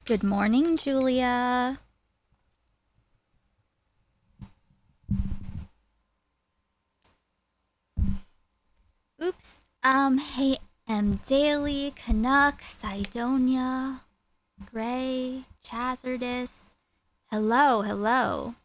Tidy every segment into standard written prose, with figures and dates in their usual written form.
Good morning, Julia. Oops. Hey, Daily, Canuck, Sidonia, Gray, Chazardis. Hello, hello.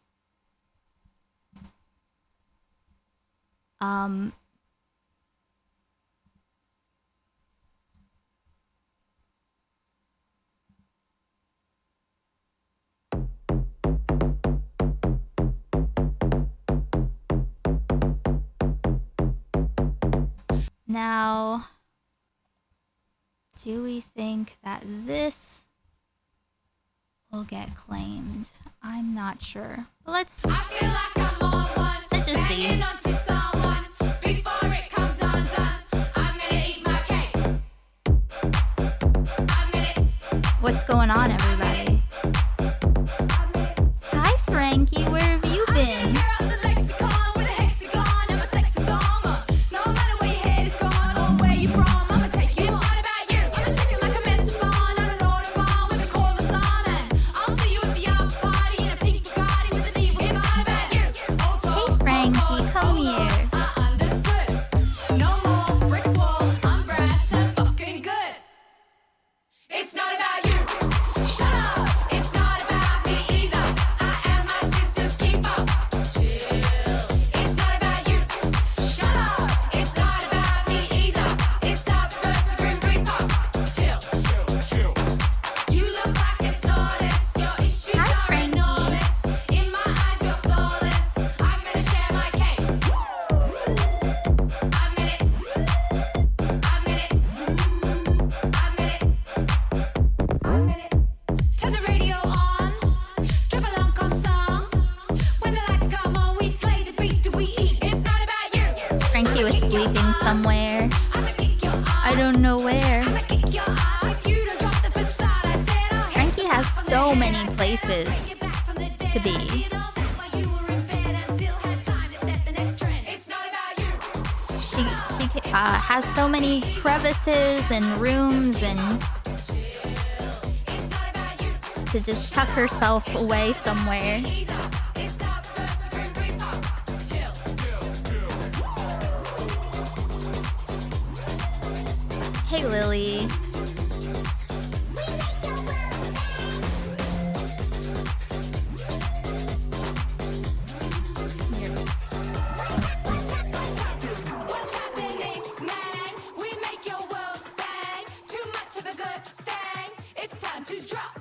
Now, do we think that this will get claimed? I'm not sure. But let's I feel like I'm on one. Let's just see. Hanging on to someone before it comes undone. I'm gonna eat my cake. What's going on, everybody? Hi, Frankie. Where have you been? Tear up the lexicon with a hexagon. I'm a sexagon. No matter where your head is gone or where you're from, I'ma take you. It's not about you. I'ma shake it like a Mr. Bond on an autobahn with a cordless arm. And I'll see you at the after party in a pink Bugatti with an evil. It's not about you. Hey, Frankie, come here. I understood. No more brick wall. I'm brash. I'm fucking good. It's not about you. Shut up. It's not about me either. I am my sister's keeper. Chill. It's not about you. Shut up. It's not about me either. It's us versus the Grim Reaper. Chill. You look like a tortoise. Your issues Hi, are Frankie. enormous. In my eyes, you're flawless. I'm gonna share my cake. I'm in it. Turn the radio on, drop a long con song. When the lights come on, we slay the beast and we eat. It's not about you. Frankie was sleeping somewhere. I'ma kick your ass. I don't know where. I'ma kick your ass. If you don't drop the facade, I said I'll hit Frankie you has back from so the many head. places Bring you back from the dead. to be. I did all that while you were in bed and still had time to set the next trend. It's not about you. She has so many crevices and rooms and It's not about you. to just tuck herself away somewhere. It's us versus the Grim Reaper. Chill. Hey, Lily. What's happening, man? We make your world bang. Too much of a good thing. It's time to drop.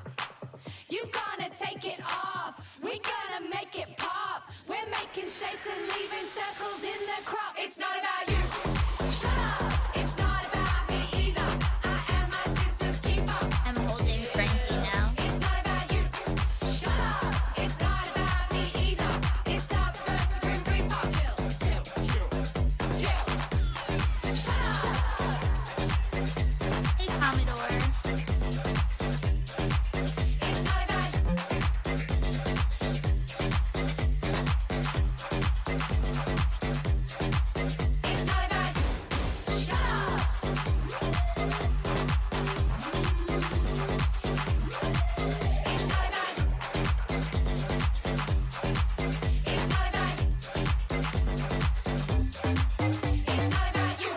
You gonna take it off. We gonna make it pop. We're making shapes and leaving circles in the crop. It's not about you. Shut up. It's not about me either. I am my sister's keeper. I'm holding Frankie now. It's not about you. Shut up. It's not about me either. It's us versus the Grim Reaper. Chill. Chill. Shut up. Hey, Commodore. It's not about you. It's not about you. Shut up. It's not about you. It's not about you. It's not about you.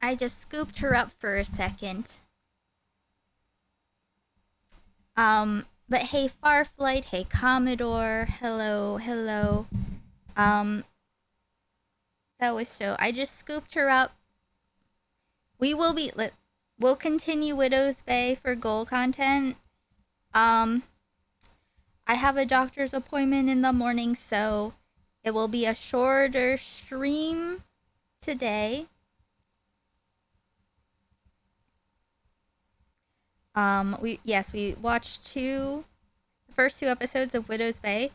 I just scooped her up for a second. But hey, Farflight, hey, Commodore, hello, hello. That was so. I just scooped her up. We'll continue Widow's Bay for goal content. I have a doctor's appointment in the morning, so it will be a shorter stream today. We watched the first two episodes of Widow's Bay.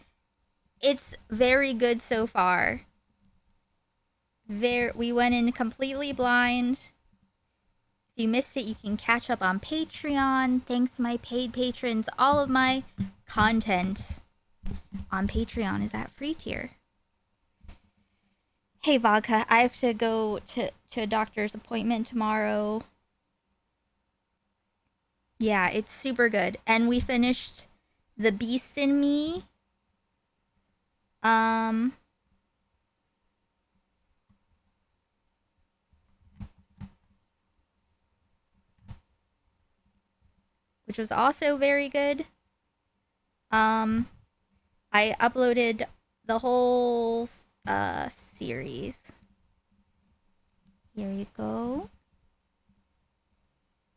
It's very good so far. We went in completely blind. If you missed it, you can catch up on Patreon. Thanks, my paid patrons. All of my content on Patreon is at free tier. Hey, Vodka, I have to go to a doctor's appointment tomorrow. Yeah, it's super good. And we finished The Beast in Me. Um, which was also very good. Um, I uploaded the whole series. Here you go.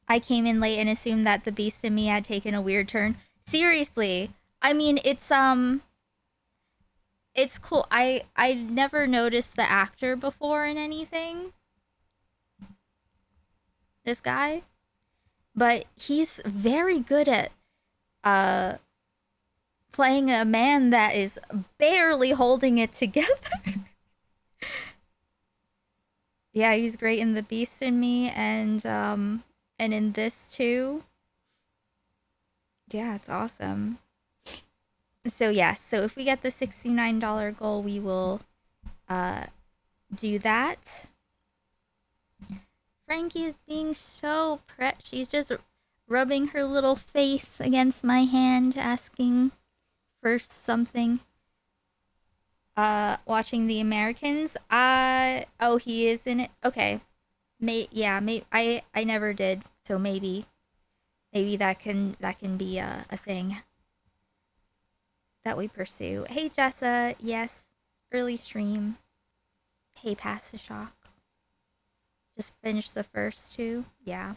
I came in late and assumed that The Beast in Me had taken a weird turn. Seriously, I mean, it's cool. I never noticed the actor before in anything. This guy, but he's very good at uh playing a man that is barely holding it together. Yeah, he's great in The Beast in Me and in this too. Yeah, it's awesome. So yes, so if we get the $69 goal, we will do that. Frankie is being so she's just rubbing her little face against my hand, asking for something. Watching The Americans. Oh, he is in it. Okay. I never did, so maybe that can be a thing that we pursue. Hey Jessa, yes, early stream. Hey Pass to Shock. Just finished the first two. Yeah.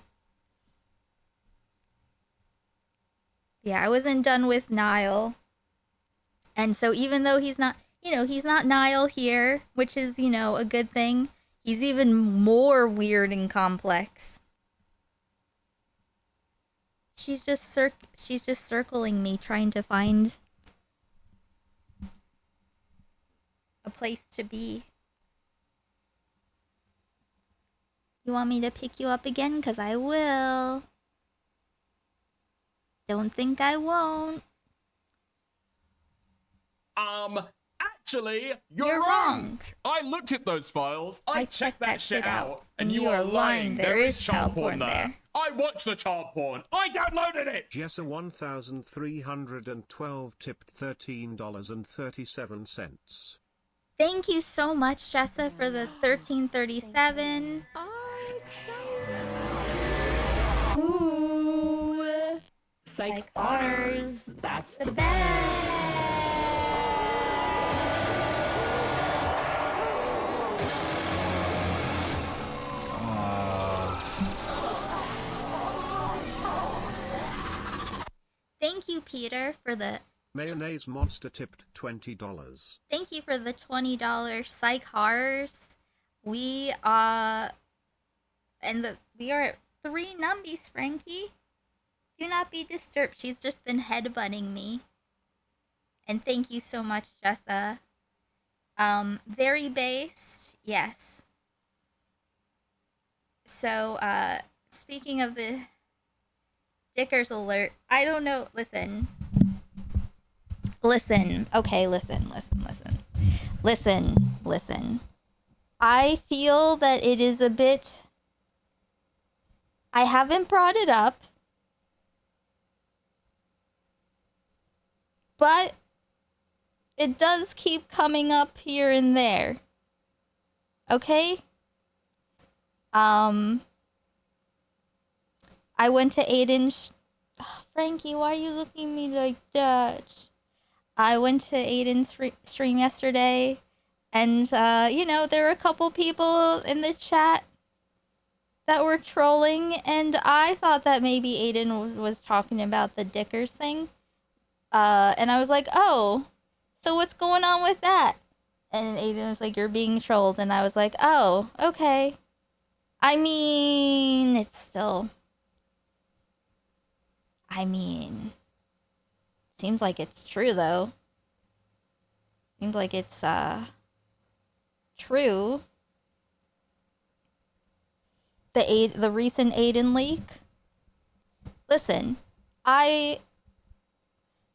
Yeah, I wasn't done with Niall. And so even though he's not Niall here, which is, a good thing, he's even more weird and complex. She's just circling me, trying to find a place to be. You want me to pick you up again? 'Cause I will. Don't think I won't. Actually, you're You're wrong. I looked at those files. I checked that shit out. And you are lying. There is child porn there. I watched the child porn. I downloaded it. Jessa 1312 tipped $13.37. Thank you so much, Jessa, for the 1337. Ooh. Psych bars. That's the best. Thank you, Peter, for the Mayonnaise Monster tipped $20. Thank you for the $20 psych horrors. We are at 3 numbies, Frankie. Do not be disturbed. She's just been headbutting me. And thank you so much, Jessa. Very based, yes. So, speaking of the Dickers alert, I don't know. Listen. Okay, listen. I feel that it is a bit. I haven't brought it up, but it does keep coming up here and there. Okay? I went to Aiden's. Frankie, why are you looking at me like that? I went to Aiden's stream yesterday, and, there were a couple people in the chat that were trolling, and I thought that maybe Aiden was talking about the Dickers thing. And I was like, oh, so what's going on with that? And Aiden was like, you're being trolled, and I was like, oh, okay. I mean, it's still... seems like it's true, though. Seems like it's, true. The recent Aiden leak. Listen,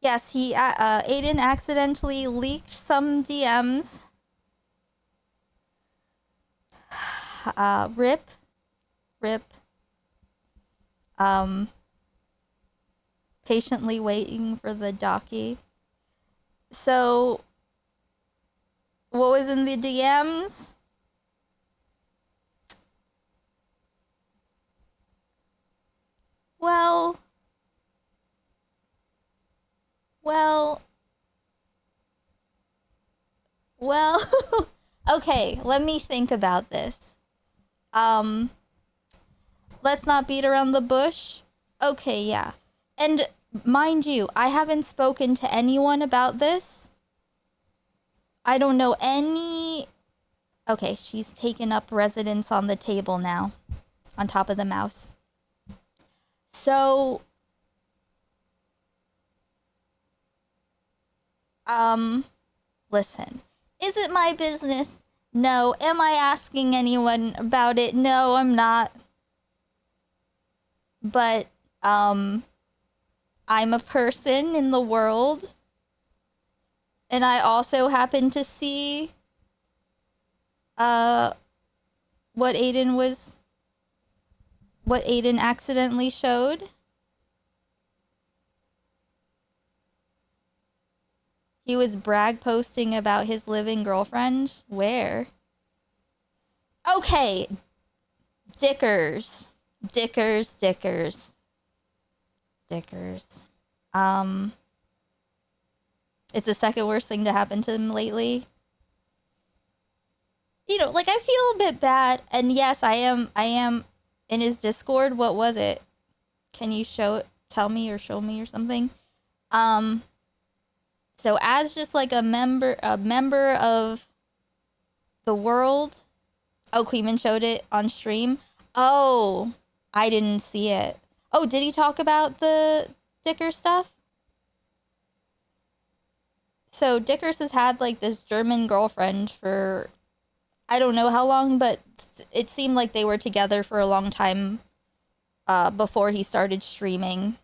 yes, Aiden accidentally leaked some DMs Rip. Rip. Patiently waiting for the docky. So, what was in the DMs? Well, okay, let me think about this. Let's not beat around the bush. Okay, yeah. And mind you, I haven't spoken to anyone about this. I don't know any... Okay, she's taken up residence on the table now. On top of the mouse. So... Listen. Is it my business? No. Am I asking anyone about it? No, I'm not. But, I'm a person in the world. And I also happen to see, what Aiden accidentally showed. He was brag posting about his living girlfriend. Where? Okay. Dickers. It's the second worst thing to happen to him lately. You know, like, I feel a bit bad. And yes, I am in his Discord. What was it? Can you tell me or show me or something? So as just like a member of the world. Oh, Queeman showed it on stream. Oh, I didn't see it. Oh, did he talk about the Dicker stuff? So Dickers has had like this German girlfriend for I don't know how long, but it seemed like they were together for a long time before he started streaming.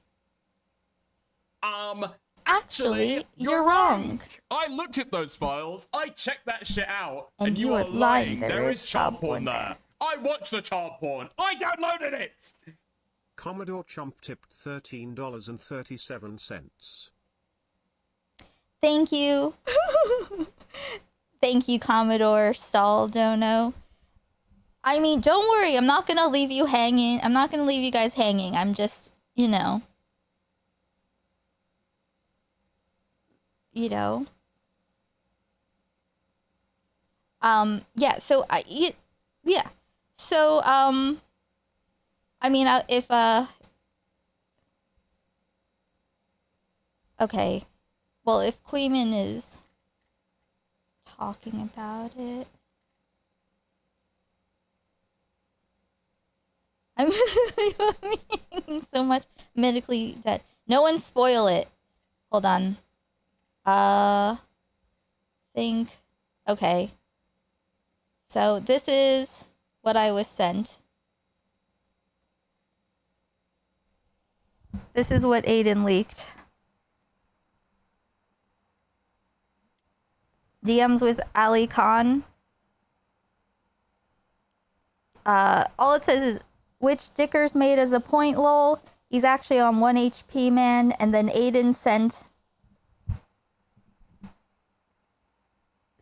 Actually, you're wrong. I looked at those files. I checked that shit out. And you are lying. There is child porn there. I watched the child porn. I downloaded it. Commodore Chomp tipped $13.37. Thank you. Thank you, Commodore Saldono. I mean, don't worry. I'm not going to leave you hanging. I'm not going to leave you guys hanging. I'm just, you know. Yeah, so yeah. So, I mean, if, okay. Well, if Queeman is talking about it, I'm so much medically dead. No one spoil it. Hold on. Okay. So this is what I was sent. This is what Aiden leaked. DMs with Ali Khan. All it says is, which Dickers made as a point, lol. He's actually on 1 HP, man. And then Aiden sent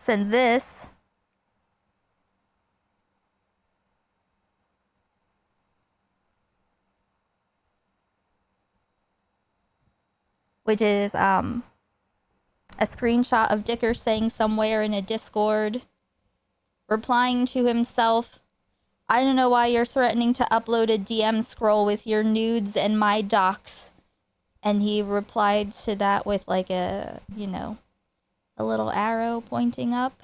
this. Which is a screenshot of Dicker saying somewhere in a Discord, replying to himself, I don't know why you're threatening to upload a DM scroll with your nudes and my docs. And he replied to that with like a, you know, a little arrow pointing up.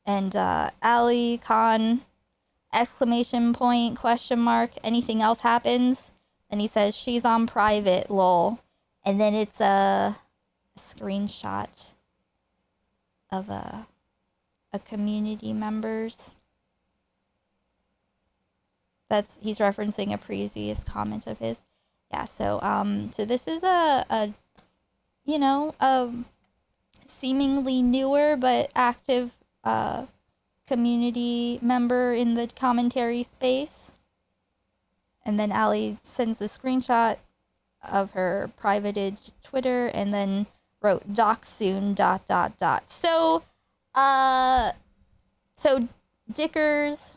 And Ali Khan, exclamation point, question mark, anything else happens. And he says, she's on private, lol. And then it's a screenshot of a community member's. He's referencing a previous comment of his. Yeah, so this is a you know, a seemingly newer but active community member in the commentary space. And then Allie sends the screenshot of her privated Twitter and then wrote doc soon ... So Dickers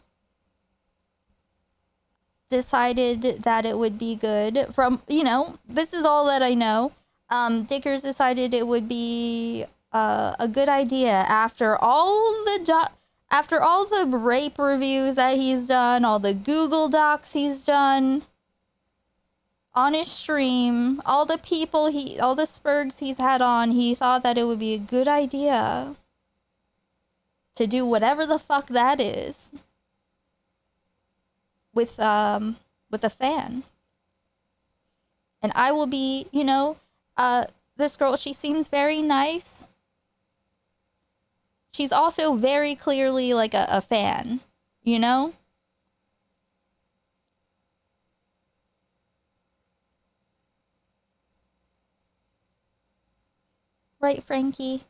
decided that it would be good from, this is all that I know. Dickers decided it would be a good idea after all the rape reviews that he's done, all the Google Docs he's done on his stream, all the spurgs he's had on, he thought that it would be a good idea to do whatever the fuck that is with a fan. And I will be, this girl, she seems very nice. She's also very clearly like a fan, Right, Frankie?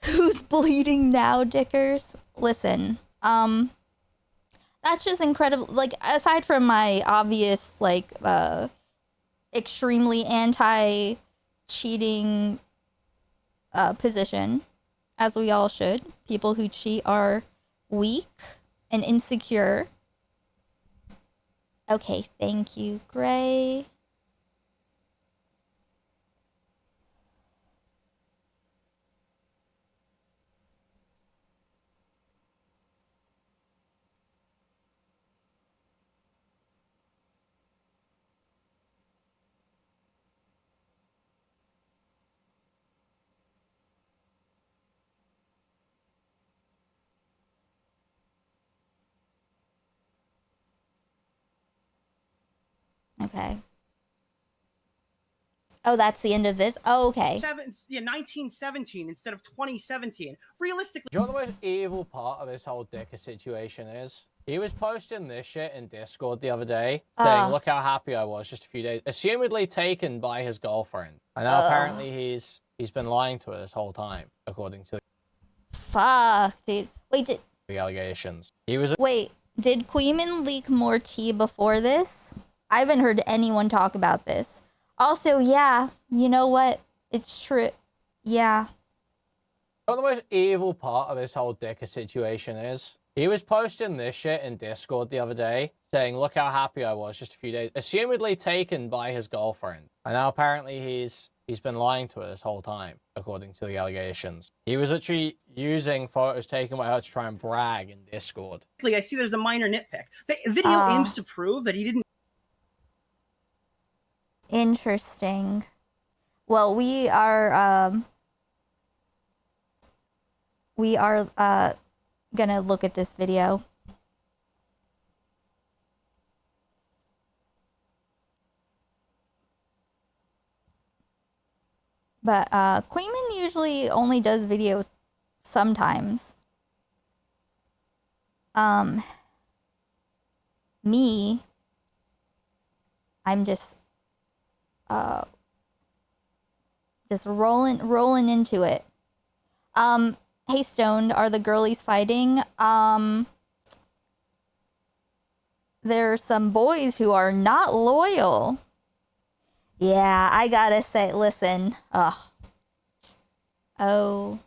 Who's bleeding now, Dickers? Listen, that's just incredible. Like, aside from my obvious, like, extremely anti-cheating position, as we all should. People who cheat are weak and insecure. Okay, thank you, Gray. Okay. Oh, that's the end of this? Oh, okay. 1917 instead of 2017. Realistically, Do you know what the most evil part of this whole Dicker situation is? He was posting this shit in Discord the other day, saying, look how happy I was just a few days, assumedly taken by his girlfriend. And now apparently he's been lying to her this whole time, according to Fuck, dude. Wait, the allegations. He was Wait, did Queeman leak more tea before this? I haven't heard anyone talk about this. Also, yeah, you know what? It's true. Yeah. You know what the most evil part of this whole Dicker situation is? He was posting this shit in Discord the other day, saying, look how happy I was just a few days, assumedly taken by his girlfriend. And now apparently he's been lying to her this whole time, according to the allegations. He was literally using photos taken by her to try and brag in Discord. I see there's a minor nitpick. The video aims to prove that he didn't. Interesting. Well, we are gonna look at this video. But Queeman usually only does videos sometimes. Me, I'm just rolling into it. Hey Stoned, are the girlies fighting? There are some boys who are not loyal. Yeah, I gotta say, listen. Oh,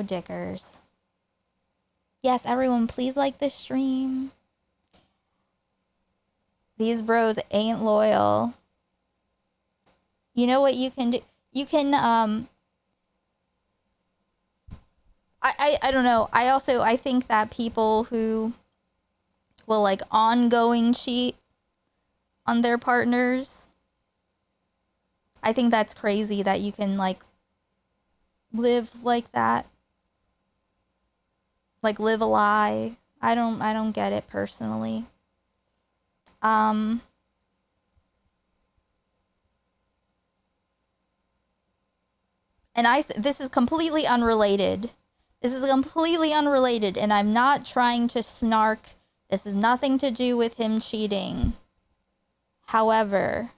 Dickers. Yes, everyone, please like the stream. These bros ain't loyal. You know what you can do? You can, I don't know. I think that people who will, like, ongoing cheat on their partners, I think that's crazy that you can, like, live like that. Like, live a lie. I don't get it personally. And this is completely unrelated. This is completely unrelated, and I'm not trying to snark. This has nothing to do with him cheating. However,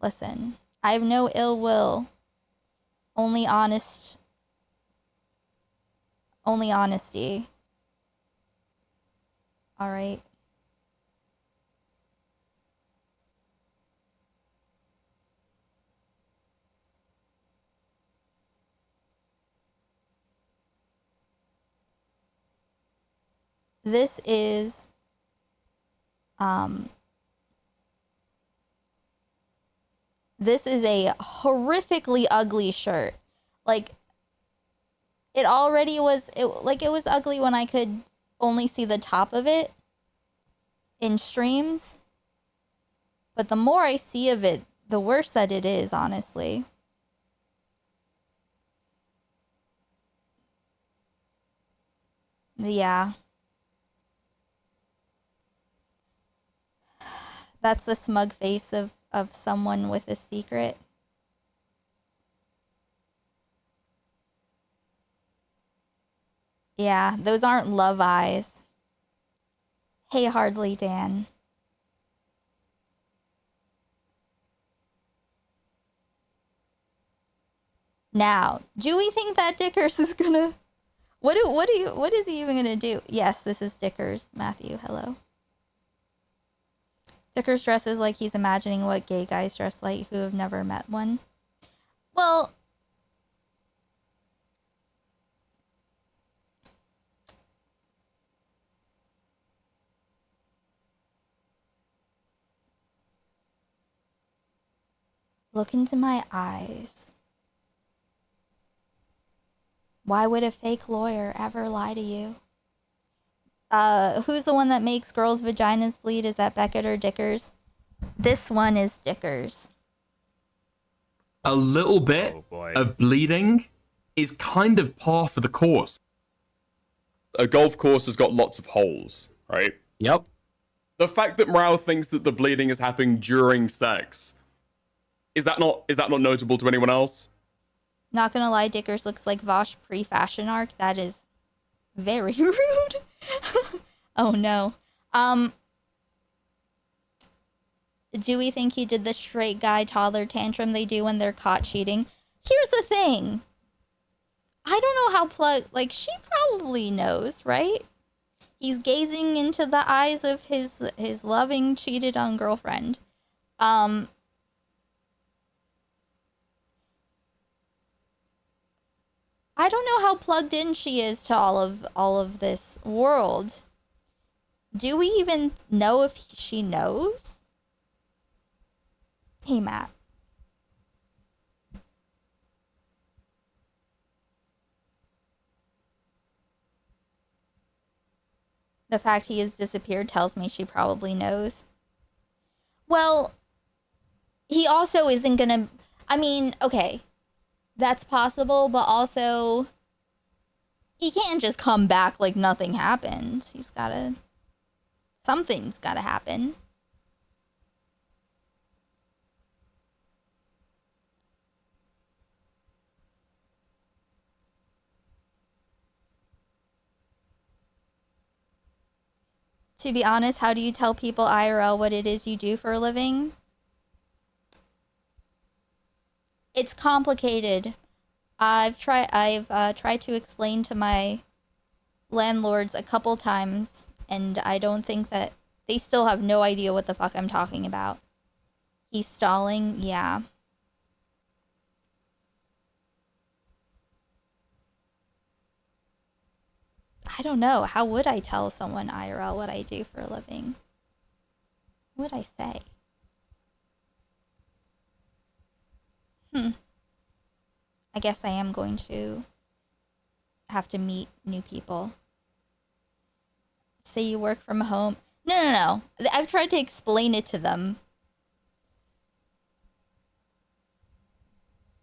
listen, I have no ill will. Only honesty. All right. This is this is a horrifically ugly shirt. Like, it already was, it was ugly when I could only see the top of it in streams. But the more I see of it, the worse that it is, honestly. Yeah. That's the smug face of someone with a secret. Yeah, those aren't love eyes. Hey, Hardly Dan. Now, do we think that Dickers is gonna... What is he even gonna do? Yes, this is Dickers. Matthew, hello. Dickers dresses like he's imagining what gay guys dress like who have never met one. Well... Look into my eyes. Why would a fake lawyer ever lie to you? Who's the one that makes girls' vaginas bleed? Is that Beckett or Dickers? This one is Dickers. A little bit of bleeding is kind of par for the course. A golf course has got lots of holes, right? Yep. The fact that Morale thinks that the bleeding is happening during sex, is that not notable to anyone else? Not gonna lie, Dickers looks like Vosh pre-fashion arc. That is very rude. Oh no. Do we think he did the straight guy toddler tantrum they do when they're caught cheating? Here's the thing. I don't know how Plug... Like, she probably knows, right? He's gazing into the eyes of his loving, cheated on girlfriend. I don't know how plugged in she is to all of this world. Do we even know if she knows? Hey, Matt. The fact he has disappeared tells me she probably knows. Well, he also isn't gonna... I mean, okay. That's possible, but also... He can't just come back like nothing happened. He's gotta... Something's gotta happen. To be honest, how do you tell people IRL what it is you do for a living? It's complicated. I've tried to explain to my landlords a couple times, and I don't think that they still have no idea what the fuck I'm talking about. He's stalling? Yeah. I don't know. How would I tell someone IRL what I do for a living? What would I say? I guess I am going to have to meet new people. Say you work from home. No. I've tried to explain it to them.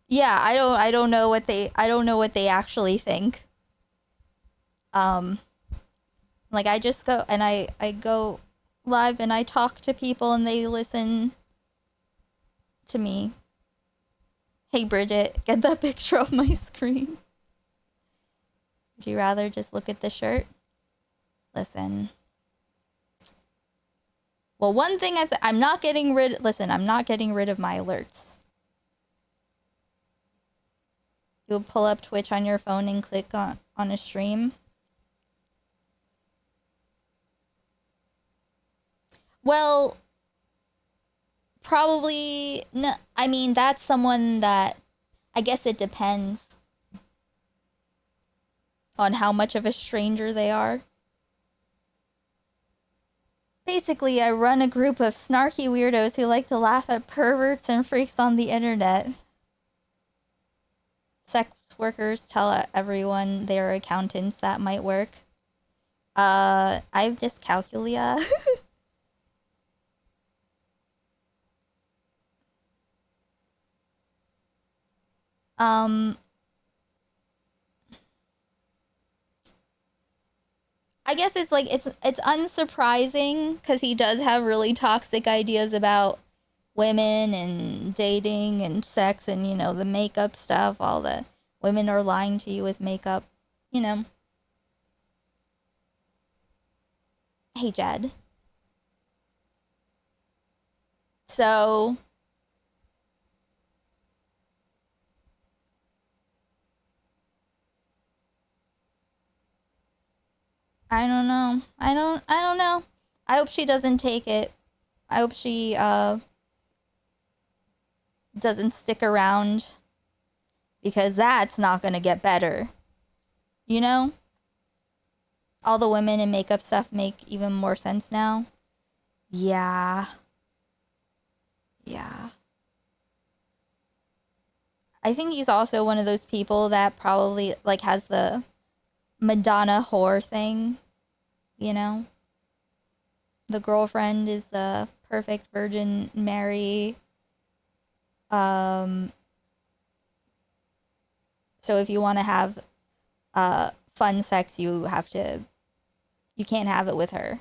Yeah, I don't know what they actually think. Like, I just go and I go live and I talk to people and they listen to me. Hey, Bridget, get that picture off my screen. Would you rather just look at the shirt? Listen. Well, one thing I'm not getting rid of my alerts. You would pull up Twitch on your phone and click on a stream. Well, probably no. I mean, that's someone that I guess it depends on how much of a stranger they are. Basically, I run a group of snarky weirdos who like to laugh at perverts and freaks on the internet. Sex workers tell everyone they're accountants. That might work. I've dyscalculia. I guess it's like it's unsurprising because he does have really toxic ideas about women and dating and sex and, you know, the makeup stuff, all the women are lying to you with makeup, you know. Hey, Jed. So I don't know. I don't know. I hope she doesn't take it. I hope she doesn't stick around because that's not going to get better. You know? All the women in makeup stuff make even more sense now. Yeah. Yeah. I think he's also one of those people that probably like has the Madonna whore thing, you know? The girlfriend is the perfect Virgin Mary. So if you want to have fun sex, you can't have it with her.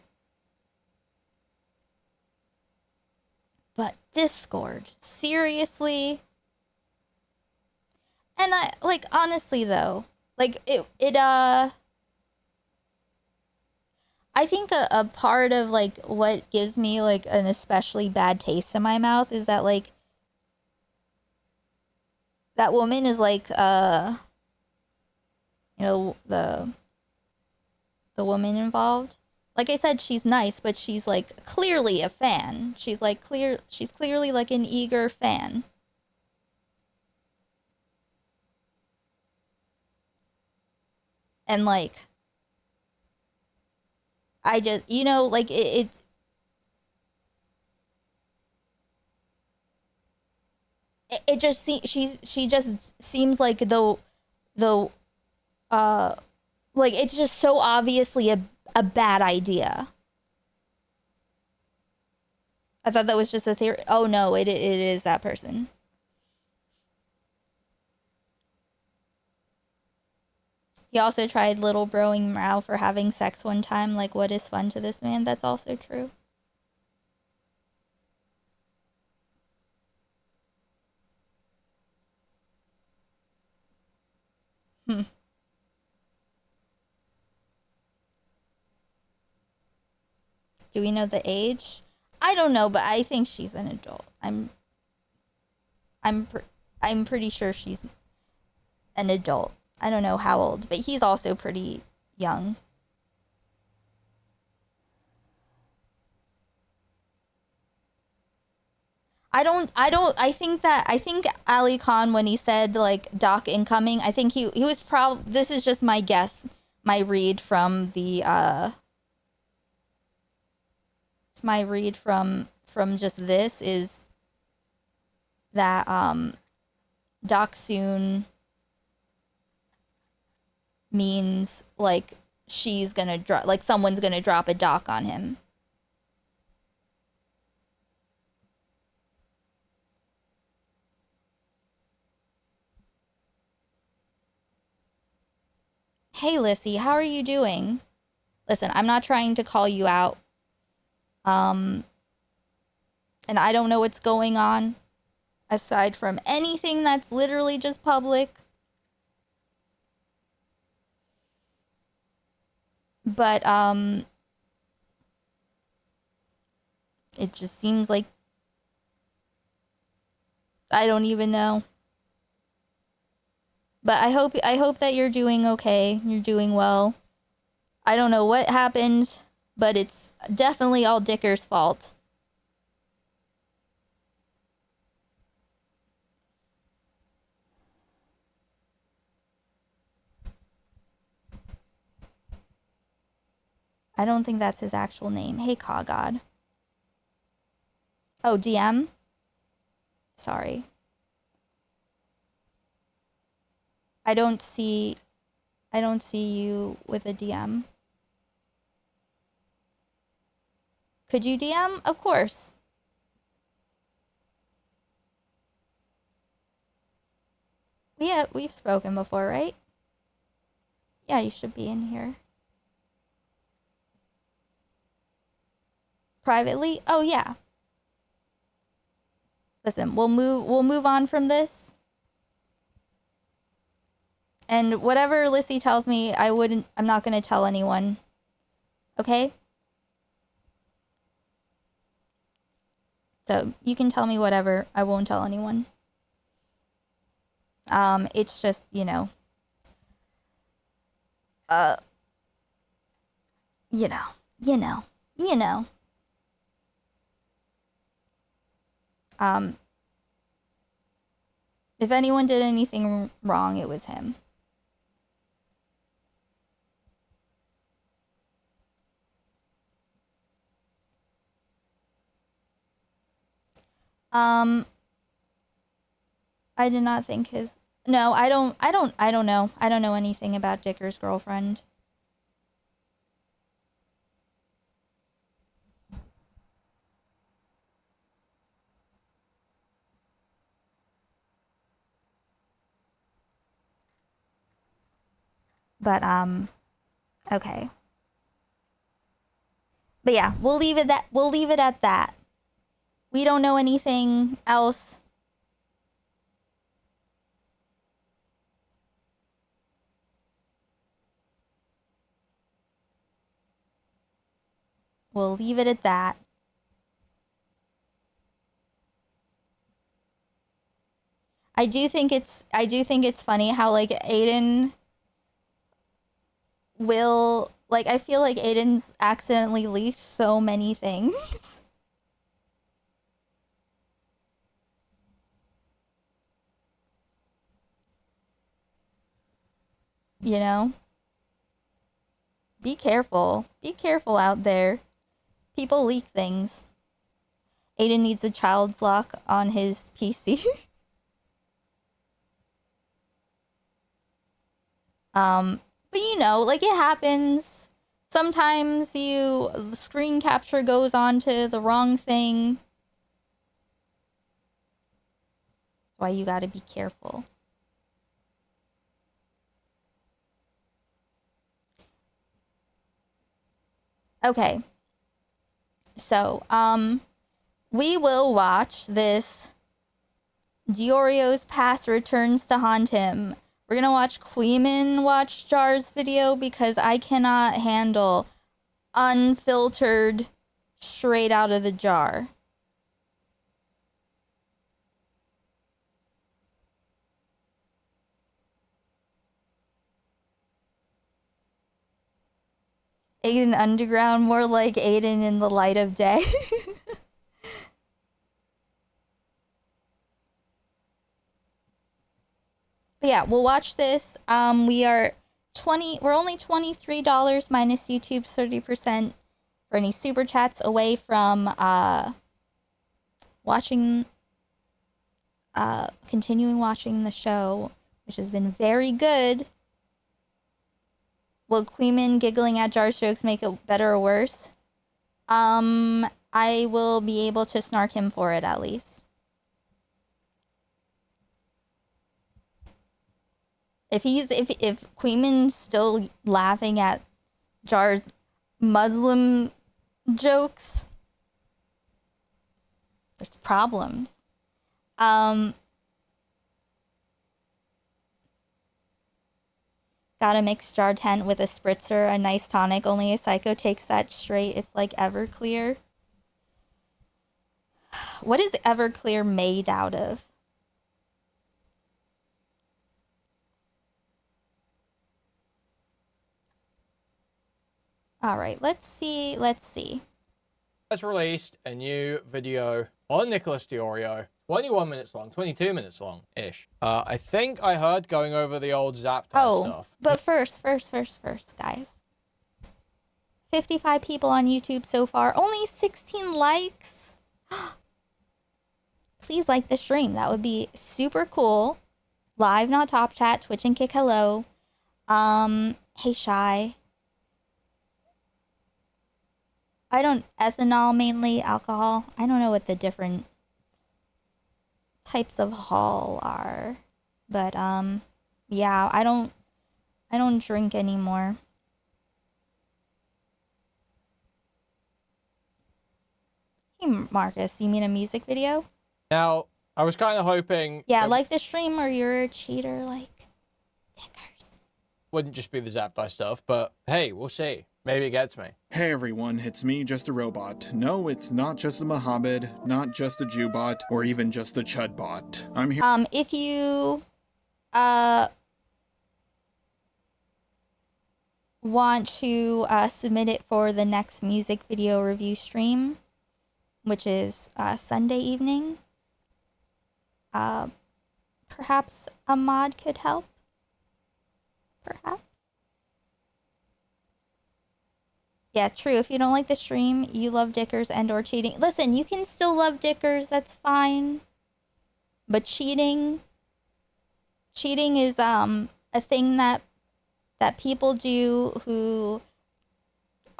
But Discord, seriously? And I, like, honestly though, like, I think a part of, like, what gives me, like, an especially bad taste in my mouth is that, like, that woman is, like, you know, the woman involved. Like I said, she's nice, but she's, like, clearly a fan. She's clearly, like, an eager fan. And, like, I just, you know, like, it just she just seems like the like, it's just so obviously a bad idea. I thought that was just a theory. Oh no, it is that person. He also tried little broing Mao for having sex one time. Like, what is fun to this man? That's also true. Hmm. Do we know the age? I don't know, but I think she's an adult. I'm pretty sure she's an adult. I don't know how old, but he's also pretty young. I think Ali Khan, when he said, like, Doc incoming, I think he was this is just my guess, my read from the, it's my read from just this is that, Doc soon means, like, she's gonna drop, like, someone's gonna drop a Doc on him. Hey, Lissy, how are you doing? Listen, I'm not trying to call you out. And I don't know what's going on aside from anything that's literally just public. But, it just seems like I don't even know. But I hope that you're doing okay. You're doing well. I don't know what happened, but it's definitely all Dicker's fault. I don't think that's his actual name. Hey, Kagod. Oh, DM? Sorry. I don't see you with a DM. Could you DM? Of course. Yeah, we've spoken before, right? Yeah, you should be in here. Privately? Oh yeah. Listen, we'll move on from this. And whatever Lissy tells me, I'm not gonna tell anyone. Okay? So you can tell me whatever. I won't tell anyone. It's just, you know. You know. If anyone did anything wrong, it was him. I did not think his. No, I don't know. I don't know anything about Dicker's girlfriend. But okay. But yeah, we'll leave it at that. We don't know anything else. We'll leave it at that. I do think it's funny how like Aiden will like I feel like Aiden's accidentally leaked so many things. You know? Be careful. Be careful out there. People leak things. Aiden needs a child's lock on his PC. But you know, like it happens. Sometimes the screen capture goes on to the wrong thing. That's why you gotta be careful. Okay. So, we will watch this Diorio's past returns to haunt him. We're gonna watch Queeman watch Jar's video because I cannot handle unfiltered straight out of the jar. Aiden Underground, more like Aiden in the light of day. But yeah, we'll watch this. We're only $23 minus YouTube's 30% for any super chats away from continuing watching the show, which has been very good. Will Queeman giggling at Jar's jokes make it better or worse? I will be able to snark him for it at least. If Queeman's still laughing at Jar's Muslim jokes, there's problems. Gotta mix Jar 10 with a spritzer, a nice tonic. Only a psycho takes that straight. It's like Everclear. What is Everclear made out of? All right, let's see. Let's see. Has released a new video on Nicholas Diorio, 21 minutes long, 22 minutes long-ish. I think I heard going over the old Zaptai stuff. But first, guys. 55 people on YouTube so far. Only 16 likes. Please like the stream. That would be super cool. Live, not top chat. Twitch and kick hello. Hey, Shy. I don't... Ethanol, mainly. Alcohol. I don't know what the different types of hall are. But, yeah, I don't drink anymore. Hey, Marcus, you mean a music video? Now, I was kind of hoping... Yeah, like the stream or you're a cheater, like Dickers. Wouldn't just be the Zaptai stuff, but hey, we'll see. Maybe it gets me. Hey everyone, it's me, just a robot. No, it's not just a Mohammed, not just a Jewbot, or even just a Chudbot. I'm here. If you want to submit it for the next music video review stream, which is Sunday evening, perhaps a mod could help. Perhaps. Yeah, true. If you don't like the stream, you love Dickers and or cheating. Listen, you can still love Dickers, that's fine. But cheating is a thing that people do who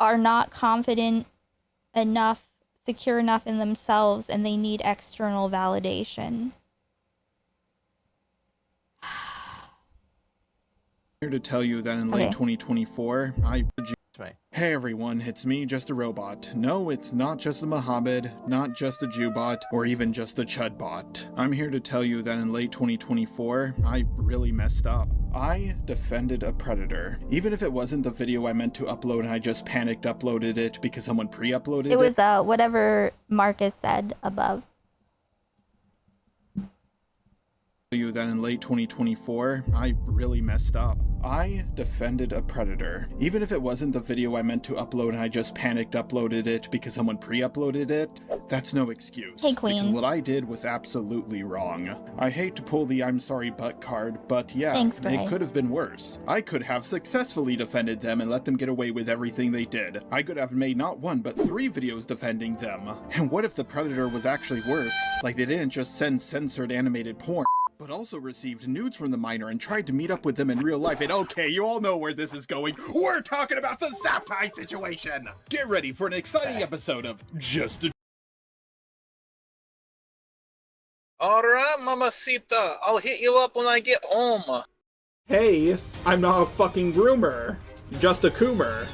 are not confident enough, secure enough in themselves, and they need external validation. Here to tell you that in late 2024, Hey everyone, it's me, just a robot. No, it's not just a Mohammed, not just a Jewbot, or even just a Chudbot. I'm here to tell you that in late 2024, I really messed up. I defended a predator. Even if it wasn't the video I meant to upload and I just panicked uploaded it because someone pre-uploaded it. It was whatever Marcus said above. You that in late 2024, I really messed up. I defended a predator. Even if it wasn't the video I meant to upload and I just panicked uploaded it because someone pre-uploaded it, that's no excuse. Hey, Queen. Because what I did was absolutely wrong. I hate to pull the I'm sorry but card, but yeah, Thanks, Gray. it could have been worse. I could have successfully defended them and let them get away with everything they did. I could have made not one but 3 videos defending them. And what if the predator was actually worse? Like they didn't just send censored animated porn, but also received nudes from the minor and tried to meet up with them in real life. And okay, you all know where this is going. We're talking about the Zaptai situation! Get ready for an exciting episode of Just a... Alright, mamacita. I'll hit you up when I get home. Hey, I'm not a fucking groomer. Just a coomer.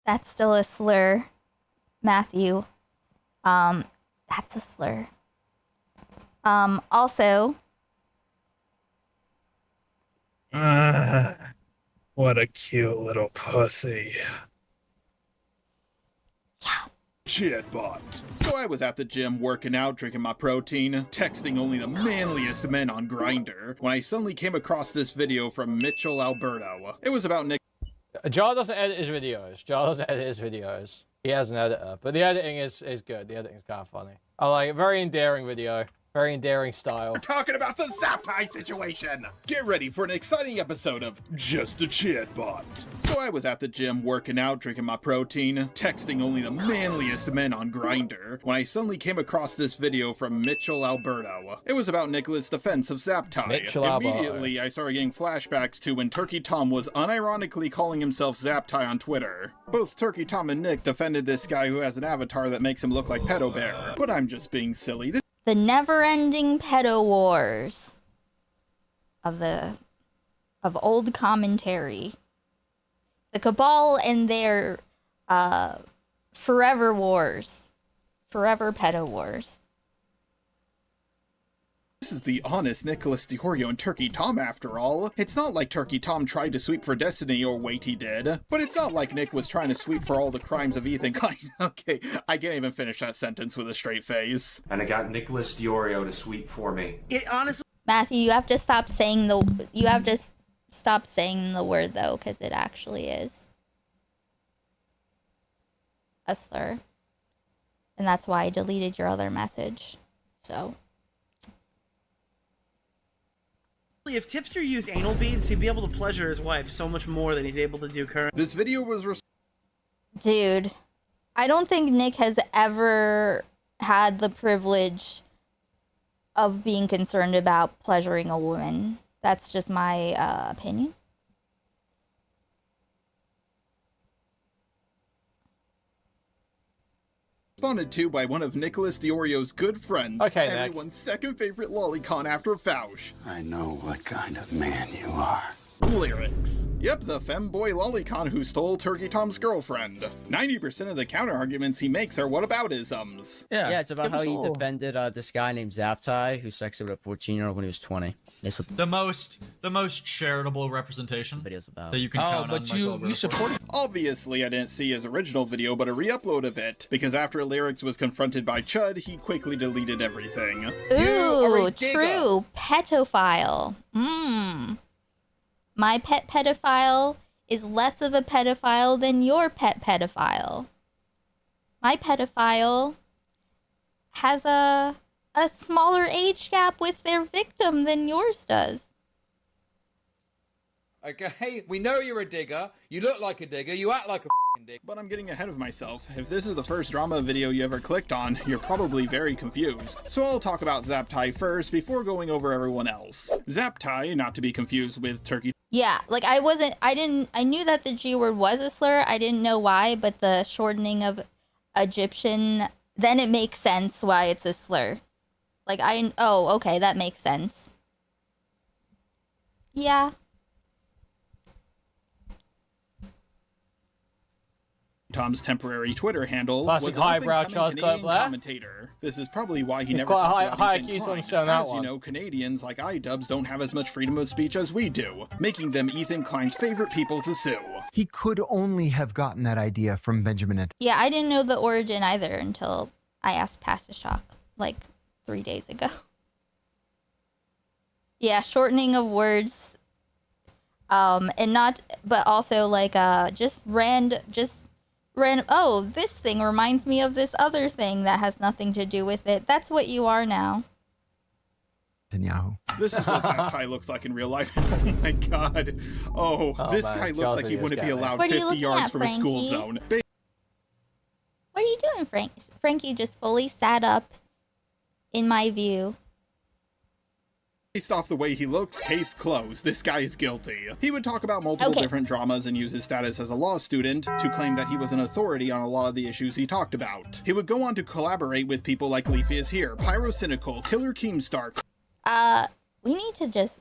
That's still a slur, Matthew. That's a slur. Also, What a cute little pussy. Chidbot. So I was at the gym working out, drinking my protein, texting only the manliest men on Grindr, when I suddenly came across this video from Mitchell, Alberto. It was about Nick. Jar doesn't edit his videos. Jar doesn't edit his videos. He has an editor, but the editing is good. The editing is kind of funny. I like it. Very endearing video. Very endearing style. We're talking about the Zaptai situation! Get ready for an exciting episode of Just a Chidbot. So I was at the gym working out, drinking my protein, texting only the manliest men on Grindr, when I suddenly came across this video from Mitchell, Alberto. It was about Nicholas' defense of Zaptai. Mitchell Alberto. Immediately, I started getting flashbacks to when Turkey Tom was unironically calling himself Zaptai on Twitter. Both Turkey Tom and Nick defended this guy who has an avatar that makes him look like Pedo Bear. But I'm just being silly. the never-ending pedo wars of old commentary. The Cabal and their forever wars. Forever pedo wars. This is the honest Nicholas DiOrio and Turkey Tom after all. It's not like Turkey Tom tried to sweep for Destiny, or wait, he did. But it's not like Nick was trying to sweep for all the crimes of Ethan Klein. Okay, I can't even finish that sentence with a straight face. And I got Nicholas DiOrio to sweep for me. It honestly. Matthew, you have to stop saying the word though, because it actually is a slur. And that's why I deleted your other message. So. If Tipster used anal beads, he'd be able to pleasure his wife so much more than he's able to do currently. This video was Dude, I don't think Nick has ever had the privilege of being concerned about pleasuring a woman. That's just my opinion. responded to by one of Nicholas DiOrio's good friends. Okay, Nick. Everyone's second favorite lolicon after Fausch. I know what kind of man you are. Lyrics. Yep, the femboy lolicon who stole Turkey Tom's girlfriend. 90% of the counter-arguments he makes are whataboutisms. Yeah, it's about how he defended this guy named Zaptai who sexed with a 14-year-old when he was 20. That's what the most charitable representation the video's about. that you can count on. But you supported. Obviously, I didn't see his original video, but a re-upload of it, because after Lyrics was confronted by Chud, he quickly deleted everything. Ooh, true. Pedophile. My pet pedophile is less of a pedophile than your pet pedophile. My pedophile has a smaller age gap with their victim than yours does. Okay, we know you're a digger. You look like a digger. You act like a f***ing digger. But I'm getting ahead of myself. If this is the first drama video you ever clicked on, you're probably very confused. So I'll talk about Zaptai first before going over everyone else. Zaptai, not to be confused with Turkey. Yeah, like I knew that the G word was a slur. I didn't know why, but the shortening of Egyptian, then it makes sense why it's a slur. Like oh, okay, that makes sense. Yeah. Tom's temporary Twitter handle Classic was highbrow Canadian Chud there. commentator. This is probably why he He's never got talked high about Ethan IQs Klein. when he's done that As you one. know, Canadians like iDubbbz don't have as much freedom of speech as we do, making them Ethan Klein's favorite people to sue. He could only have gotten that idea from Benjamin Netanyahu. Yeah, I didn't know the origin either until I asked Pastor Shock like 3 days ago. Yeah, shortening of words. And not, but also like just random, oh, this thing reminds me of this other thing that has nothing to do with it. That's what you are now. Netanyahu. This is what Zaptai looks like in real life. Oh my god. Oh, this man, guy looks like he Chelsea wouldn't is be getting it. allowed What are you 50 looking yards at, from a school Frankie? zone. What are you doing, Frank? Frankie just fully sat up in my view. Based off the way he looks, case closed. This guy is guilty. He would talk about multiple different dramas and use his status as a law student to claim that he was an authority on a lot of the issues he talked about. He would go on to collaborate with people like Leafy is Here, Pyrocynical, Killer Keemstar. We need to just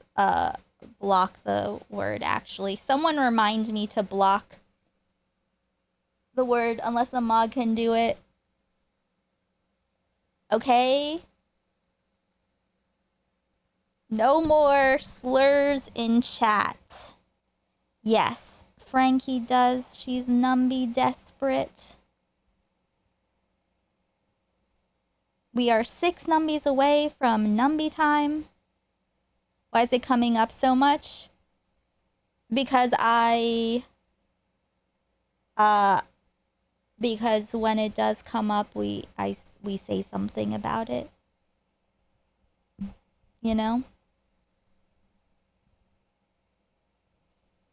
block the word, actually. Someone remind me to block the word unless a mod can do it. Okay? No more slurs in chat. Yes, Frankie does. She's numby desperate. We are 6 numbies away from numby time. Why is it coming up so much? Because because when it does come up, we say something about it. You know?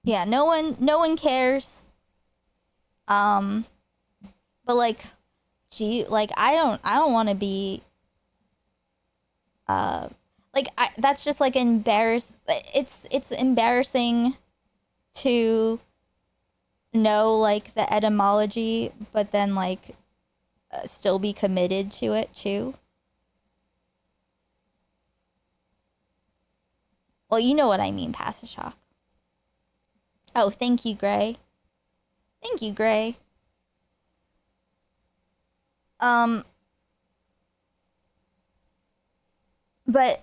Yeah, no one cares. But like, gee, like I don't want to be. That's just like It's embarrassing to know like the etymology, but then like still be committed to it too. Well, you know what I mean, Pastor Shock. Oh, thank you, Gray. Thank you, Gray. But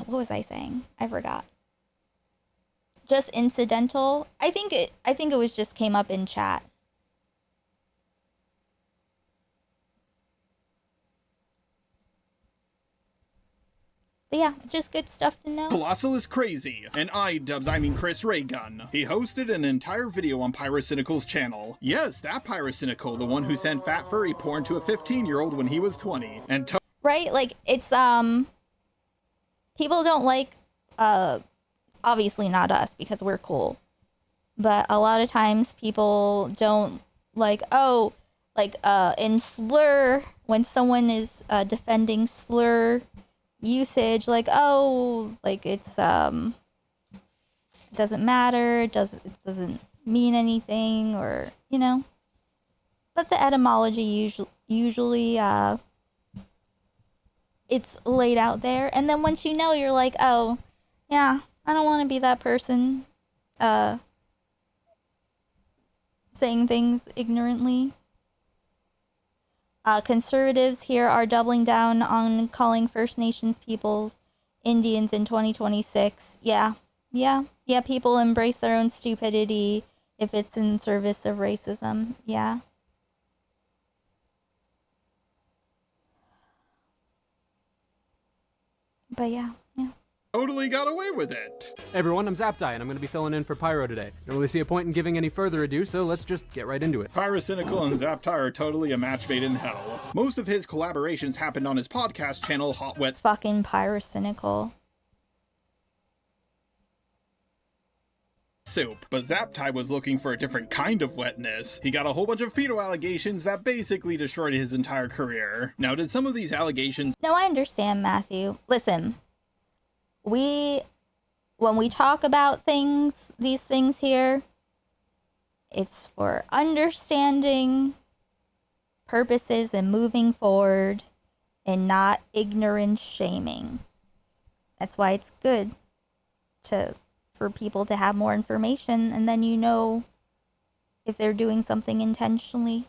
what was I saying? I forgot. Just incidental. I think it was just came up in chat. But yeah, just good stuff to know. Colossal is crazy, and I mean Chris Raygun. He hosted an entire video on Pyrocynical's channel. Yes, that Pyrocynical, the one who sent fat furry porn to a 15-year-old when he was 20. And right? Like, it's, people don't like, obviously not us, because we're cool. But a lot of times people don't like, oh, like, in slur, when someone is, defending slur usage, like, oh, like, it's, it doesn't matter, it doesn't mean anything, or, you know. But the etymology usually it's laid out there, and then once you know, you're like, oh, yeah, I don't want to be that person, saying things ignorantly. Conservatives here are doubling down on calling First Nations peoples Indians in 2026. Yeah, people embrace their own stupidity if it's in service of racism. Yeah. But yeah. totally got away with it. Hey everyone, I'm Zaptai, and I'm going to be filling in for Pyro today. Don't really see a point in giving any further ado, so let's just get right into it. Pyrocynical and Zaptai are totally a match made in hell. Most of his collaborations happened on his podcast channel, Hot Wet Fucking Pyrocynical Soup, but Zaptai was looking for a different kind of wetness. He got a whole bunch of pedo allegations that basically destroyed his entire career. Now, did some of these allegations... No, I understand, Matthew. Listen, when we talk about these things here, it's for understanding purposes and moving forward and not ignorance shaming. That's why it's good for people to have more information, and then you know if they're doing something intentionally.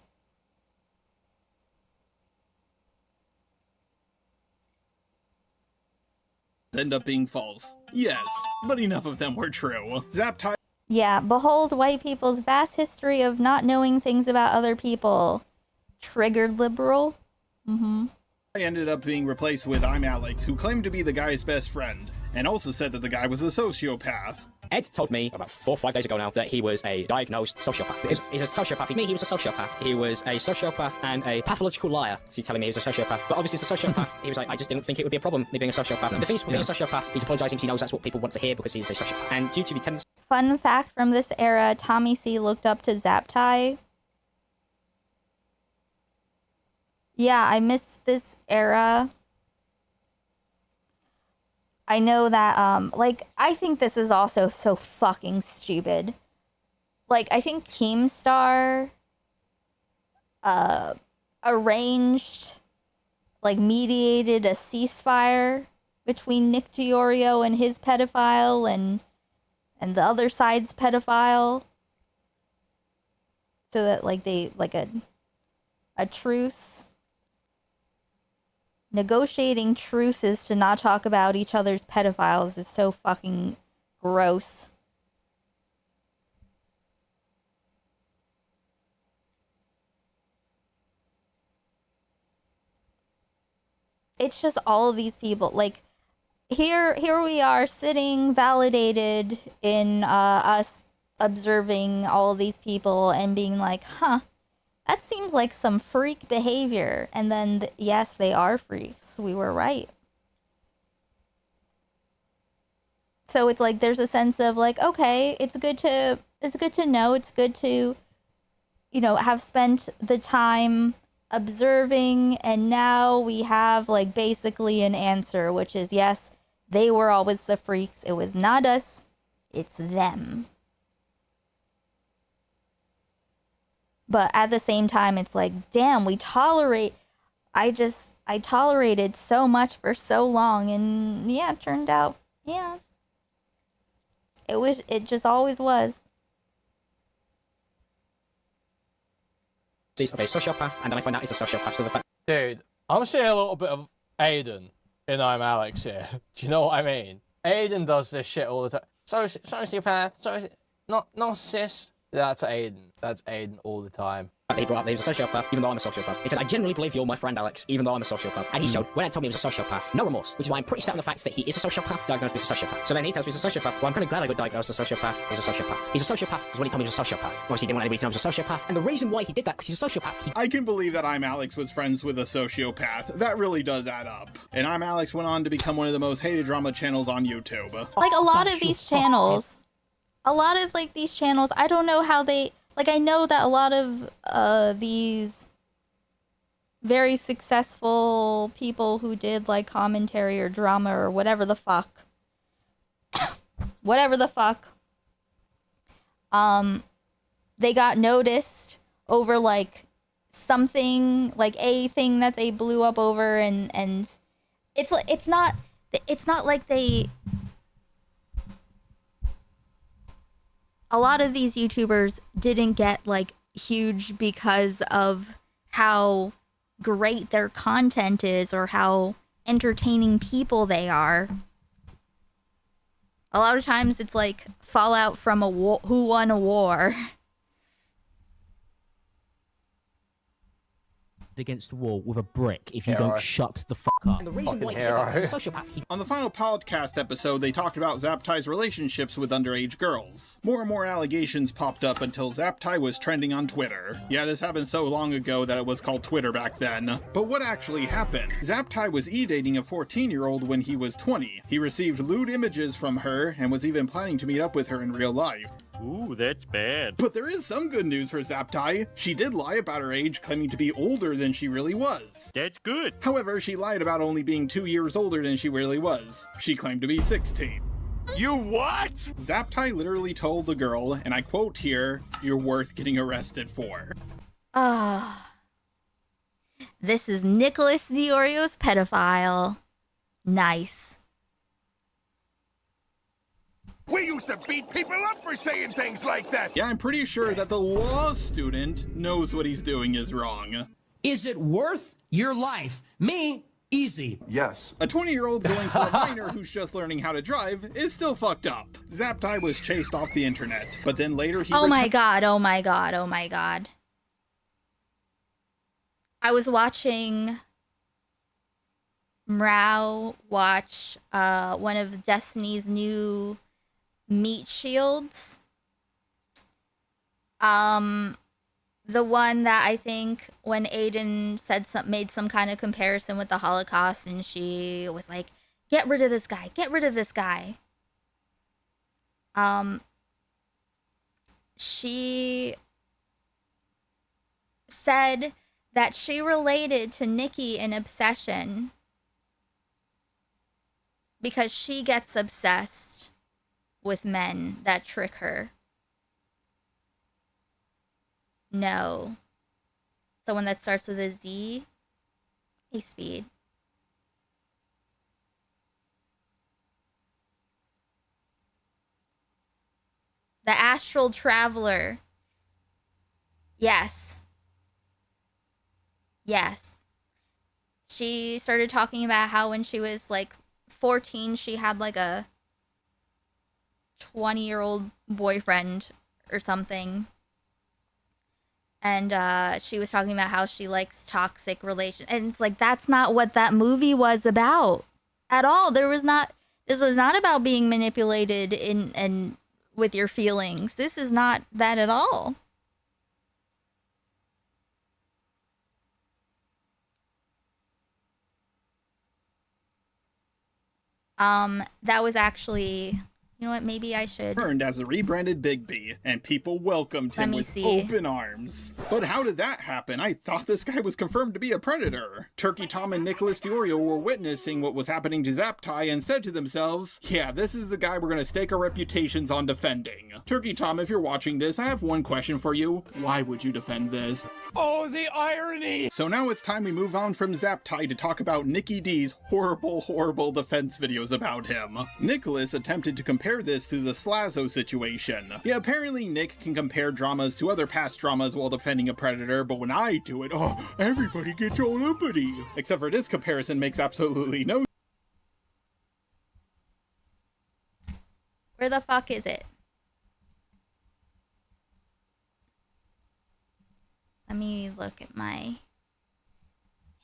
end up being false. Yes, but enough of them were true. Zaptai... Yeah, behold white people's vast history of not knowing things about other people. Triggered liberal? I ended up being replaced with I'm Alex, who claimed to be the guy's best friend, and also said that the guy was a sociopath. Ed told me about 4 or 5 days ago now that he was a diagnosed sociopath. He's a sociopath. For me, he was a sociopath. He was a sociopath and a pathological liar. So he's telling me he was a sociopath. But obviously, he's a sociopath. He was like, I just didn't think it would be a problem, me being a sociopath. The thing is, being a sociopath, he's apologising because he knows that's what people want to hear because he's a sociopath. And due to the tendency... Fun fact from this era, Tommy C looked up to Zaptai. Yeah, I miss this era. I know that, like, I think this is also so fucking stupid. Like, I think Keemstar, arranged, like, mediated a ceasefire between Nick Diorio and his pedophile and the other side's pedophile. So that, like, they, like, a truce. Negotiating truces to not talk about each other's pedophiles is so fucking gross. It's just all of these people, like, here we are sitting validated in us observing all of these people and being like, huh, that seems like some freak behavior. And then, yes, they are freaks. We were right. So it's like there's a sense of like, okay, it's good to know. It's good to, you know, have spent the time observing, and now we have like basically an answer, which is yes, they were always the freaks. It was not us. It's them. But at the same time, it's like, damn, I tolerated so much for so long, and yeah, it turned out, yeah. It just always was. of a sociopath, and then I find out he's a sociopath. So the fact. Dude, I'm seeing a little bit of Aiden in I'm Alex here. Do you know what I mean? Aiden does this shit all the time. Sociopath, narcissist. That's Aiden. That's Aiden all the time. He brought up that he was a sociopath, even though I'm a sociopath. He said, I genuinely believe you're my friend, Alex, even though I'm a sociopath. And he showed, when Ed told me he was a sociopath, no remorse, which is why I'm pretty set on the fact that he is a sociopath, diagnosed as a sociopath. So then he tells me he's a sociopath. Well, I'm kind of glad I got diagnosed as a sociopath. He's a sociopath. He's a sociopath because when he told me he was a sociopath, obviously he didn't want anybody to know he was a sociopath. And the reason why he did that, because he's a sociopath. I can believe that I'm Alex was friends with a sociopath. That really does add up. And I'm Alex went on to become one of the most hated drama channels on YouTube. Like a lot of these channels, I don't know how they, like, I know that a lot of these very successful people who did like commentary or drama or whatever the fuck, they got noticed over like something, like a thing that they blew up over, and it's not like they. A lot of these YouTubers didn't get like huge because of how great their content is or how entertaining people they are. A lot of times it's like fallout from a war, who won a war. Against the wall with a brick if you don't shut the fuck up. And the reason why he did that was a sociopath. On the final podcast episode, they talked about Zaptai's relationships with underage girls. More and more allegations popped up until Zaptai was trending on Twitter. Yeah, this happened so long ago that it was called Twitter back then. But what actually happened? Zaptai was e-dating a 14-year-old when he was 20. He received lewd images from her and was even planning to meet up with her in real life. Ooh, that's bad. But there is some good news for Zaptai. She did lie about her age, claiming to be older than she really was. That's good. However, she lied about only being 2 years older than she really was. She claimed to be 16. You what? Zaptai literally told the girl, and I quote here, "You're worth getting arrested for." This is Nicholas Diorio's pedophile. Nice. We used to beat people up for saying things like that. Yeah, I'm pretty sure that the law student knows what he's doing is wrong. Is it worth your life? Me? Easy. Yes. A 20-year-old going for a minor who's just learning how to drive is still fucked up. Zaptai was chased off the internet, but then later he Oh my god. I was watching Mrao watch one of Destiny's new meat shields. The one that I think when Aiden made some kind of comparison with the Holocaust, and she was like, get rid of this guy, get rid of this guy. She said that she related to Nikki in Obsession because she gets obsessed with men that trick her. No. Someone that starts with a Z. Hey, Speed. The Astral Traveler. Yes. Yes. She started talking about how when she was like 14, she had like a 20-year-old boyfriend or something. And she was talking about how she likes toxic relations. And it's like, that's not what that movie was about at all. This was not about being manipulated and with your feelings. This is not that at all. That was actually, you know what, maybe I should. Turned as a rebranded Bigby, and people welcomed him with open arms. But how did that happen? I thought this guy was confirmed to be a predator. Turkey Tom and Nicholas Diorio were witnessing what was happening to Zaptai and said to themselves, yeah, this is the guy we're gonna stake our reputations on defending. Turkey Tom, if you're watching this, I have one question for you. Why would you defend this? Oh, the irony! So now it's time we move on from Zaptai to talk about Nikki D's horrible, horrible defense videos about him. Nicholas attempted to compare compare this to the Slazo situation. Yeah, apparently Nick can compare dramas to other past dramas while defending a predator, but when I do it, oh, everybody gets all uppity. Except for this comparison makes absolutely no. Where the fuck is it? Let me look at my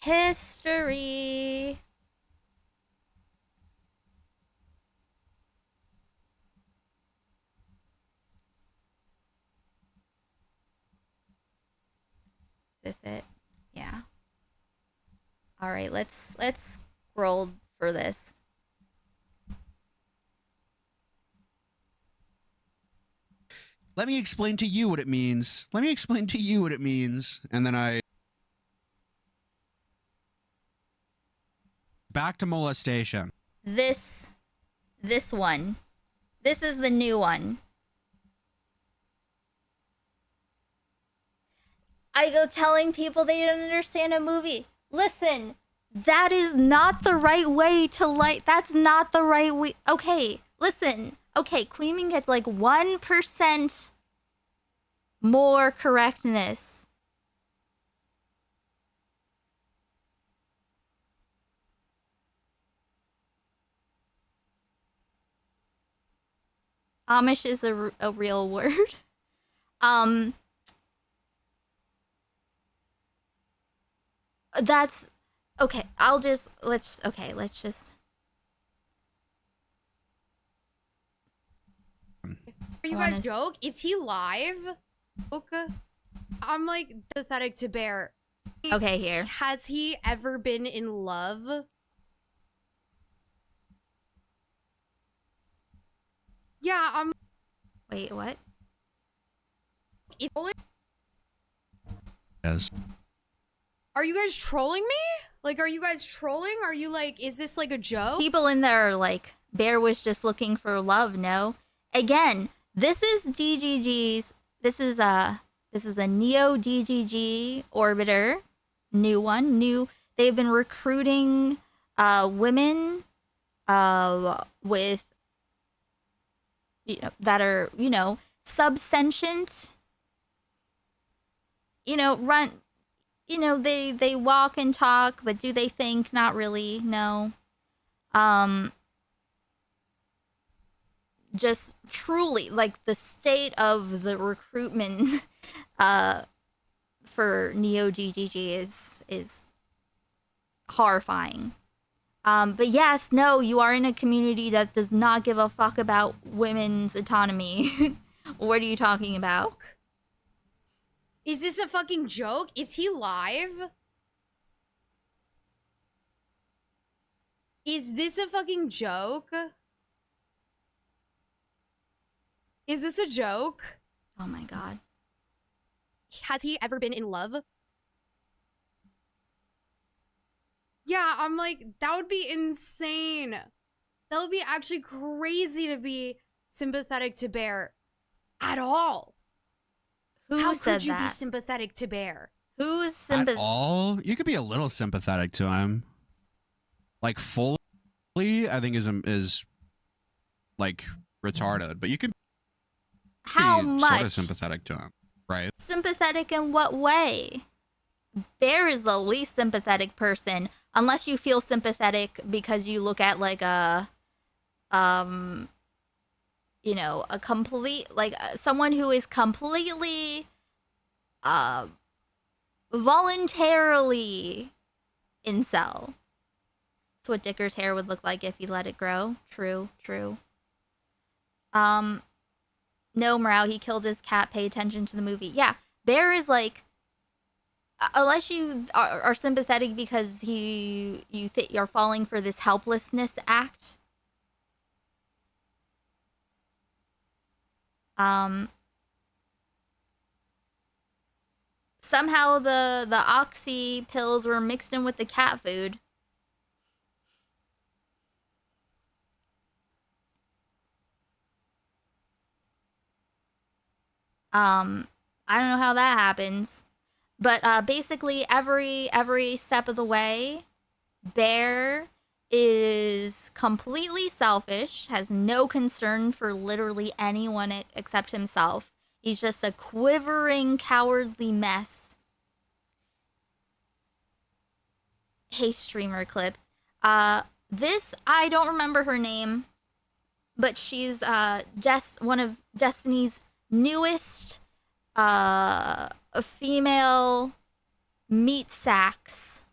history. Is this it? Yeah. All right, let's scroll for this. Let me explain to you what it means. Let me explain to you what it means. And then back to molestation. This one. This is the new one. I go telling people they don't understand a movie. Listen, that is not the right way to like. That's not the right way. Okay, listen. Okay, Queeming gets like 1% more correctness. Amish is a real word. That's okay. Let's just. Are you guys joke? Is he live? Okay. I'm like pathetic to bear. Okay, here. Has he ever been in love? Yeah, I'm. Wait, what? Yes. Are you guys trolling me? Like, are you guys trolling? Are you like, is this like a joke? People in there are like, Bear was just looking for love. No, again, this is DGG's. This is a Neo DGG orbiter, new one. They've been recruiting women with that are subsentient. They walk and talk, but do they think? Not really. No. Just truly, like, the state of the recruitment for Neo DGG is horrifying. But yes, no, you are in a community that does not give a fuck about women's autonomy. What are you talking about? Is this a fucking joke? Is he live? Is this a fucking joke? Is this a joke? Oh my god. Has he ever been in love? Yeah, I'm like, that would be insane. That would be actually crazy to be sympathetic to Bear at all. How said could you be that? sympathetic to Bear? Who's At sympathetic? all? You could be a little sympathetic to him. Like fully, I think is like retarded, but you could How be much? sort of sympathetic to him, right? Sympathetic in what way? Bear is the least sympathetic person, unless you feel sympathetic because you look at like a complete, like, someone who is completely voluntarily incel. That's what Dicker's hair would look like if he let it grow. True. No, Morale, he killed his cat. Pay attention to the movie. Yeah, Bear is like, unless you are sympathetic because you're falling for this helplessness act. Somehow the oxy pills were mixed in with the cat food. I don't know how that happens, but basically every step of the way, Bear is completely selfish, has no concern for literally anyone except himself. He's just a quivering, cowardly mess. Hey, streamer clips. This, I don't remember her name, but she's one of Destiny's newest female meat sacks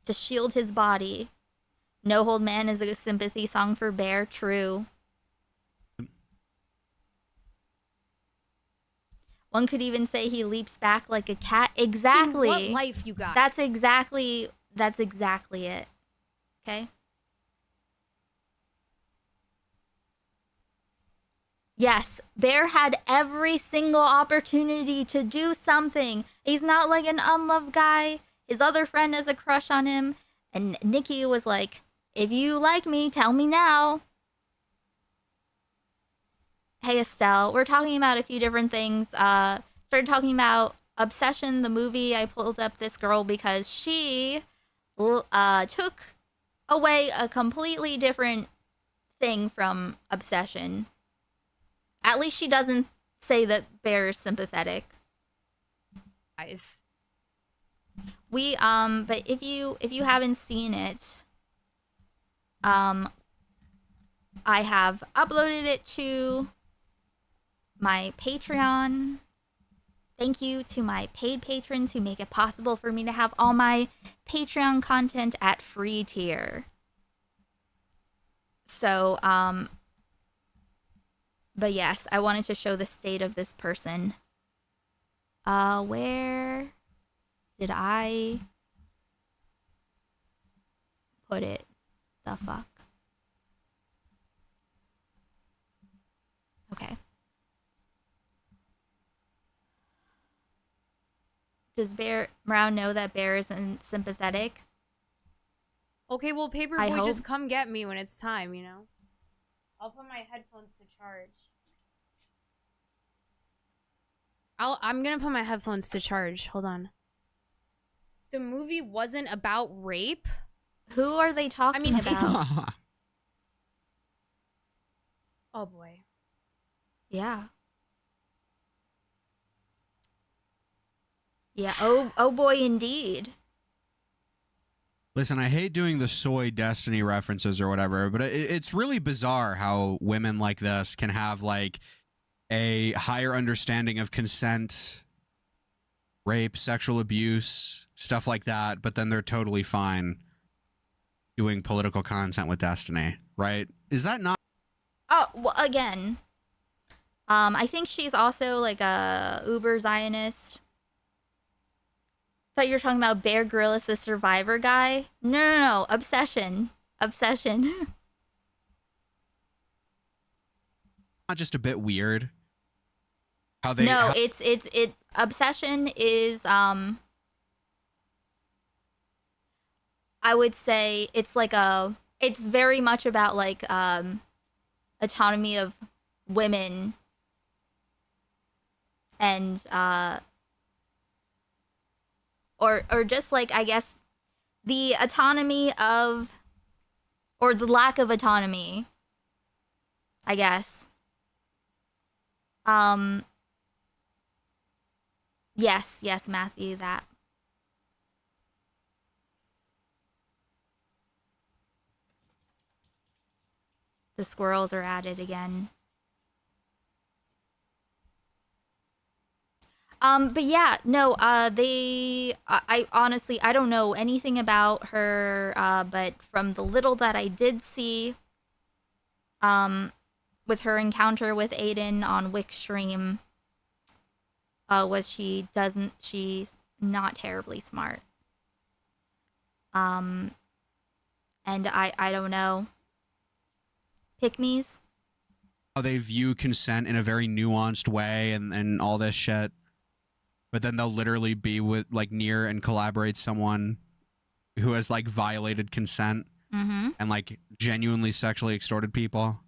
to shield his body. No Hold Man is a sympathy song for Bear, true. One could even say he leaps back like a cat. Exactly. What life you got? That's exactly it. Okay? Yes, Bear had every single opportunity to do something. He's not like an unloved guy. His other friend has a crush on him. And Nikki was like, if you like me, tell me now. Hey, Estelle, we're talking about a few different things. Started talking about Obsession, the movie. I pulled up this girl because she took away a completely different thing from Obsession. At least she doesn't say that Bear is sympathetic. Guys. But if you haven't seen it, I have uploaded it to my Patreon. Thank you to my paid patrons who make it possible for me to have all my Patreon content at free tier. So, but yes, I wanted to show the state of this person. Where did I put it? The fuck? Okay. Does Brown know that Bear isn't sympathetic? Okay, well, Paperboy, just come get me when it's time, you know? I'll put my headphones to charge. I'm gonna put my headphones to charge. Hold on. The movie wasn't about rape? Who are they talking about? Oh, boy. Yeah. Yeah, oh boy, indeed. Listen, I hate doing the soy Destiny references or whatever, but it's really bizarre how women like this can have like a higher understanding of consent, rape, sexual abuse, stuff like that, but then they're totally fine doing political content with Destiny, right? Is that not? Oh, well, again, I think she's also like a uber Zionist. Thought you were talking about Bear Grylls, the Survivor guy. No. Obsession. Not just a bit weird how they? No, it's Obsession is I would say it's very much about like autonomy of women and or just like, I guess, the autonomy of, or the lack of autonomy, I guess. Yes, Matthew, that. The squirrels are at it again. But yeah, no, I honestly, I don't know anything about her, but from the little that I did see, with her encounter with Aiden on Wick stream, she's not terribly smart. And I don't know. Pick-me's? How they view consent in a very nuanced way and all this shit. But then they'll literally be with like near and collaborate someone who has like violated consent and like genuinely sexually extorted people.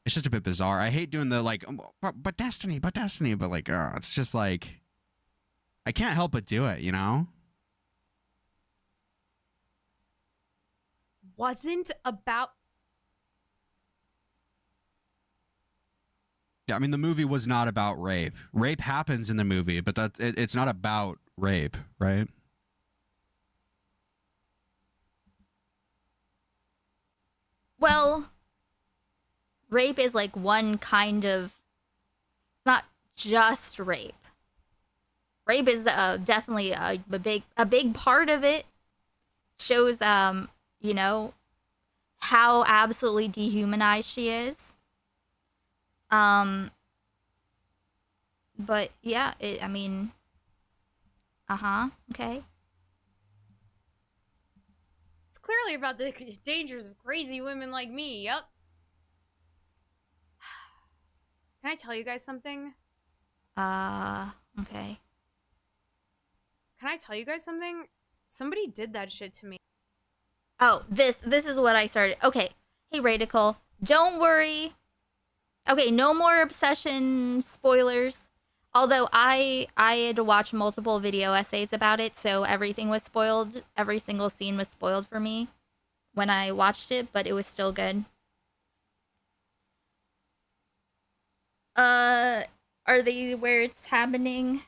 It's just a bit bizarre. I hate doing the like, but Destiny, but like, it's just like, I can't help but do it, you know? wasn't about. Yeah, I mean, the movie was not about rape. Rape happens in the movie, but it's not about rape, right? Well, rape is like one kind of. It's not just rape. Rape is definitely a big part of it. Shows you know, how absolutely dehumanized she is. But yeah, I mean, okay. It's clearly about the dangers of crazy women like me. Yup. Can I tell you guys something? Okay. Can I tell you guys something? Somebody did that shit to me. Oh, this is what I started. Okay. Hey, Radical, don't worry. Okay, no more obsession spoilers. Although I had to watch multiple video essays about it, so everything was spoiled. Every single scene was spoiled for me when I watched it, but it was still good. Are they where it's happening?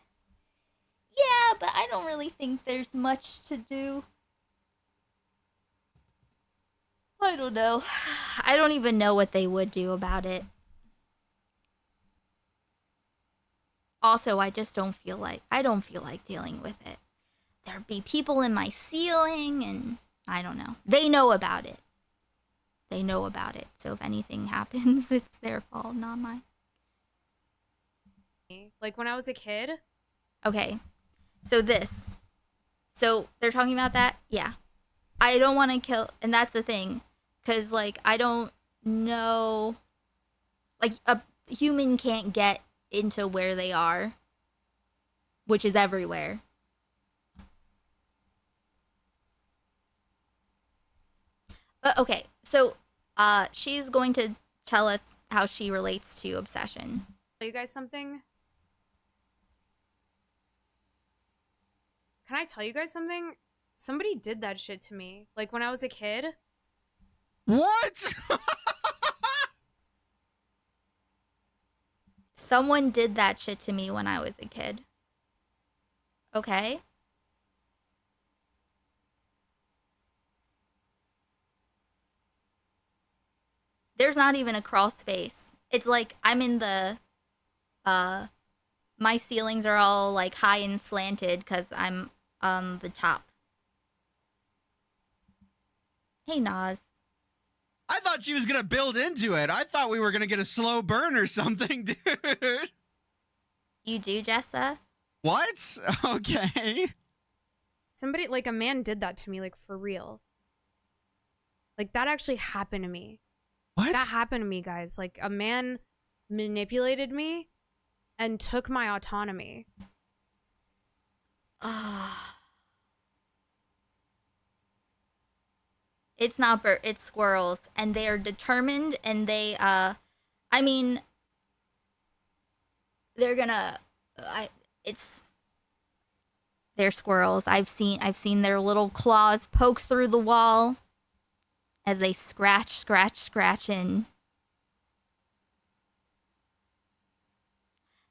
Yeah, but I don't really think there's much to do. I don't know. I don't even know what they would do about it. Also, I just don't feel like dealing with it. There'd be people in my ceiling and I don't know. They know about it. They know about it. So if anything happens, it's their fault, not mine. Like when I was a kid. Okay. So they're talking about that? Yeah. I don't want to kill, and that's the thing. Cause like I don't know, like a human can't get into where they are, which is everywhere. But okay, so she's going to tell us how she relates to obsession. Tell you guys something? Can I tell you guys something? Somebody did that shit to me. Like when I was a kid. What? Someone did that shit to me when I was a kid. Okay. There's not even a crawl space. It's like I'm in the my ceilings are all like high and slanted because I'm on the top. Hey, Nas. I thought she was gonna build into it. I thought we were gonna get a slow burn or something, dude. You do, Jessa? What? Okay. Somebody, like a man did that to me, like for real. Like that actually happened to me. What? That happened to me, guys. Like a man manipulated me and took my autonomy. It's not it's squirrels, and they are determined, and they I mean they're gonna they're squirrels. I've seen their little claws poke through the wall as they scratch and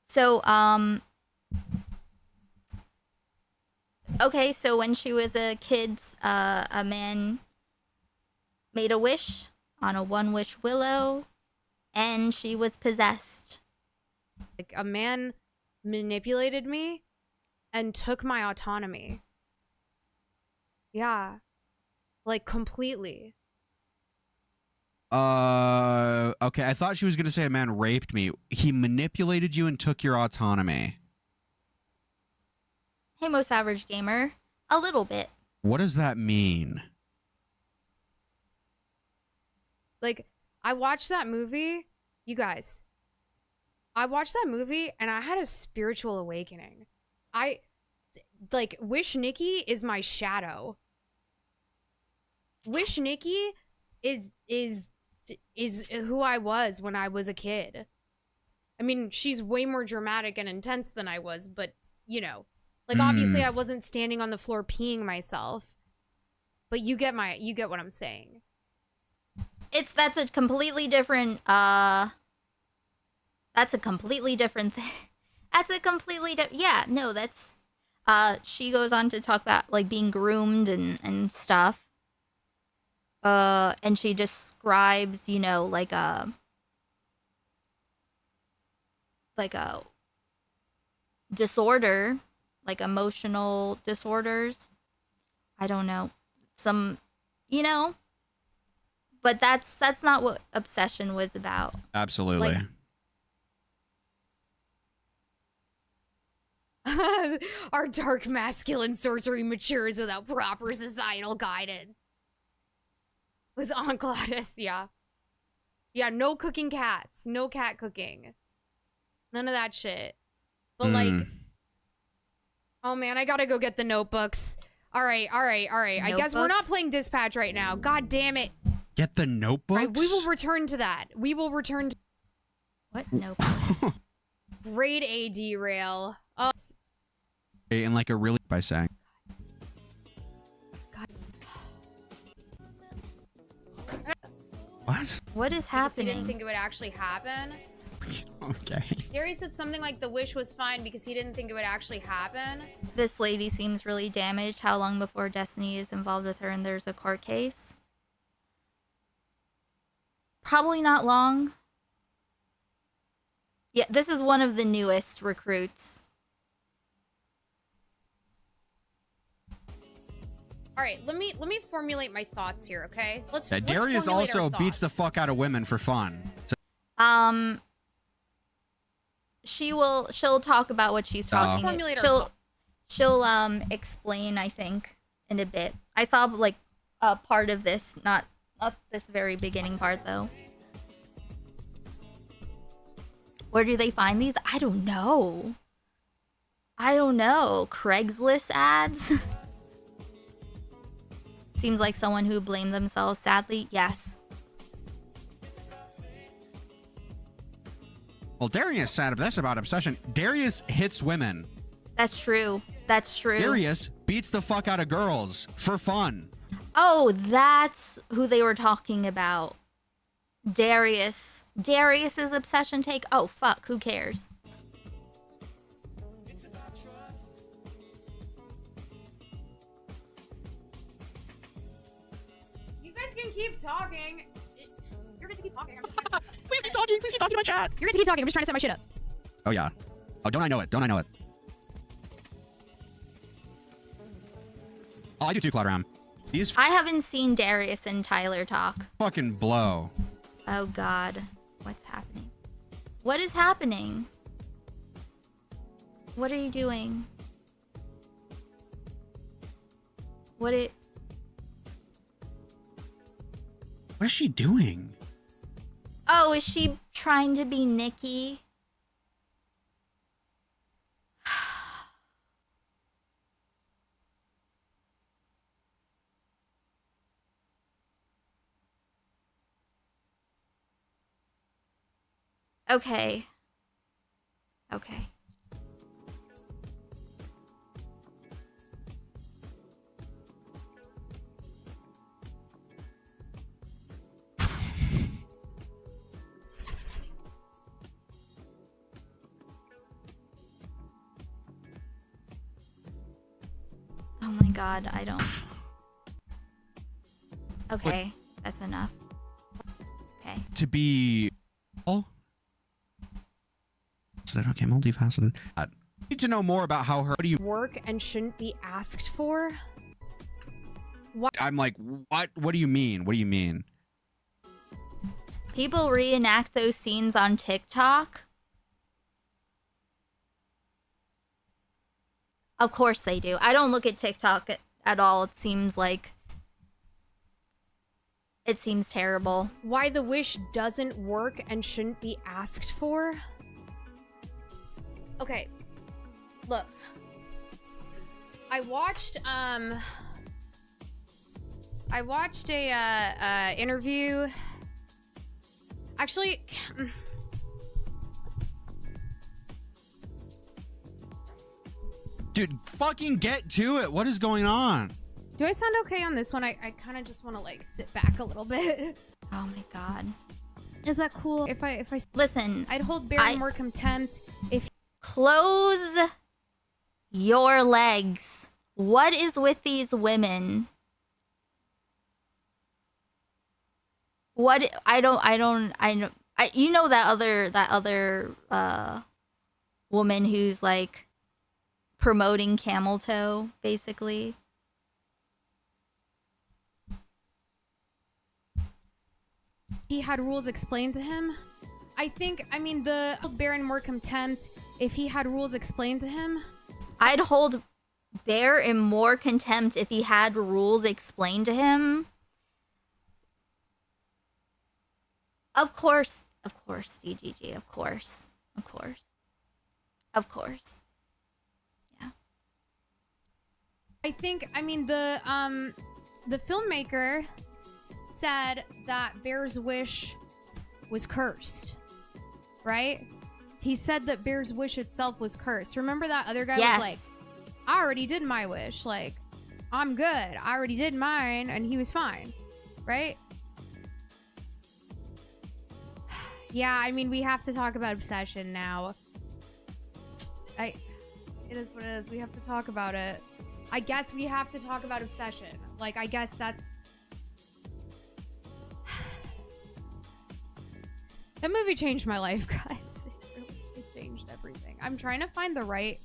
so okay, so when she was a kid, a man made a wish on a one-wish willow, and she was possessed. Like a man manipulated me and took my autonomy. Yeah. Like completely. Okay, I thought she was gonna say a man raped me. He manipulated you and took your autonomy. Hey, Most Average Gamer. A little bit. What does that mean? Like, I watched that movie, you guys. I watched that movie and I had a spiritual awakening. Like, Wish Nikki is my shadow. Wish Nikki is who I was when I was a kid. I mean, she's way more dramatic and intense than I was, but, you know. Like, obviously I wasn't standing on the floor peeing myself. But you get what I'm saying. That's a completely different that's a completely different thing. That's a completely yeah, no, that's she goes on to talk about like being groomed and stuff. And she describes, you know, like a disorder, like emotional disorders. I don't know. Some, you know, but that's not what obsession was about. Absolutely. Our dark masculine sorcery matures without proper societal guidance. Was Aunt Gladys, yeah. Yeah, no cooking cats. No cat cooking. None of that shit. But like, oh man, I gotta go get the notebooks. All right. I guess we're not playing Dispatch right now. God damn it. Get the notebooks? All right, we will return to that. We will return to... What notebook? Grade A derail. Oh. In like a really by saying. God. What? What is happening? He didn't think it would actually happen. Okay. Gary said something like the wish was fine because he didn't think it would actually happen. This lady seems really damaged. How long before Destiny is involved with her and there's a court case? Probably not long. Yeah, this is one of the newest recruits. All right, let me formulate my thoughts here, okay? Let's Darius formulate also our beats the thoughts. fuck out of women for fun. So She'll talk about what she's talking. Let's formulate our She'll explain, I think, in a bit. I saw like a part of this, not this very beginning part though. Where do they find these? I don't know. Craigslist ads? Seems like someone who blamed themselves, sadly. Yes. Well, Darius said this about obsession. Darius hits women. That's true. Darius beats the fuck out of girls for fun. Oh, that's who they were talking about. Darius's obsession take. Oh, fuck. Who cares? You guys can keep talking. You're going to keep talking. Please keep talking. Please keep talking to my chat. You're going to keep talking. I'm just trying to set my shit up. Oh, yeah. Oh, don't I know it? Oh, I do too, Cloud Ram. I haven't seen Darius and Tyler talk. Fucking blow. Oh, God. What's happening? What is happening? What are you doing? What is she doing? Oh, is she trying to be Nikki? Okay. Oh my God, I don't. Okay, that's enough. Okay. To be... Oh. Okay, multifaceted. I need to know more about how her... What do you... Work and shouldn't be asked for? What? I'm like, what? What do you mean? What do you mean? People reenact those scenes on TikTok. Of course they do. I don't look at TikTok at all. It seems terrible. Why the wish doesn't work and shouldn't be asked for? Okay. Look. I watched a interview. Actually, dude, fucking get to it. What is going on? Do I sound okay on this one? I kind of just want to like sit back a little bit. Oh my god. Is that cool? If I listen, I'd hold Bear in more contempt if close your legs. What is with these women? What you know that other woman who's like promoting camel toe basically. he had rules explained to him. I mean, the Bear in more contempt if he had rules explained to him. I'd hold Bear in more contempt if he had rules explained to him. Of course, DGG, of course. Yeah. I mean, the filmmaker said that Bear's wish was cursed, right? He said that Bear's wish itself was cursed. Remember that other guy was like, I already did my wish. Like, I'm good. I already did mine, and he was fine, right? Yeah, I mean, we have to talk about obsession now. It is what it is. We have to talk about it. I guess we have to talk about obsession. Like, I guess that's... That movie changed my life, guys. It changed everything. I'm trying to find the right...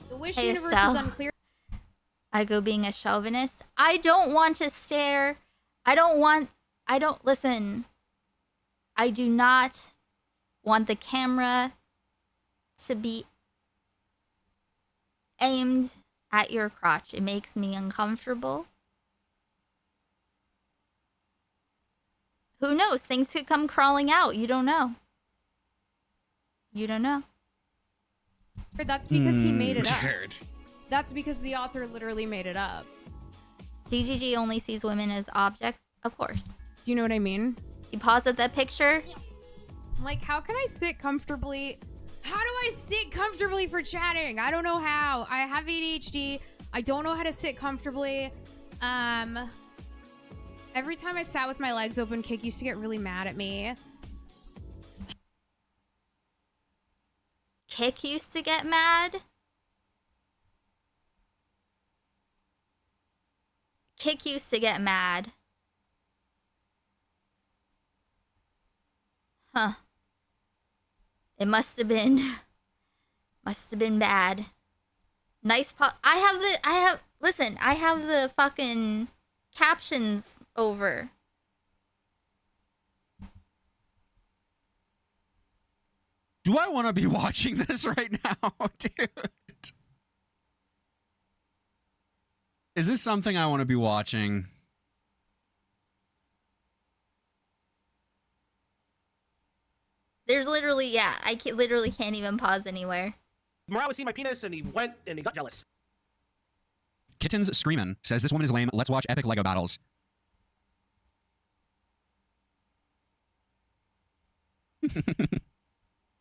The Wish universe is unclear. I go being a chauvinist. I don't want to stare. Listen. I do not want the camera to be aimed at your crotch. It makes me uncomfortable. Who knows? Things could come crawling out. You don't know. That's because he made it up. That's because the author literally made it up. DGG only sees women as objects. Of course. Do you know what I mean? You pause at that picture. Like, how can I sit comfortably? How do I sit comfortably for chatting? I don't know how. I have ADHD. I don't know how to sit comfortably. Every time I sat with my legs open, Kick used to get really mad at me. Kick used to get mad? Kick used to get mad. Huh. It must have been bad. Nice I have the fucking captions over. Do I want to be watching this right now, dude? Is this something I want to be watching? There's literally, literally can't even pause anywhere. Morale was seeing my penis and he went and he got jealous. Kittens Screamin' says this woman is lame. Let's watch epic Lego battles.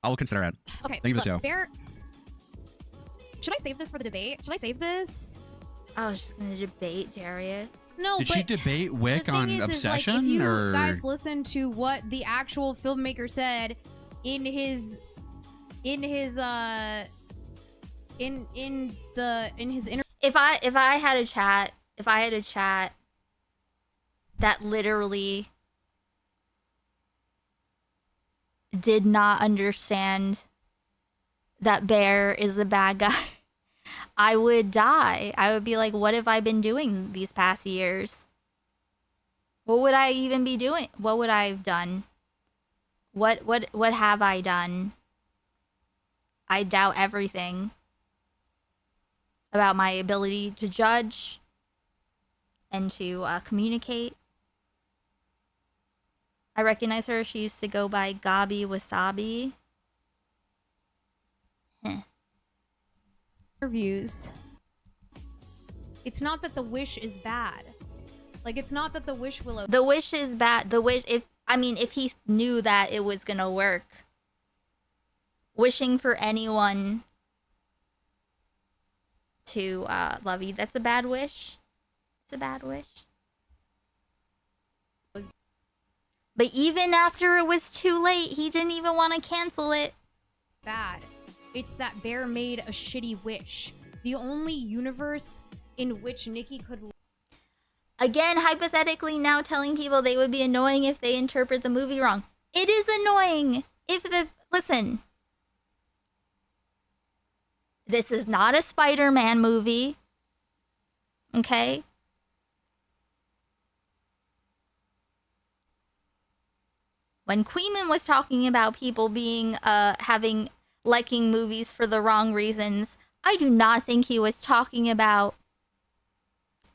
I'll consider it. Okay, thank you for the look, Bear... Should I save this for the debate? Should I save this? I was just gonna debate Jarius. No, Did but she debate Wick the thing on is, obsession? Like, if you or guys listen to what the actual filmmaker said in his interview. If I had a chat that literally did not understand that Bear is the bad guy, I would die. I would be like, what have I been doing these past years? What would I even be doing? What would I have done? What have I done? I doubt everything about my ability to judge and to communicate. I recognize her. She used to go by Gabi Wasabi. Interviews. It's not that the wish is bad. Like, it's not that the wish will... The wish is bad. The wish, if he knew that it was gonna work. Wishing for anyone to love you, that's a bad wish. It's a bad wish. But even after it was too late, he didn't even want to cancel it. Bad. It's that Bear made a shitty wish. The only universe in which Nikki could... Again, hypothetically now telling people they would be annoying if they interpret the movie wrong. It is annoying if the... Listen. This is not a Spider-Man movie. Okay? When Queeman was talking about people being, liking movies for the wrong reasons, I do not think he was talking about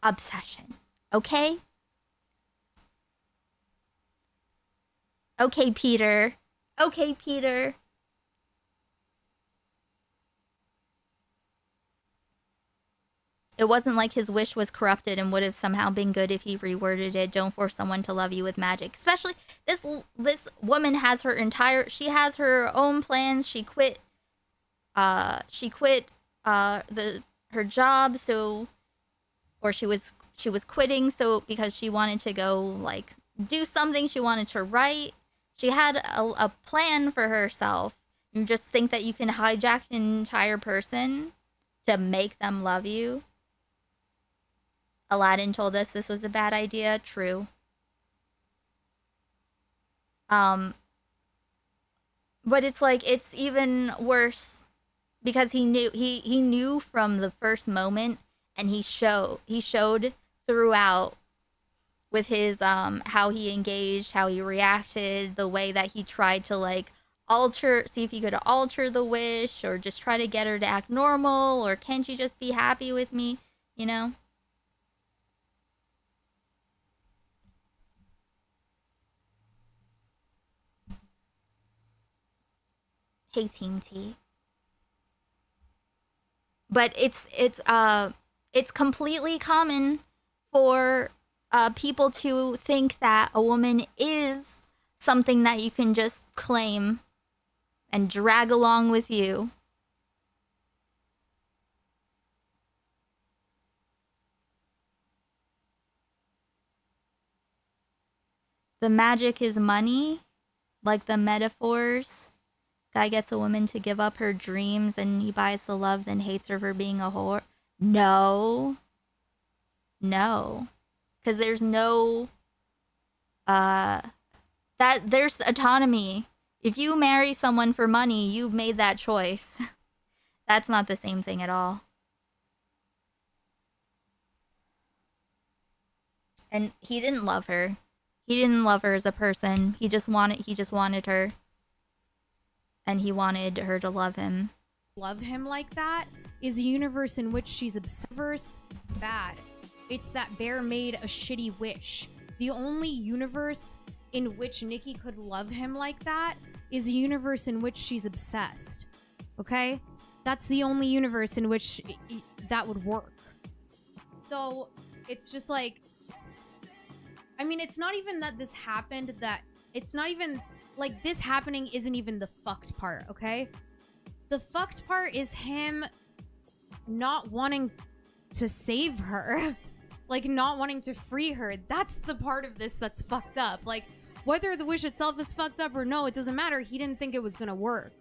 obsession. Okay? Okay, Peter. Okay, Peter. It wasn't like his wish was corrupted and would have somehow been good if he reworded it. Don't force someone to love you with magic. Especially this woman has her entire, she has her own plans. She quit her job, so, or she was quitting so because she wanted to go like do something. She wanted to write. She had a plan for herself. You just think that you can hijack an entire person to make them love you. Aladdin told us this was a bad idea. True. But it's like, it's even worse because he knew from the first moment, and he showed throughout with his how he engaged, how he reacted, the way that he tried to like see if he could alter the wish or just try to get her to act normal, or can't you just be happy with me, you know? Hey, Team T. But it's completely common for people to think that a woman is something that you can just claim and drag along with you. The magic is money, like the metaphors. Guy gets a woman to give up her dreams and he buys the love, then hates her for being a whore. No. No. Because there's no... there's autonomy. If you marry someone for money, you've made that choice. That's not the same thing at all. And he didn't love her. He didn't love her as a person. He just wanted her. And he wanted her to love him. Love him like that is a universe in which she's obsessed. It's bad. It's that Bear made a shitty wish. The only universe in which Nikki could love him like that is a universe in which she's obsessed. Okay? That's the only universe in which that would work. So, it's just like... I mean, it's not even that this happened, that... It's not even... Like, this happening isn't even the fucked part, okay? The fucked part is him not wanting to save her. Like, not wanting to free her. That's the part of this that's fucked up. Like, whether the wish itself is fucked up or no, it doesn't matter. He didn't think it was gonna work.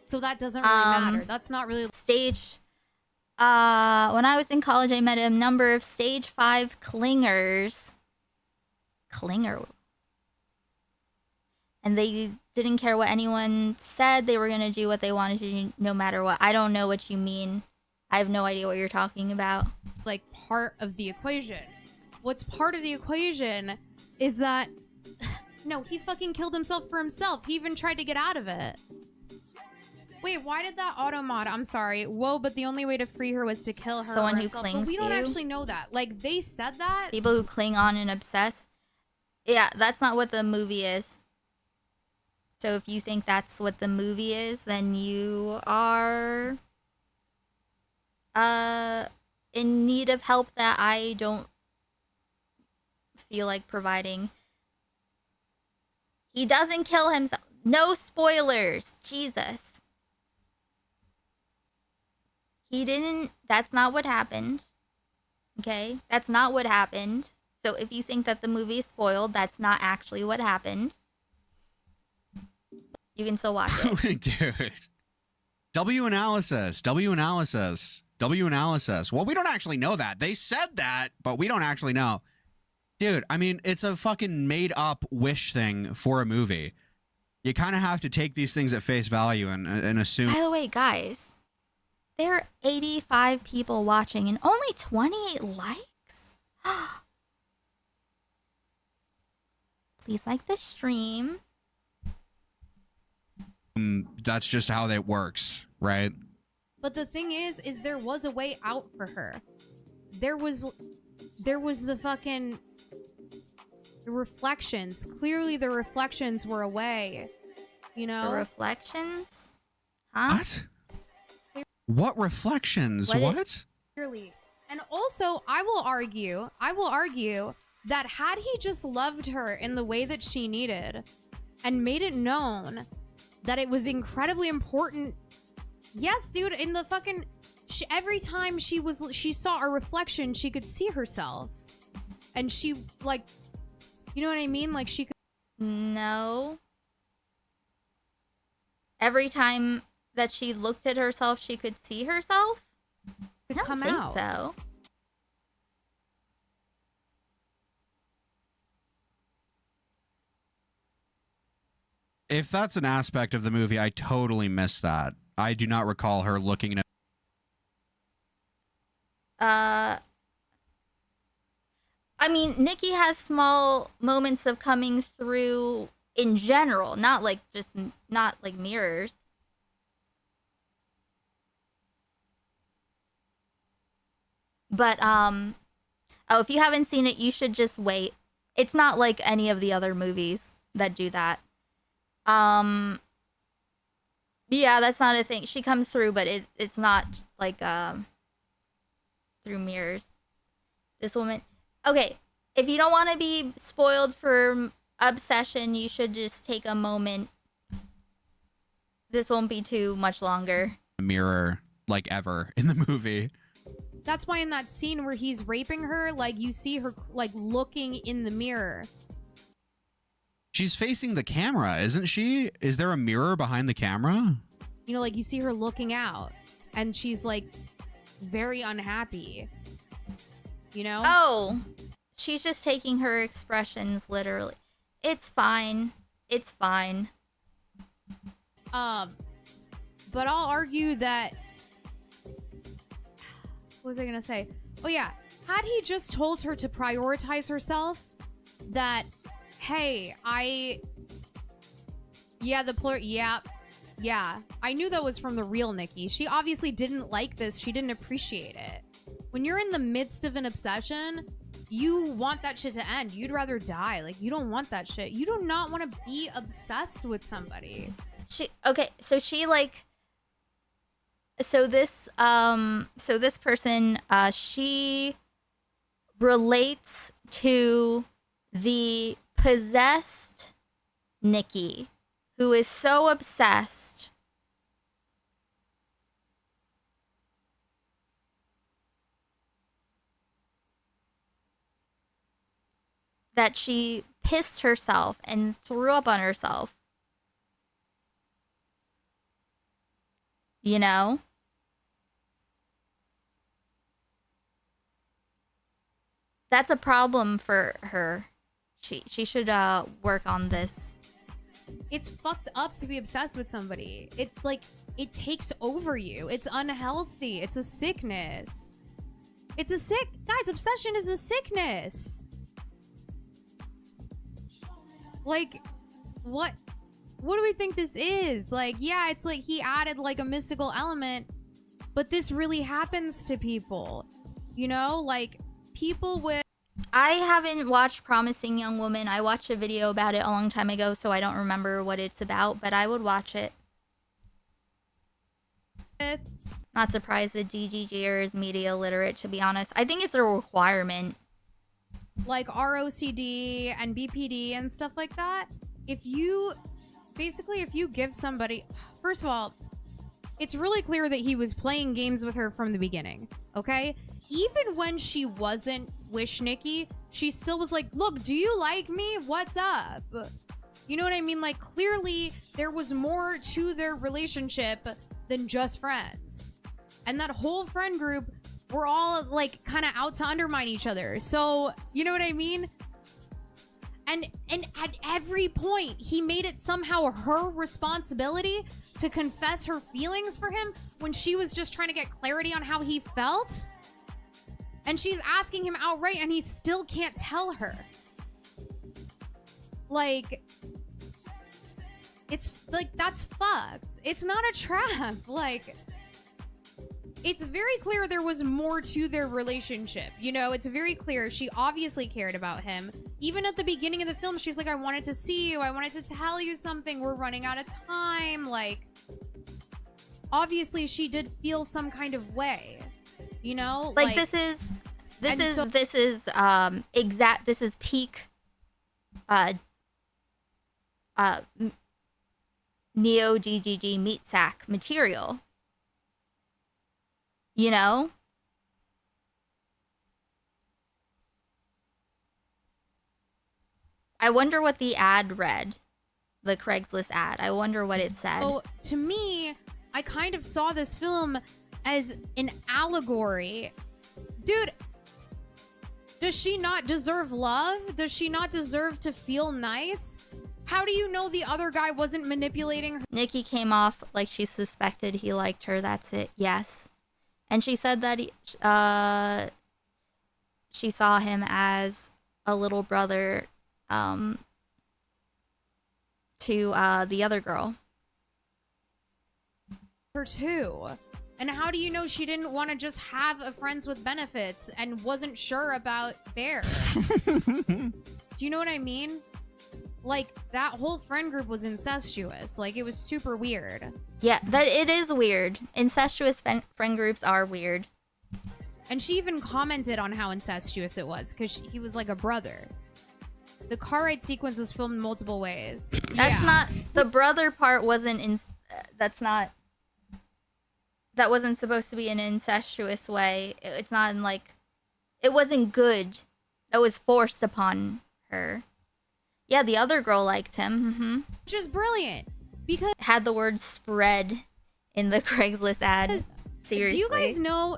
So that doesn't really matter. That's not really... Stage... when I was in college, I met a number of stage 5 clingers. Clinger... And they didn't care what anyone said. They were going to do what they wanted to do no matter what. I don't know what you mean. I have no idea what you're talking about. Like, part of the equation. What's part of the equation is that... No, he fucking killed himself for himself. He even tried to get out of it. Wait, why did that auto mod? I'm sorry. Whoa, but the only way to free her was to kill her. Someone who herself. clings But we don't to you? actually know that. Like, they said that. People who cling on and obsess. Yeah, that's not what the movie is. So if you think that's what the movie is, then you are in need of help that I don't feel like providing. He doesn't kill himself. No spoilers. Jesus. He didn't. That's not what happened. Okay? That's not what happened. So if you think that the movie is spoiled, that's not actually what happened. You can still watch it. Dude. W analysis. Well, we don't actually know that. They said that, but we don't actually know. Dude, I mean, it's a fucking made up wish thing for a movie. You kind of have to take these things at face value and assume. By the way, guys, there are 85 people watching and only 28 likes. Please like the stream. That's just how that works, right? But the thing is there was a way out for her. There was the fucking reflections. Clearly the reflections were a way. You know? The reflections? Huh? What reflections? What? Clearly. And also, I will argue that had he just loved her in the way that she needed and made it known that it was incredibly important. Yes, dude, in the fucking every time she saw a reflection, she could see herself. And she, like, you know what I mean? Like, she could... No. Every time that she looked at herself, she could see herself? I don't think so. If that's an aspect of the movie, I totally missed that. I do not recall her looking at. I mean, Nikki has small moments of coming through in general, not like mirrors. But oh, if you haven't seen it, you should just wait. It's not like any of the other movies that do that. Yeah, that's not a thing. She comes through, but it's not like through mirrors. This woman. Okay, if you don't want to be spoiled for Obsession, you should just take a moment. This won't be too much longer. Mirror, like, ever in the movie. That's why in that scene where he's raping her, like, you see her, like, looking in the mirror. She's facing the camera, isn't she? Is there a mirror behind the camera? You know, like, you see her looking out, and she's, like, very unhappy. You know? Oh, she's just taking her expressions literally. It's fine. It's fine. But I'll argue that... What was I gonna say? Oh, yeah. Had he just told her to prioritize herself, that... Hey, yeah, I knew that was from the real Nikki. She obviously didn't like this. She didn't appreciate it. When you're in the midst of an obsession, you want that shit to end. You'd rather die. Like, you don't want that shit. You do not want to be obsessed with somebody. So this person, she relates to the possessed Nikki, who is so obsessed that she pissed herself and threw up on herself. You know? That's a problem for her. She should work on this. It's fucked up to be obsessed with somebody. It takes over you. It's unhealthy. It's a sickness. Guys, obsession is a sickness. Like, what do we think this is? Like, yeah, it's like he added like a mystical element, but this really happens to people. You know, like people with... I haven't watched Promising Young Woman. I watched a video about it a long time ago, so I don't remember what it's about, but I would watch it. Not surprised that DGGer is media literate, to be honest. I think it's a requirement. Like ROCD and BPD and stuff like that. If you give somebody... First of all, it's really clear that he was playing games with her from the beginning, okay? even when she wasn't Wish Nikki, she still was like, look, do you like me? What's up? You know what I mean? Like, clearly there was more to their relationship than just friends. And that whole friend group were all like kind of out to undermine each other. So, you know what I mean? And at every point, he made it somehow her responsibility to confess her feelings for him when she was just trying to get clarity on how he felt. And she's asking him outright and he still can't tell her. Like, it's like, that's fucked. It's not a trap. Like, it's very clear there was more to their relationship. You know, it's very clear she obviously cared about him. Even at the beginning of the film, she's like, I wanted to see you. I wanted to tell you something. We're running out of time. Like, obviously she did feel some kind of way, you know? Like this is peak Neo GGG meat sack material. You know? I wonder what the ad read. The Craigslist ad. I wonder what it said. So, to me, I kind of saw this film as an allegory. Dude, does she not deserve love? Does she not deserve to feel nice? How do you know the other guy wasn't manipulating her? Nikki came off like she suspected he liked her. That's it. Yes. And she said that she saw him as a little brother to the other girl. Her too. And how do you know she didn't want to just have a friends with benefits and wasn't sure about Bear? Do you know what I mean? Like, that whole friend group was incestuous. Like, it was super weird. Yeah, that it is weird. Incestuous friend groups are weird. And she even commented on how incestuous it was, because he was like a brother. The car ride sequence was filmed multiple ways. That's not... The brother part wasn't... that wasn't supposed to be an incestuous way. It's not in, like... It wasn't good. That was forced upon her. Yeah, the other girl liked him. Mm-hmm. Which is brilliant. Because... Had the word spread in the Craigslist ad. Seriously. Do you guys know...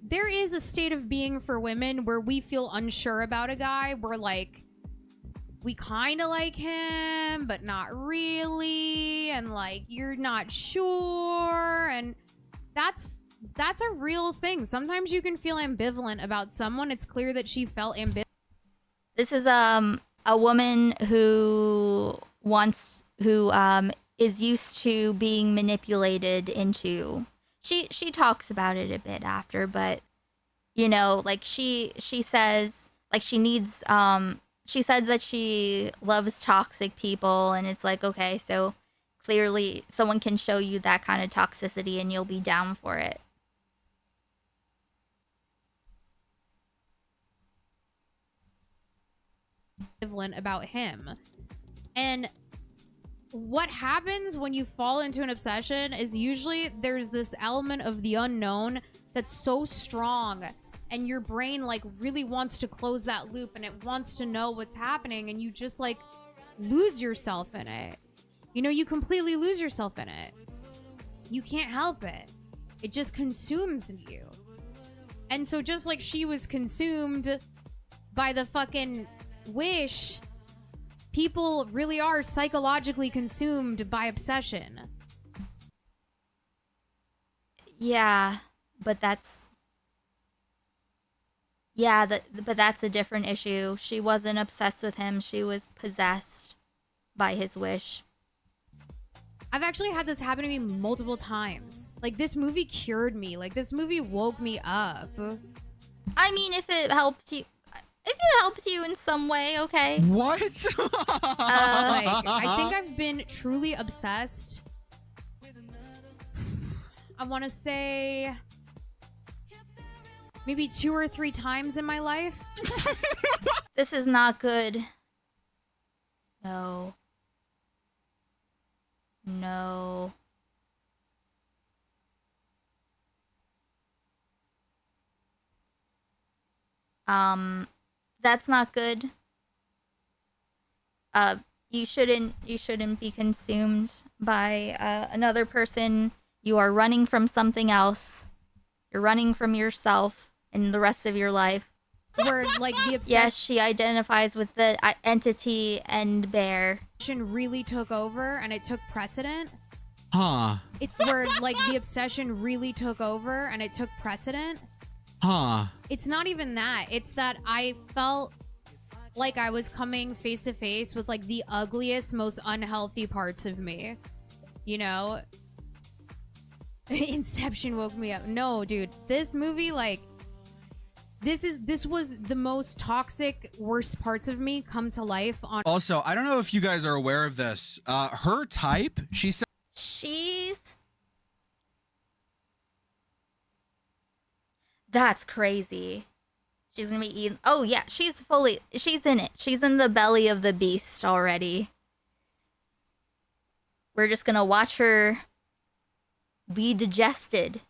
There is a state of being for women where we feel unsure about a guy. We're like... We kind of like him, but not really. And, like, you're not sure. And that's a real thing. Sometimes you can feel ambivalent about someone. It's clear that she felt ambivalent. This is a woman who is used to being manipulated into. She talks about it a bit after, but you know, like she says like she needs she said that she loves toxic people, and it's like, okay, so clearly someone can show you that kind of toxicity and you'll be down for it. About him. And what happens when you fall into an obsession is usually there's this element of the unknown that's so strong, and your brain like really wants to close that loop and it wants to know what's happening, and you just like lose yourself in it. You know, you completely lose yourself in it. You can't help it. It just consumes you. And so just like she was consumed by the fucking wish, people really are psychologically consumed by obsession. Yeah, but that's... Yeah, but that's a different issue. She wasn't obsessed with him. She was possessed by his wish. I've actually had this happen to me multiple times. Like, this movie cured me. Like, this movie woke me up. I mean, if it helps you... If it helps you in some way, okay. What? I think I've been truly obsessed. I want to say maybe 2 or 3 times in my life. This is not good. No. No. That's not good. You shouldn't be consumed by another person. You are running from something else. You're running from yourself in the rest of your life. Where like the obsession Yes, she identifies with the entity and bear. really took over and it took precedent. Huh. It's where like the obsession really took over and it took precedent. Huh. It's not even that. It's that I felt like I was coming face to face with like the ugliest, most unhealthy parts of me. You know? Inception woke me up. No, dude. This movie, like, this was the most toxic, worst parts of me come to life on. Also, I don't know if you guys are aware of this. Her type, she said. That's crazy. She's gonna be eaten. Oh yeah, she's in it. She's in the belly of the beast already. We're just gonna watch her be digested.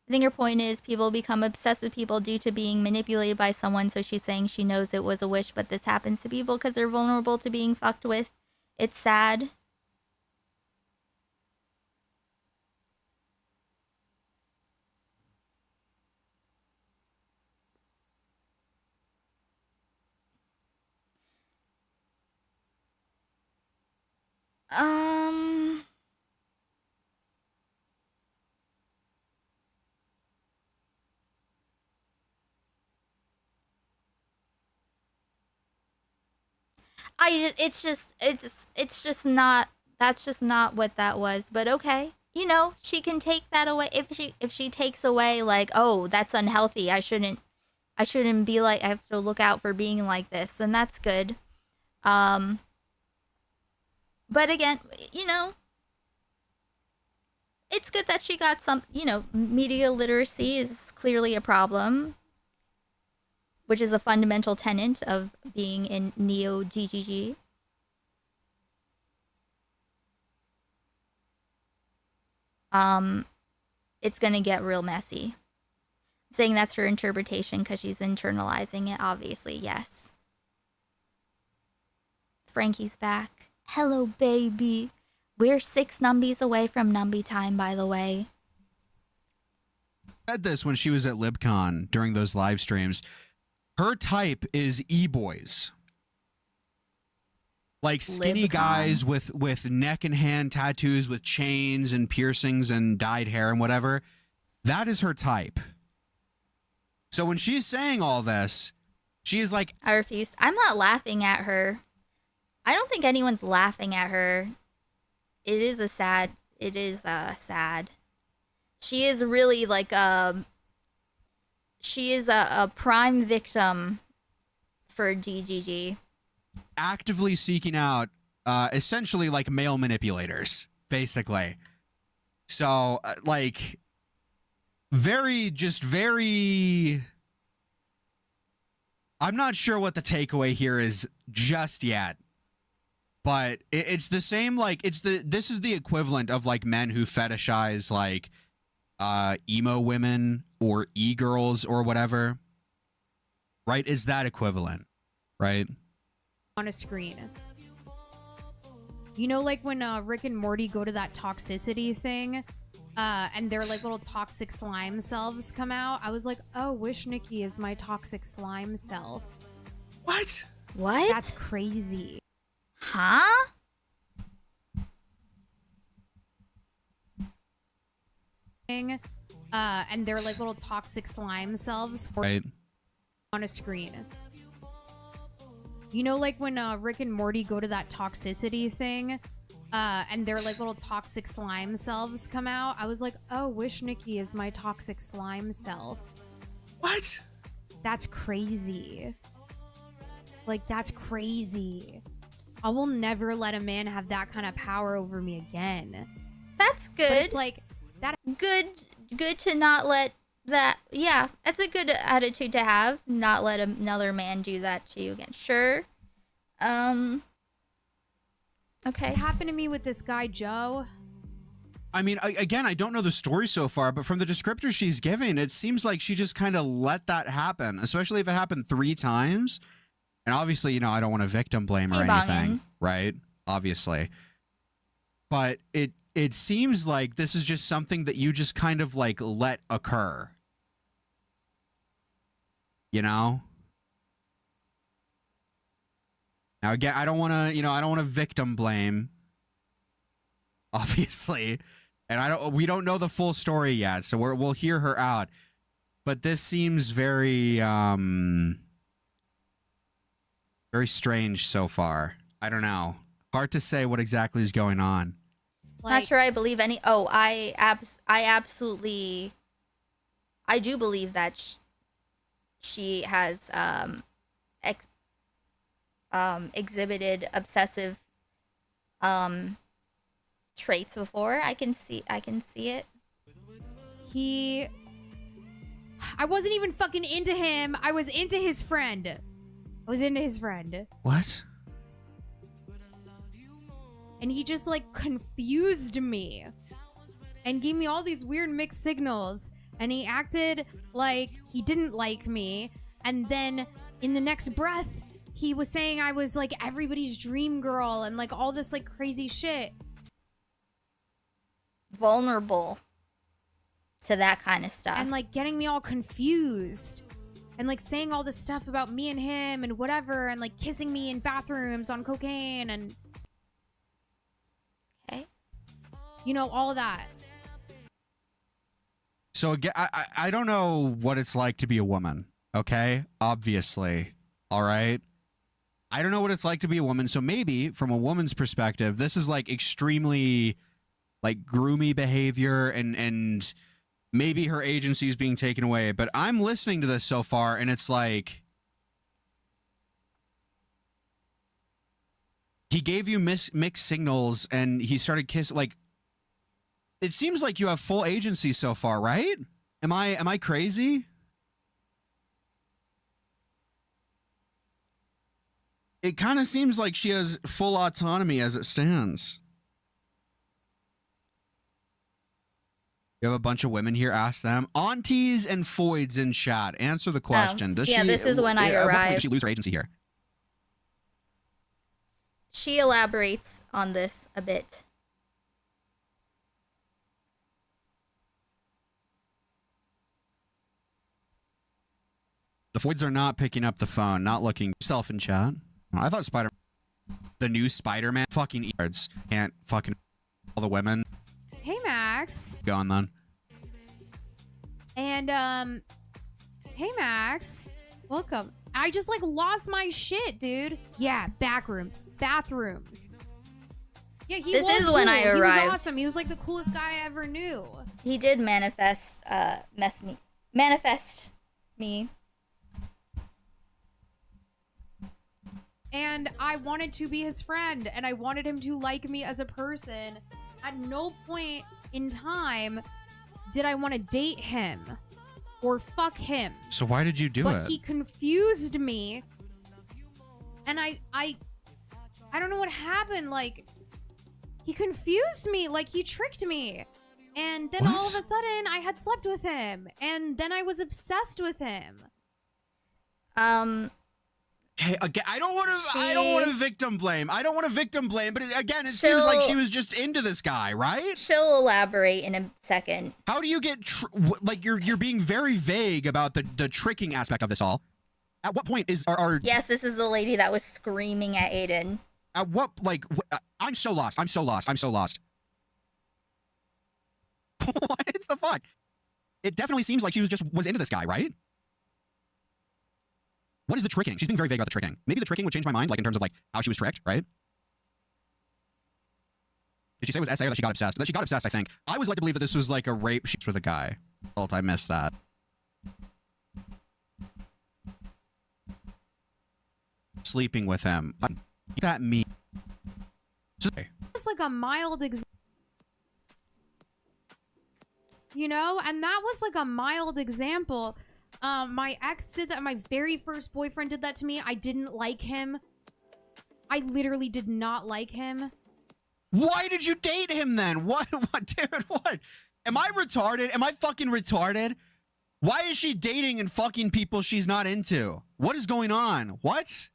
I think her point is people become obsessed with people due to being manipulated by someone, so she's saying she knows it was a wish, but this happens to people because they're vulnerable to being fucked with. It's sad. It's just not, that's just not what that was, but okay. You know, she can take that away. If she takes away like, oh, that's unhealthy, I shouldn't be like, I have to look out for being like this, then that's good. But again, you know, it's good that she got some, you know, media literacy is clearly a problem, which is a fundamental tenet of being in neo-GGG. It's gonna get real messy. Saying that's her interpretation because she's internalizing it, obviously, yes. Frankie's back. Hello, baby. We're 6 numbies away from numby time, by the way. Said this when she was at LibCon during those live streams. Her type is e-boys. Like skinny guys with neck and hand tattoos with chains and piercings and dyed hair and whatever. That is her type. So when she's saying all this, she is like... I refuse. I'm not laughing at her. I don't think anyone's laughing at her. It is sad. She is really like she is a prime victim for GGG. Actively seeking out essentially like male manipulators, basically. So like very I'm not sure what the takeaway here is just yet, but it's the same, like this is the equivalent of like men who fetishize like emo women or e-girls or whatever, right? Is that equivalent, right? On a screen. You know, like when Rick and Morty go to that toxicity thing, and their like little toxic slime selves come out. I was like, oh, wish Nikki is my toxic slime self. What? What? That's crazy. Huh? And their like little toxic slime selves right on a screen. You know, like when Rick and Morty go to that toxicity thing, and their like little toxic slime selves come out. I was like, oh, wish Nikki is my toxic slime self. What? That's crazy. Like, that's crazy. I will never let a man have that kind of power over me again. That's good. But it's like that. Good to not let that. Yeah, that's a good attitude to have. Not let another man do that to you again. Sure. Okay. It happened to me with this guy Joe. I mean, again, I don't know the story so far, but from the descriptor she's giving, it seems like she just kind of let that happen, especially if it happened 3 times. And obviously, you know, I don't want to victim blame or anything, right? Obviously. But it seems like this is just something that you just kind of like let occur. You know? Now again, I don't want to, you know, I don't want to victim blame. Obviously. And we don't know the full story yet, so we'll hear her out. But this seems very very strange so far. I don't know. Hard to say what exactly is going on. Not sure I believe any. Oh, I absolutely. I do believe that she has exhibited obsessive traits before. I can see it. I wasn't even fucking into him. I was into his friend. What? And he just like confused me and gave me all these weird mixed signals, and he acted like he didn't like me, and then in the next breath he was saying I was like everybody's dream girl and like all this like crazy shit. Vulnerable to that kind of stuff. And like getting me all confused and like saying all this stuff about me and him and whatever, and like kissing me in bathrooms on cocaine and you know, all that. So again, I don't know what it's like to be a woman, okay? Obviously, all right? I don't know what it's like to be a woman, so maybe from a woman's perspective, this is like extremely like groomy behavior and maybe her agency is being taken away. But I'm listening to this so far and it's like he gave you mixed signals and he started kissing. Like, it seems like you have full agency so far, right? Am I crazy? It kind of seems like she has full autonomy as it stands. You have a bunch of women here. Ask them. Aunties and foids in chat. Answer the question. Does yeah, she, this is when I at what point arrived. does she lose her agency here? She elaborates on this a bit. The foids are not picking up the phone, not looking yourself in chat. I thought the new Spider-Man fucking eards can't fucking all the women. Hey, Max. Go on then. And, hey, Max. Welcome. I just, like, lost my shit, dude. Yeah, bathrooms. Yeah, he was This is when cool. I arrived. He was awesome. He was, like, the coolest guy I ever knew. He did manifest me. And I wanted to be his friend, and I wanted him to like me as a person. At no point in time did I want to date him or fuck him. So why did you do but it? He confused me, and I don't know what happened. Like, he confused me, like he tricked me, and then all of a sudden I had slept with him, and then I was obsessed with him. Okay, again, I don't want to victim blame. But again, it seems like she was just into this guy, right? She'll elaborate in a second. How do you get like you're being very vague about the tricking aspect of this all? At what point is our Yes, this is the lady that was screaming at Aiden. At what I'm so lost. What the fuck? It definitely seems like she was into this guy, right? What is the tricking? She's being very vague about the tricking. Maybe the tricking would change my mind, like in terms of like how she was tricked, right? Did she say it was SA or that she got obsessed? That she got obsessed, I think. I was led to believe that this was like a rape sheet for the guy. I missed that. Sleeping with him. What does that mean? It's like a mild example. You know? And that was like a mild example. My ex did that. My very first boyfriend did that to me. I didn't like him. I literally did not like him. Why did you date him then? What, dude, what? Am I retarded? Am I fucking retarded? Why is she dating and fucking people she's not into? What is going on? What?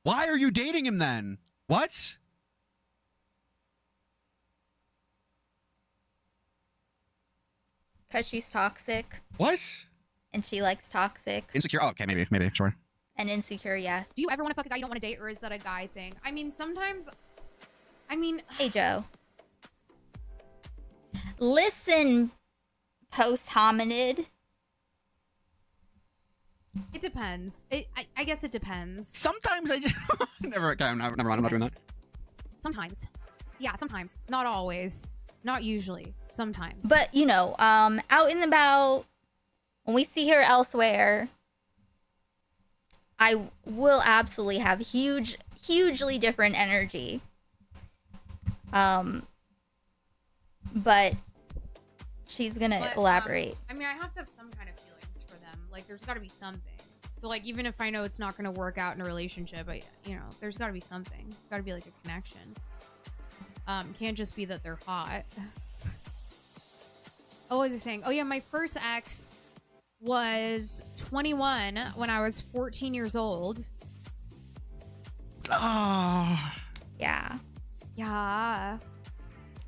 Why are you dating him then? What? Because she's toxic. What? And she likes toxic. Insecure? Oh, okay, maybe, sure. And insecure, yes. Do you ever want to fuck a guy you don't want to date, or is that a guy thing? I mean, sometimes... Hey, Joe. Listen, post-hominid. It depends. I guess it depends. Sometimes I just... never mind, I'm not doing that. Sometimes. Yeah, sometimes. Not always. Not usually. Sometimes. But, you know, out and about, when we see her elsewhere, I will absolutely have hugely different energy. But she's gonna elaborate. I mean, I have to have some kind of feelings for them. Like, there's got to be something. So, like, even if I know it's not gonna work out in a relationship, there's got to be something. There's got to be like a connection. Can't just be that they're hot. Oh, what was I saying? Oh yeah, my first ex was 21 when I was 14 years old. Oh. Yeah. Yeah.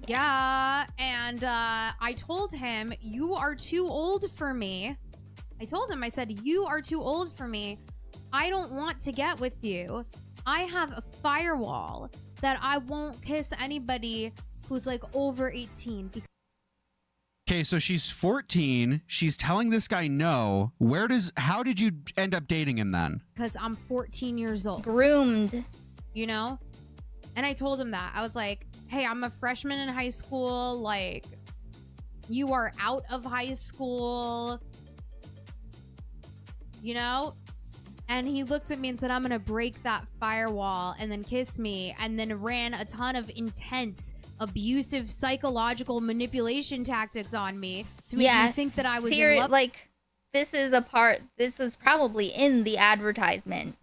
Yeah. And I told him, you are too old for me. I told him, I said, you are too old for me. I don't want to get with you. I have a firewall that I won't kiss anybody who's like over 18. Okay, so she's 14. She's telling this guy no. How did you end up dating him then? Because I'm 14 years old. Groomed. You know? And I told him that. I was like, hey, I'm a freshman in high school. Like, you are out of high school. You know? And he looked at me and said, I'm going to break that firewall, and then kiss me, and then ran a ton of intense, abusive, psychological manipulation tactics on me to make me think that I was in love. Like, this is probably in the advertisement.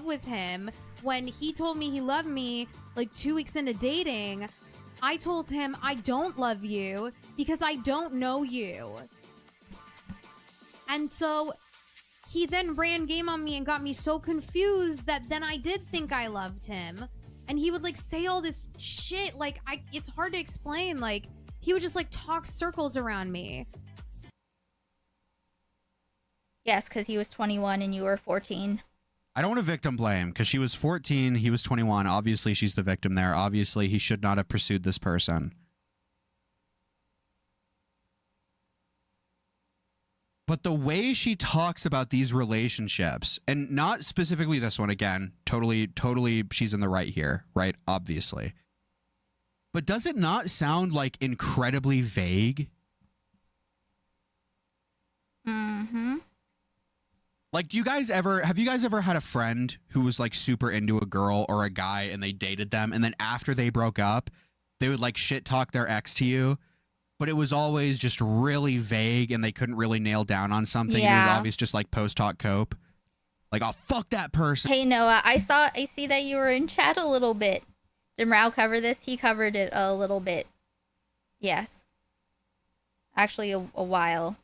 With him. When he told me he loved me, like 2 weeks into dating, I told him I don't love you because I don't know you. And so he then ran game on me and got me so confused that then I did think I loved him. And he would like say all this shit. Like, it's hard to explain. Like, he would just like talk circles around me. Yes, because he was 21 and you were 14. I don't want to victim blame because she was 14, he was 21. Obviously, she's the victim there. Obviously, he should not have pursued this person. But the way she talks about these relationships, and not specifically this one, again, totally, she's in the right here, right? Obviously. But does it not sound like incredibly vague? Mm-hmm. Like, have you guys ever had a friend who was like super into a girl or a guy and they dated them, and then after they broke up, they would like shit talk their ex to you? But it was always just really vague and they couldn't really nail down on something. Yeah. It was obvious, just like post-hoc cope. Like, oh, fuck that person. Hey, Noah, I see that you were in chat a little bit. Did Rao cover this? He covered it a little bit. Yes. Actually, a while.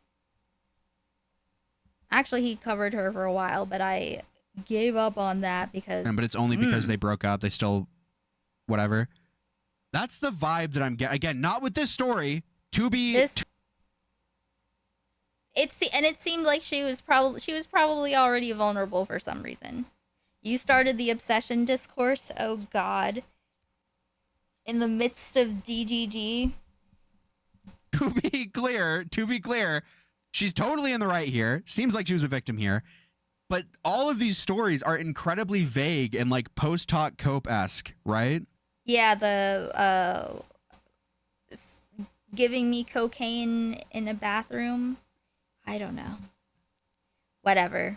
Actually, he covered her for a while, but I gave up on that because... But it's only because they broke up. They still... Whatever. That's the vibe that I'm getting. Again, not with this story. It seemed like she was probably already vulnerable for some reason. You started the obsession discourse. Oh God. In the midst of DGG. To be clear, she's totally in the right here. Seems like she was a victim here. But all of these stories are incredibly vague and like post-hoc cope-esque, right? Yeah, the giving me cocaine in a bathroom. I don't know. Whatever.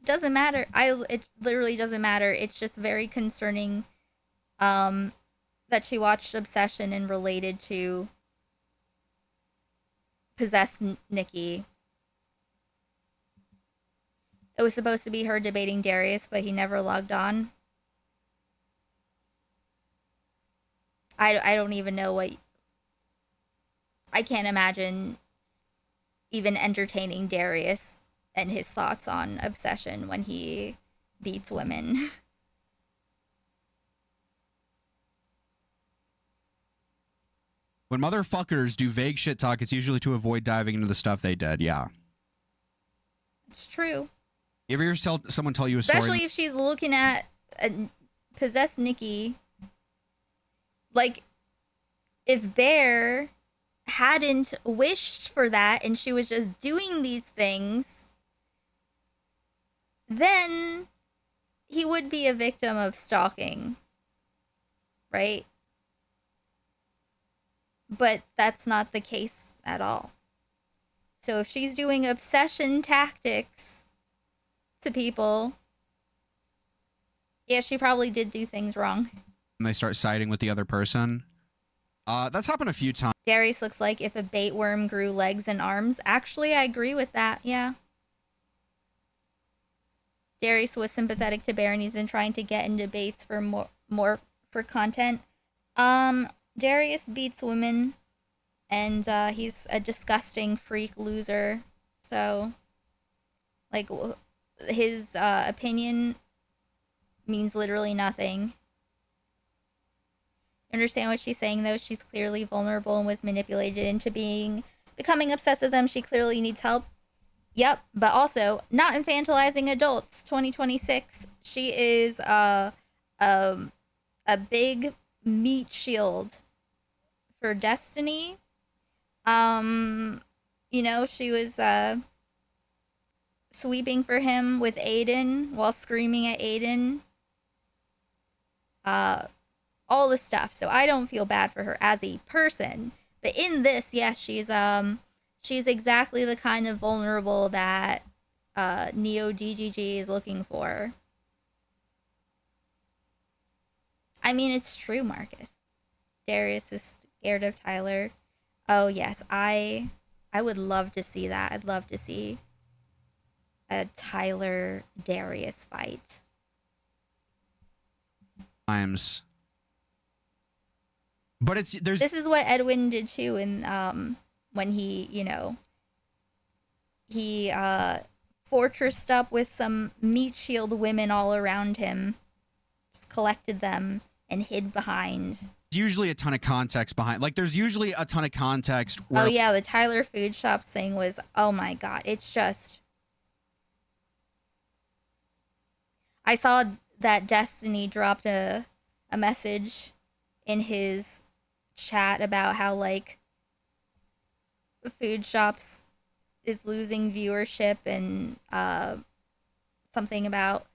Doesn't matter. It literally doesn't matter. It's just very concerning that she watched Obsession and related to Possess Nikki. It was supposed to be her debating Darius, but he never logged on. I don't even know what. I can't imagine even entertaining Darius and his thoughts on obsession when he beats women. When motherfuckers do vague shit talk, it's usually to avoid diving into the stuff they did. Yeah. It's true. You ever hear someone tell you a Especially story? if she's looking at possessed Nikki. Like, if Bear hadn't wished for that and she was just doing these things, then he would be a victim of stalking. Right? But that's not the case at all. So if she's doing obsession tactics to people, yeah, she probably did do things wrong. And they start siding with the other person. That's happened a few times. Darius looks like if a bait worm grew legs and arms. Actually, I agree with that, yeah. Darius was sympathetic to Bear and he's been trying to get into baits for more for content. Darius beats women and he's a disgusting freak loser. So, like, his opinion means literally nothing. Understand what she's saying, though. She's clearly vulnerable and was manipulated into becoming obsessed with them. She clearly needs help. Yep, but also not infantilizing adults. 2026. She is a big meat shield for Destiny. You know, she was sweeping for him with Aiden while screaming at Aiden. All the stuff. So I don't feel bad for her as a person. But in this, yes, she's exactly the kind of vulnerable that Neo DGG is looking for. I mean, it's true, Marcus. Darius is scared of Tyler. Oh yes, I would love to see that. I'd love to see a Tyler Darius fight. Times. But This is what Edwin did too in when he, you know, he fortressed up with some meat shield women all around him, just collected them and hid behind. Usually a ton of context behind, like there's usually a ton of context where Oh yeah, the Tyler Food Shops thing was, oh my god, it's just, I saw that Destiny dropped a message in his chat about how, like, Food Shops is losing viewership and something about,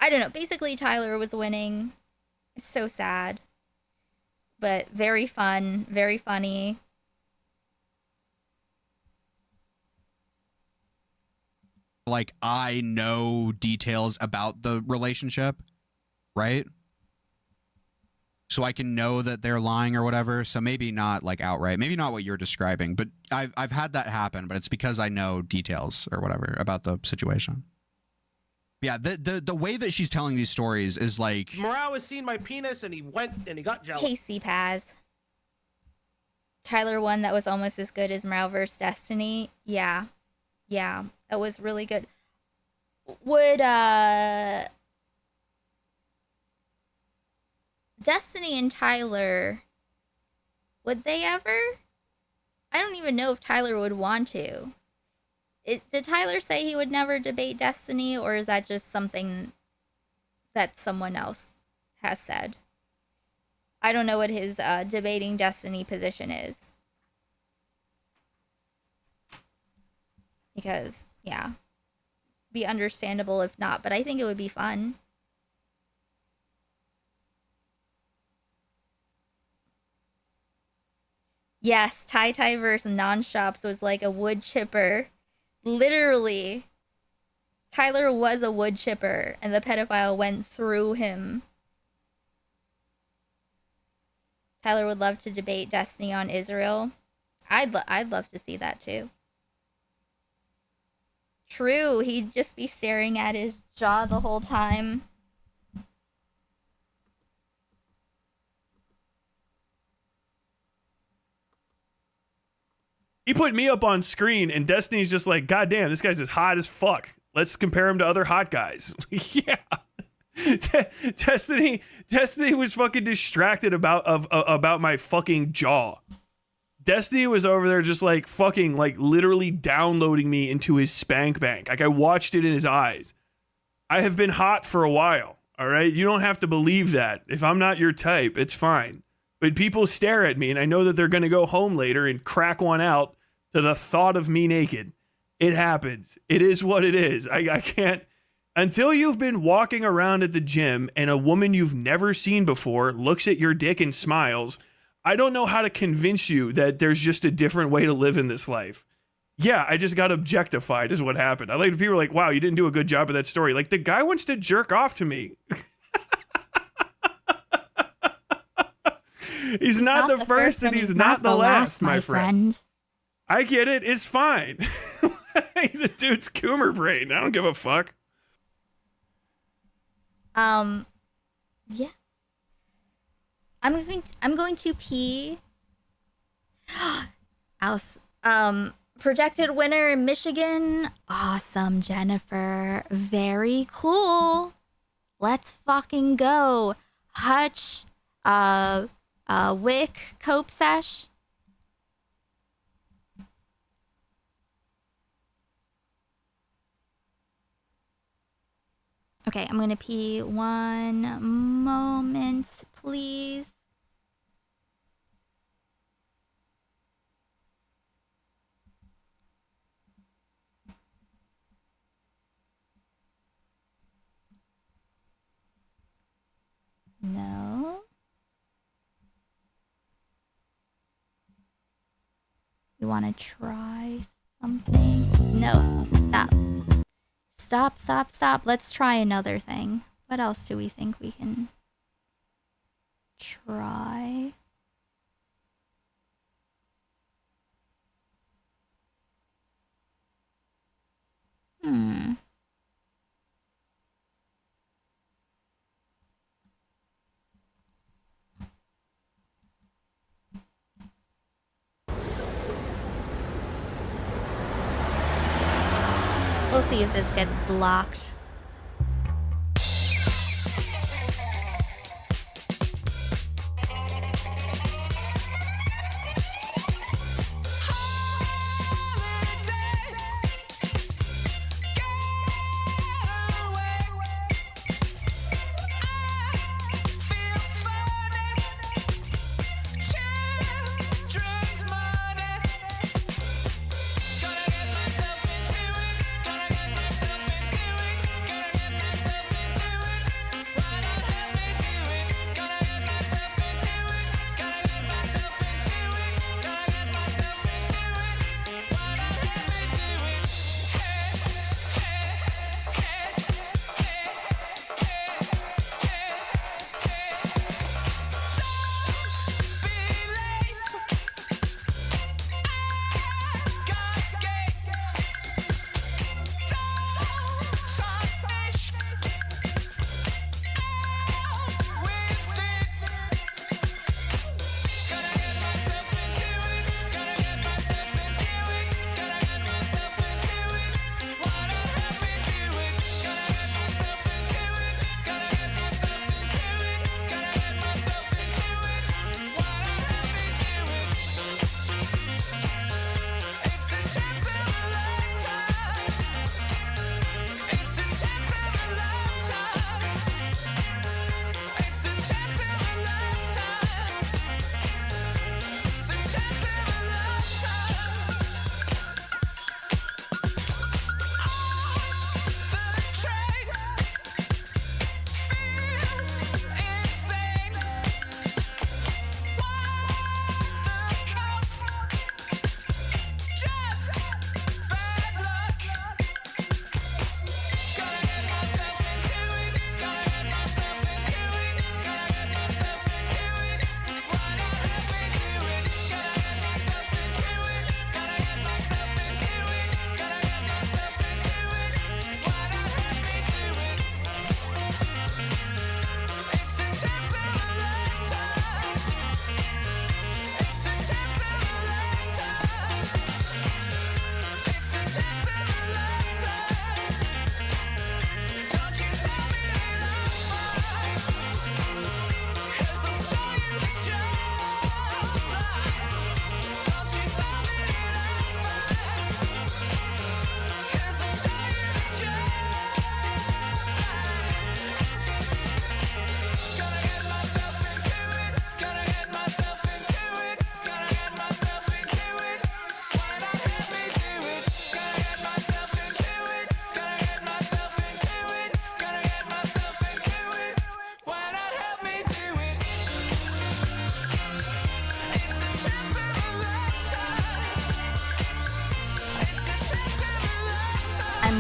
I don't know, basically Tyler was winning. It's so sad, but very fun, very funny. like I know details about the relationship, right? So I can know that they're lying or whatever. So maybe not like outright, maybe not what you're describing, but I've had that happen, but it's because I know details or whatever about the situation. Yeah, the way that she's telling these stories is like, Morale has seen my penis and he went and he got jealous. Casey Paz. Tyler won that was almost as good as Morale vs. Destiny. Yeah. Yeah, it was really good. Would Destiny and Tyler, would they ever? I don't even know if Tyler would want to. Did Tyler say he would never debate Destiny, or is that just something that someone else has said? I don't know what his debating Destiny position is. Because, yeah, be understandable if not, but I think it would be fun. Yes, Tai versus Non-Shops was like a wood chipper. Literally, Tyler was a wood chipper, and the pedophile went through him. Tyler would love to debate Destiny on Israel. I'd love to see that too. True, he'd just be staring at his jaw the whole time. He put me up on screen, and Destiny's just like, God damn, this guy's as hot as fuck. Let's compare him to other hot guys. Yeah. Destiny was fucking distracted about my fucking jaw. Destiny was over there just like fucking like literally downloading me into his spank bank. Like I watched it in his eyes. I have been hot for a while. All right. You don't have to believe that. If I'm not your type, it's fine. But people stare at me and I know that they're going to go home later and crack one out to the thought of me naked. It happens. It is what it is. I can't. Until you've been walking around at the gym and a woman you've never seen before looks at your dick and smiles, I don't know how to convince you that there's just a different way to live in this life. Yeah, I just got objectified is what happened. I like people are like, wow, you didn't do a good job of that story. Like the guy wants to jerk off to me. He's not the first and he's not the last, my friend. I get it. It's fine. The dude's Coomer brain. I don't give a fuck. Yeah. I'm going to pee. Alice, projected winner in Michigan. Awesome, Jennifer. Very cool. Let's fucking go. Hutch, Wick, Cope Sesh. Okay, I'm gonna pee 1 moment, please. No. You wanna try something? No, stop. Stop. Let's try another thing. What else do we think we can try? We'll see if this gets blocked.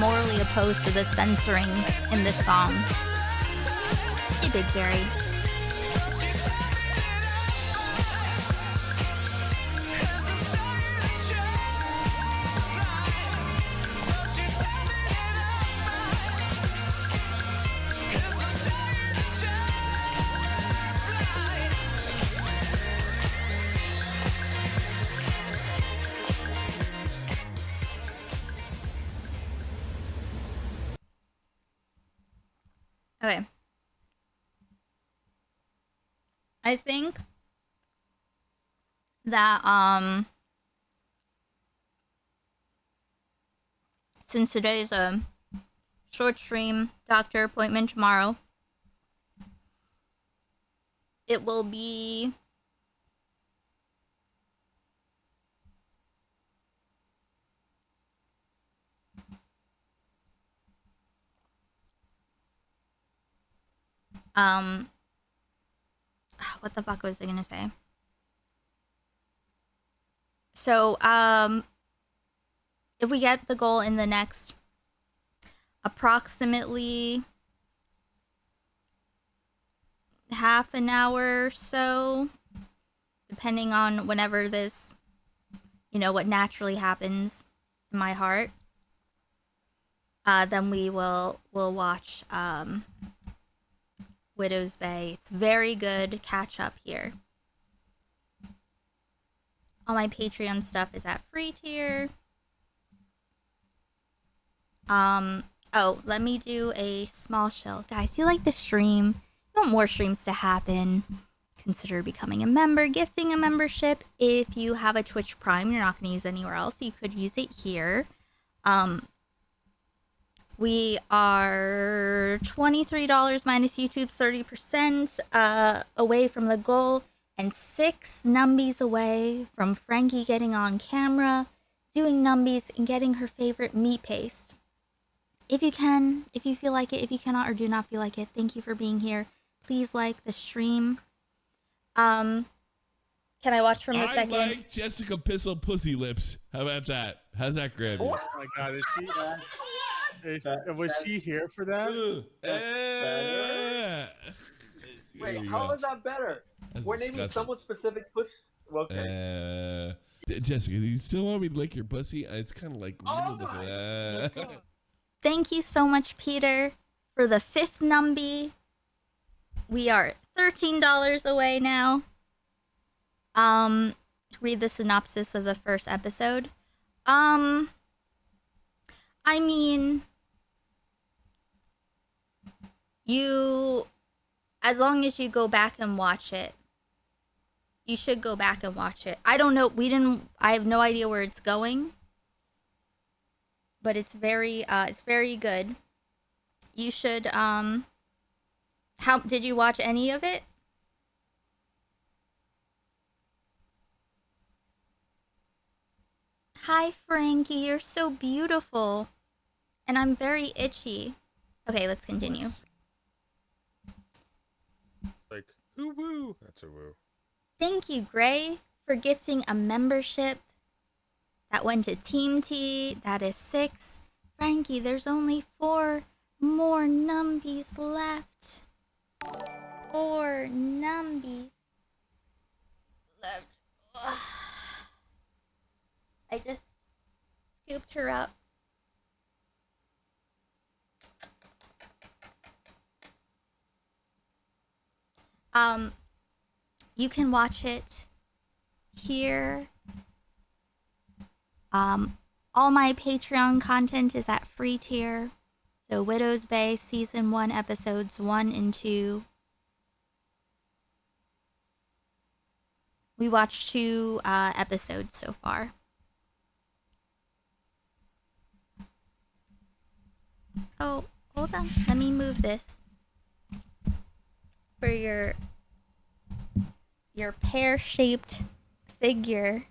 morally opposed to the censoring in this song. Hey, Big Gary. Okay. I think that since today is a short stream, doctor appointment tomorrow, it will be what the fuck was I gonna say? So, if we get the goal in the next approximately half an hour or so, depending on whenever this, what naturally happens in my heart, then we'll watch, Widow's Bay. It's very good catch up here. All my Patreon stuff is at free tier. Oh, let me do a small shell. Guys, you like the stream? You want more streams to happen? Consider becoming a member, gifting a membership. If you have a Twitch Prime you're not going to use anywhere else, you could use it here. We are $23 minus YouTube's 30% away from the goal, and 6 numbies away from Frankie getting on camera, doing numbies, and getting her favorite meat paste. If you can, if you feel like it, if you cannot or do not feel like it, thank you for being here. Please like the stream. Can I watch from the second? I like Jessica Pissel Pussy Lips. How about that? How's that grab? Oh my god, was she here for that? Wait, how is that better? We're naming someone specific pussy. Okay. Jessica, do you still want me to lick your pussy? It's kind of like. Thank you so much, Peter, for the 5th numby. We are $13 away now. Read the synopsis of the first episode. I mean, as long as you go back and watch it, you should go back and watch it. I don't know, I have no idea where it's going, but it's very good. You should, did you watch any of it? Hi, Frankie, you're so beautiful. And I'm very itchy. Okay, let's continue. Like, woo woo. That's a woo. Thank you, Gray, for gifting a membership. That went to Team T. That is 6. Frankie, there's only 4 more numbies left. 4 numbies left. Ugh. I just scooped her up. You can watch it here. All my Patreon content is at free tier. So Widow's Bay Season 1 episodes 1 and 2. We watched 2 episodes so far. Oh, hold on. Let me move this for your pear-shaped figure.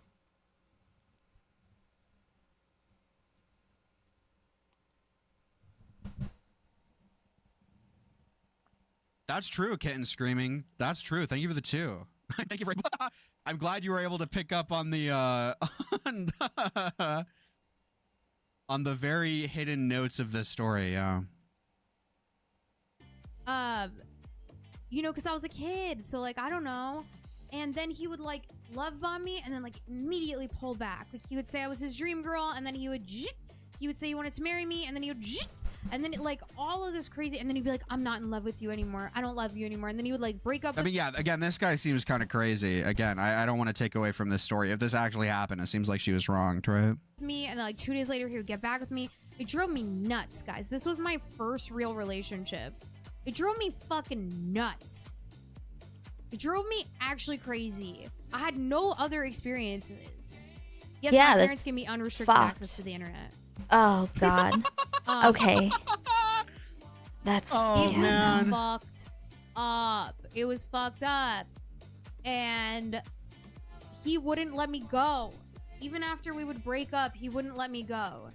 That's true, Kitten Screaming. That's true. Thank you for the 2. Thank you for. I'm glad you were able to pick up on the On the very hidden notes of this story, yeah. You know, because I was a kid, so like I don't know. And then he would like love bomb me, and then like immediately pull back. Like he would say I was his dream girl, and then he would say he wanted to marry me, and then he would and then like all of this crazy, and then he'd be like, I'm not in love with you anymore. I don't love you anymore. And then he would like break up. I mean, yeah. Again, this guy seems kind of crazy. Again, I don't want to take away from this story. If this actually happened, it seems like she was wronged, right? Me, and then like 2 days later he would get back with me. It drove me nuts, guys. This was my first real relationship. It drove me fucking nuts. It drove me actually crazy. I had no other experiences. Yes, Yeah, my parents that's gave me unrestricted fucked. access to the internet. Oh God. Okay. That's It was man. fucked up. It was fucked up. And he wouldn't let me go. Even after we would break up, he wouldn't let me go.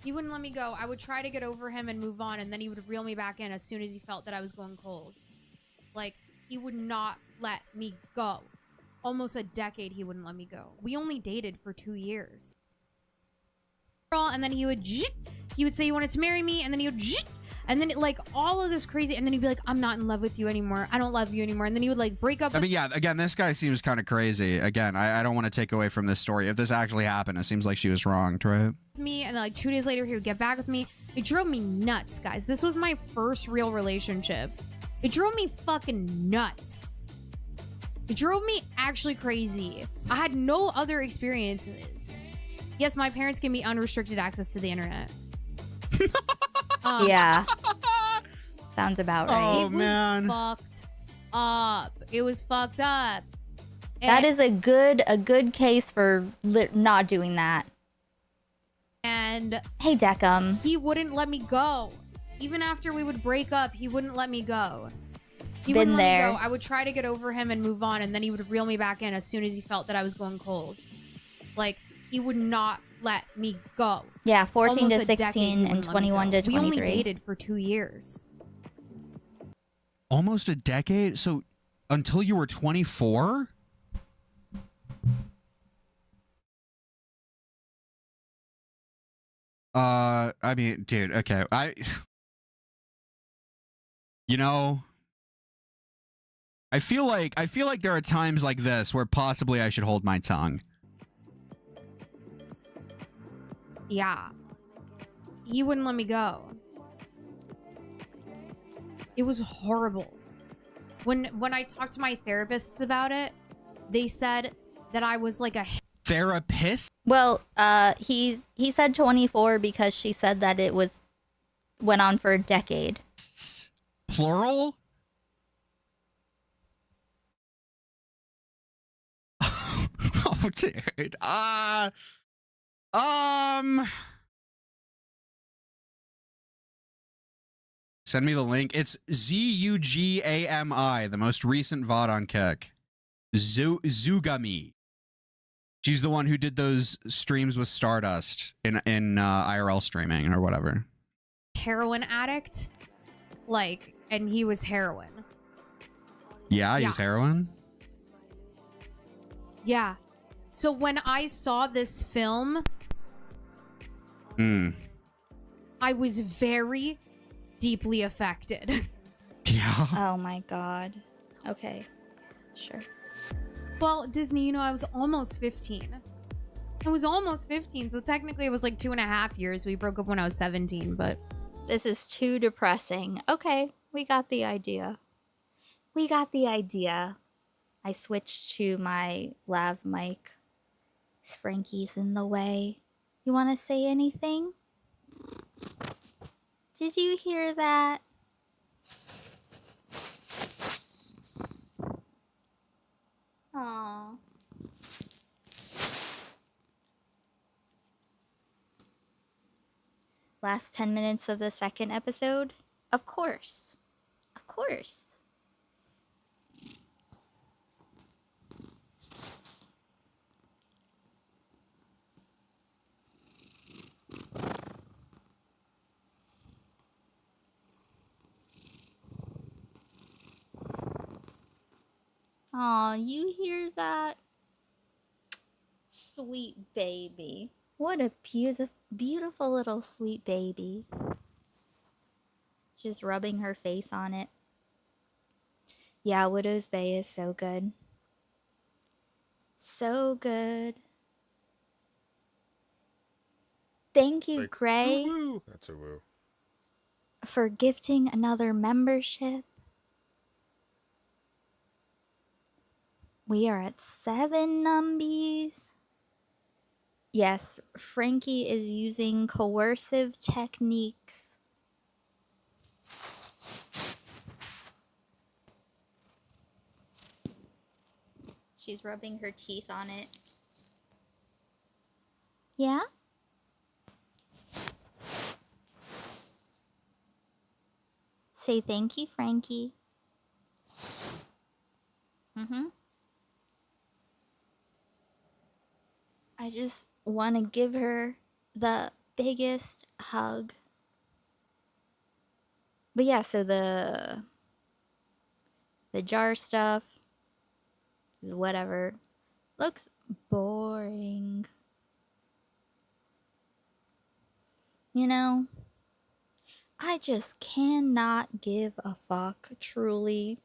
He wouldn't let me go. I would try to get over him and move on, and then he would reel me back in as soon as he felt that I was going cold. Like, he would not let me go. Almost a decade he wouldn't let me go. We only dated for 2 years. And then he would say he wanted to marry me, and then he would and then like all of this crazy, and then he'd be like, I'm not in love with you anymore. I don't love you anymore. And then he would like break up I with mean, yeah. Again, this guy seems kind of crazy. Again, I don't want to take away from this story. If this actually happened, it seems like she was wronged, right? me, and then like 2 days later he would get back with me. It drove me nuts, guys. This was my first real relationship. It drove me fucking nuts. It drove me actually crazy. I had no other experiences. Yes, my parents gave me unrestricted access to the internet. Yeah. Sounds about right. It was fucked up. It was fucked up. That is a good case for not doing that. And hey, Deckham. He wouldn't let me go. Even after we would break up, he wouldn't let me go. He Been wouldn't there. let me go. I would try to get over him and move on, and then he would reel me back in as soon as he felt that I was going cold. Like, he would not let me go. Yeah, 14 Almost to a decade, 16 he and wouldn't let me 21 go. to We only 23. dated for 2 years. Almost a decade? So until you were 24? I mean, dude, okay. You know, I feel like there are times like this where possibly I should hold my tongue. Yeah. He wouldn't let me go. It was horrible. When I talked to my therapists about it, they said that I was like a Therapist? Well, he said 24 because she said that it went on for a decade. Plural? Oh, dude. Send me the link. It's Zugami, the most recent VOD on Kick. Zugami. She's the one who did those streams with Stardust in IRL streaming or whatever. heroin addict. Like, and he was heroin. Yeah, I use heroin. Yeah. So when I saw this film, I was very deeply affected. Yeah. Oh my God. Okay. Sure. Well, Disney, you know, I was almost 15. I was almost 15, so technically it was like 2.5 years. We broke up when I was 17, but... This is too depressing. Okay, we got the idea. We got the idea. I switched to my lav mic. Frankie's in the way. You want to say anything? Did you hear that? Aww. Last 10 minutes of the second episode? Of course. Of course. Aw, you hear that? Sweet baby. What a beautiful little sweet baby. Just rubbing her face on it. Yeah, Widow's Bay is so good. So good. Thank you, Gray, That's a woo. for gifting another membership. We are at 7 numbies. Yes, Frankie is using coercive techniques. She's rubbing her teeth on it. Yeah? Say thank you, Frankie. I just want to give her the biggest hug. But yeah, so the jar stuff is whatever. Looks boring. You know, I just cannot give a fuck truly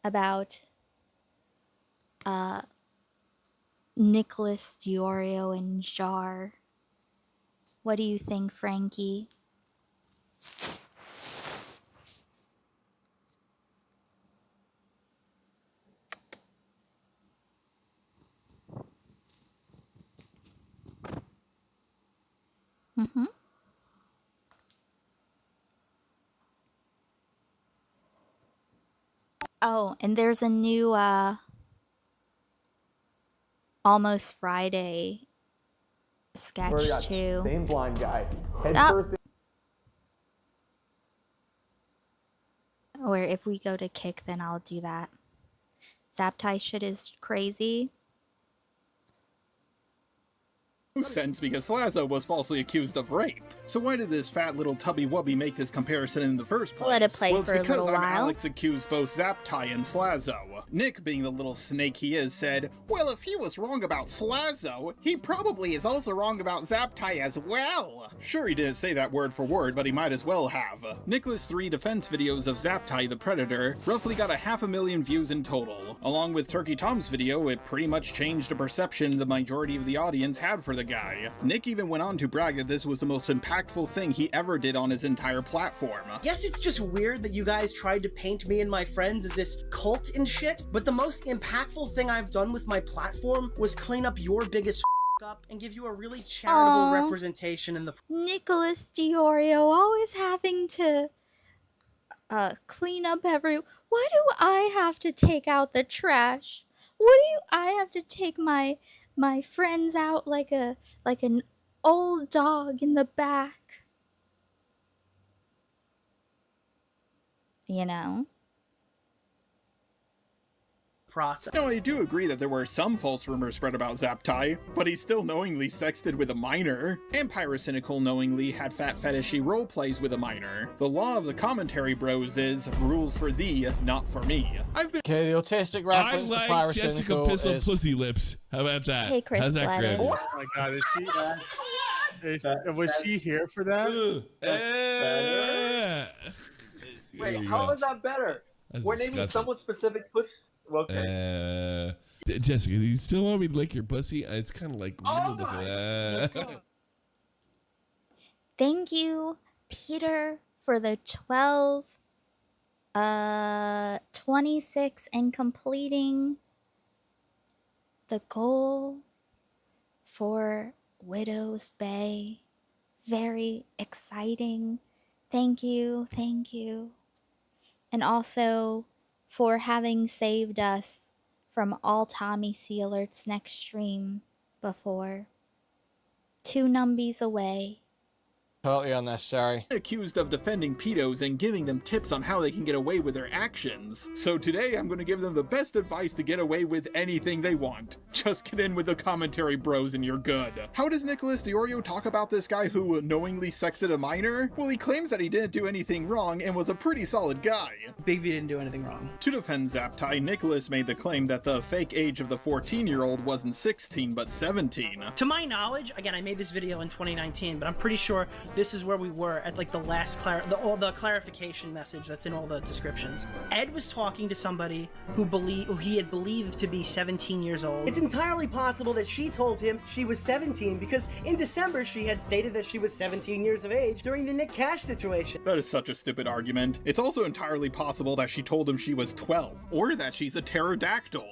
about Nicholas Diorio and Jar. What do you think, Frankie? Oh, and there's a new Almost Friday sketch too. Same blind guy. Stop. Or if we go to kick, then I'll do that. Zaptai shit is crazy. No sense because Slazo was falsely accused of rape. So why did this fat little tubby wubby make this comparison in the first place? Let it play well, for a it's little because while. Alex accused both Zaptai and Slazo. Nick, being the little snake he is, said, well, if he was wrong about Slazo, he probably is also wrong about Zaptai as well. Sure, he didn't say that word for word, but he might as well have. Nicholas' 3 defense videos of Zaptai the Predator roughly got 500,000 views in total. Along with Turkey Tom's video, it pretty much changed the perception the majority of the audience had for the guy. Nick even went on to brag that this was the most impactful thing he ever did on his entire platform. Yes, it's just weird that you guys tried to paint me and my friends as this cult and shit, but the most impactful thing I've done with my platform was clean up your biggest up and give you a really charitable representation in the— Nicholas Diorio always having to clean up why do I have to take out the trash? What do I have to take my friends out like an old dog in the back? You know? process. No, I do agree that there were some false rumors spread about Zaptai, but he still knowingly sexted with a minor, and Pyrocynical knowingly had fat fetishy role plays with a minor. The law of the commentary bros is rules for thee, not for me. Okay, the autistic reference I to like Jessica Pyrocynical Pistol is... Pussy Lips. How about that? Hey, Chris How's that, Gladys. Chris? Oh my god, was she here for that? Wait, how is that better? That's We're naming disgusting. someone specific pussy. Okay. Jessica, do you still want me to lick your pussy? It's kind of like. Thank you, Peter, for the 12, 26, and completing the goal for Widow's Bay. Very exciting. Thank you, thank you. And also for having saved us from all Tommy C alerts next stream before. 2 numbies away. Totally unnecessary. Accused of defending pedos and giving them tips on how they can get away with their actions. So today I'm going to give them the best advice to get away with anything they want. Just get in with the commentary, bros, and you're good. How does Nicholas DeOrio talk about this guy who knowingly sexted a minor? Well, he claims that he didn't do anything wrong and was a pretty solid guy. Big V didn't do anything wrong. To defend Zaptai, Nicholas made the claim that the fake age of the 14-year-old wasn't 16 but 17. To my knowledge, again, I made this video in 2019, but I'm pretty sure this is where we were at like the last all the clarification message that's in all the descriptions. Ed was talking to somebody who he had believed to be 17 years old. It's entirely possible that she told him she was 17 because in December she had stated that she was 17 years of age during the Nick Cash situation. That is such a stupid argument. It's also entirely possible that she told him she was 12, or that she's a pterodactyl.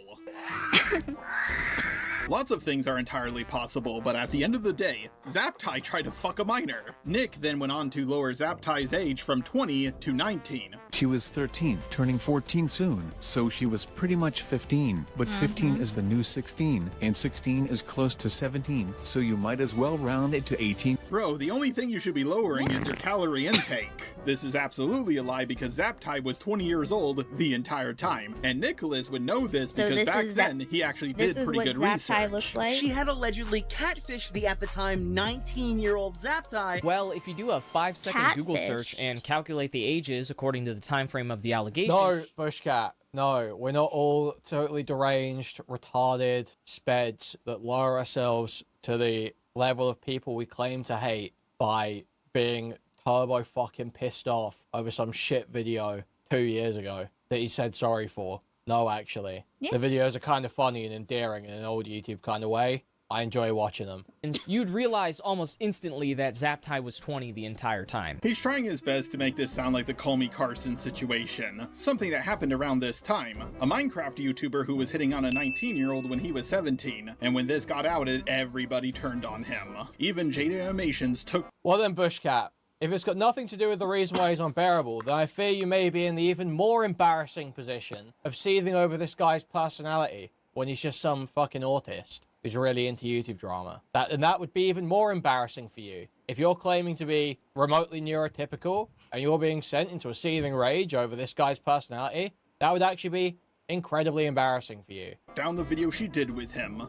Lots of things are entirely possible, but at the end of the day, Zaptai tried to fuck a minor. Nick then went on to lower Zaptai's age from 20 to 19. She was 13, turning 14 soon, so she was pretty much 15, but 15 is the new 16, and 16 is close to 17, so you might as well round it to 18. Bro, the only thing you should be lowering is your calorie intake. This is absolutely a lie because Zaptai was 20 years old the entire time, and Nicholas would know this because back then he actually did pretty good research. Looks like. She had allegedly catfished the at the time 19-year-old Zaptai. Well, if you do a 5-second Google search and calculate the ages according to the time frame of the allegation. No, Bushcat. No, we're not all totally deranged, retarded, speds that lower ourselves to the level of people we claim to hate by being turbo fucking pissed off over some shit video 2 years ago that he said sorry for. No, actually. Yeah. The videos are kind of funny and endearing in an old YouTube kind of way. I enjoy watching them. And you'd realize almost instantly that Zaptai was 20 the entire time. He's trying his best to make this sound like the Call Me Carson situation. Something that happened around this time. A Minecraft YouTuber who was hitting on a 19-year-old when he was 17. And when this got outed, everybody turned on him. Even Jada Animations took... Well then, Bushcat. If it's got nothing to do with the reason why he's unbearable, then I fear you may be in the even more embarrassing position of seething over this guy's personality when he's just some fucking autist who's really into YouTube drama. That would be even more embarrassing for you. If you're claiming to be remotely neurotypical and you're being sent into a seething rage over this guy's personality, that would actually be incredibly embarrassing for you. Down the video she did with him.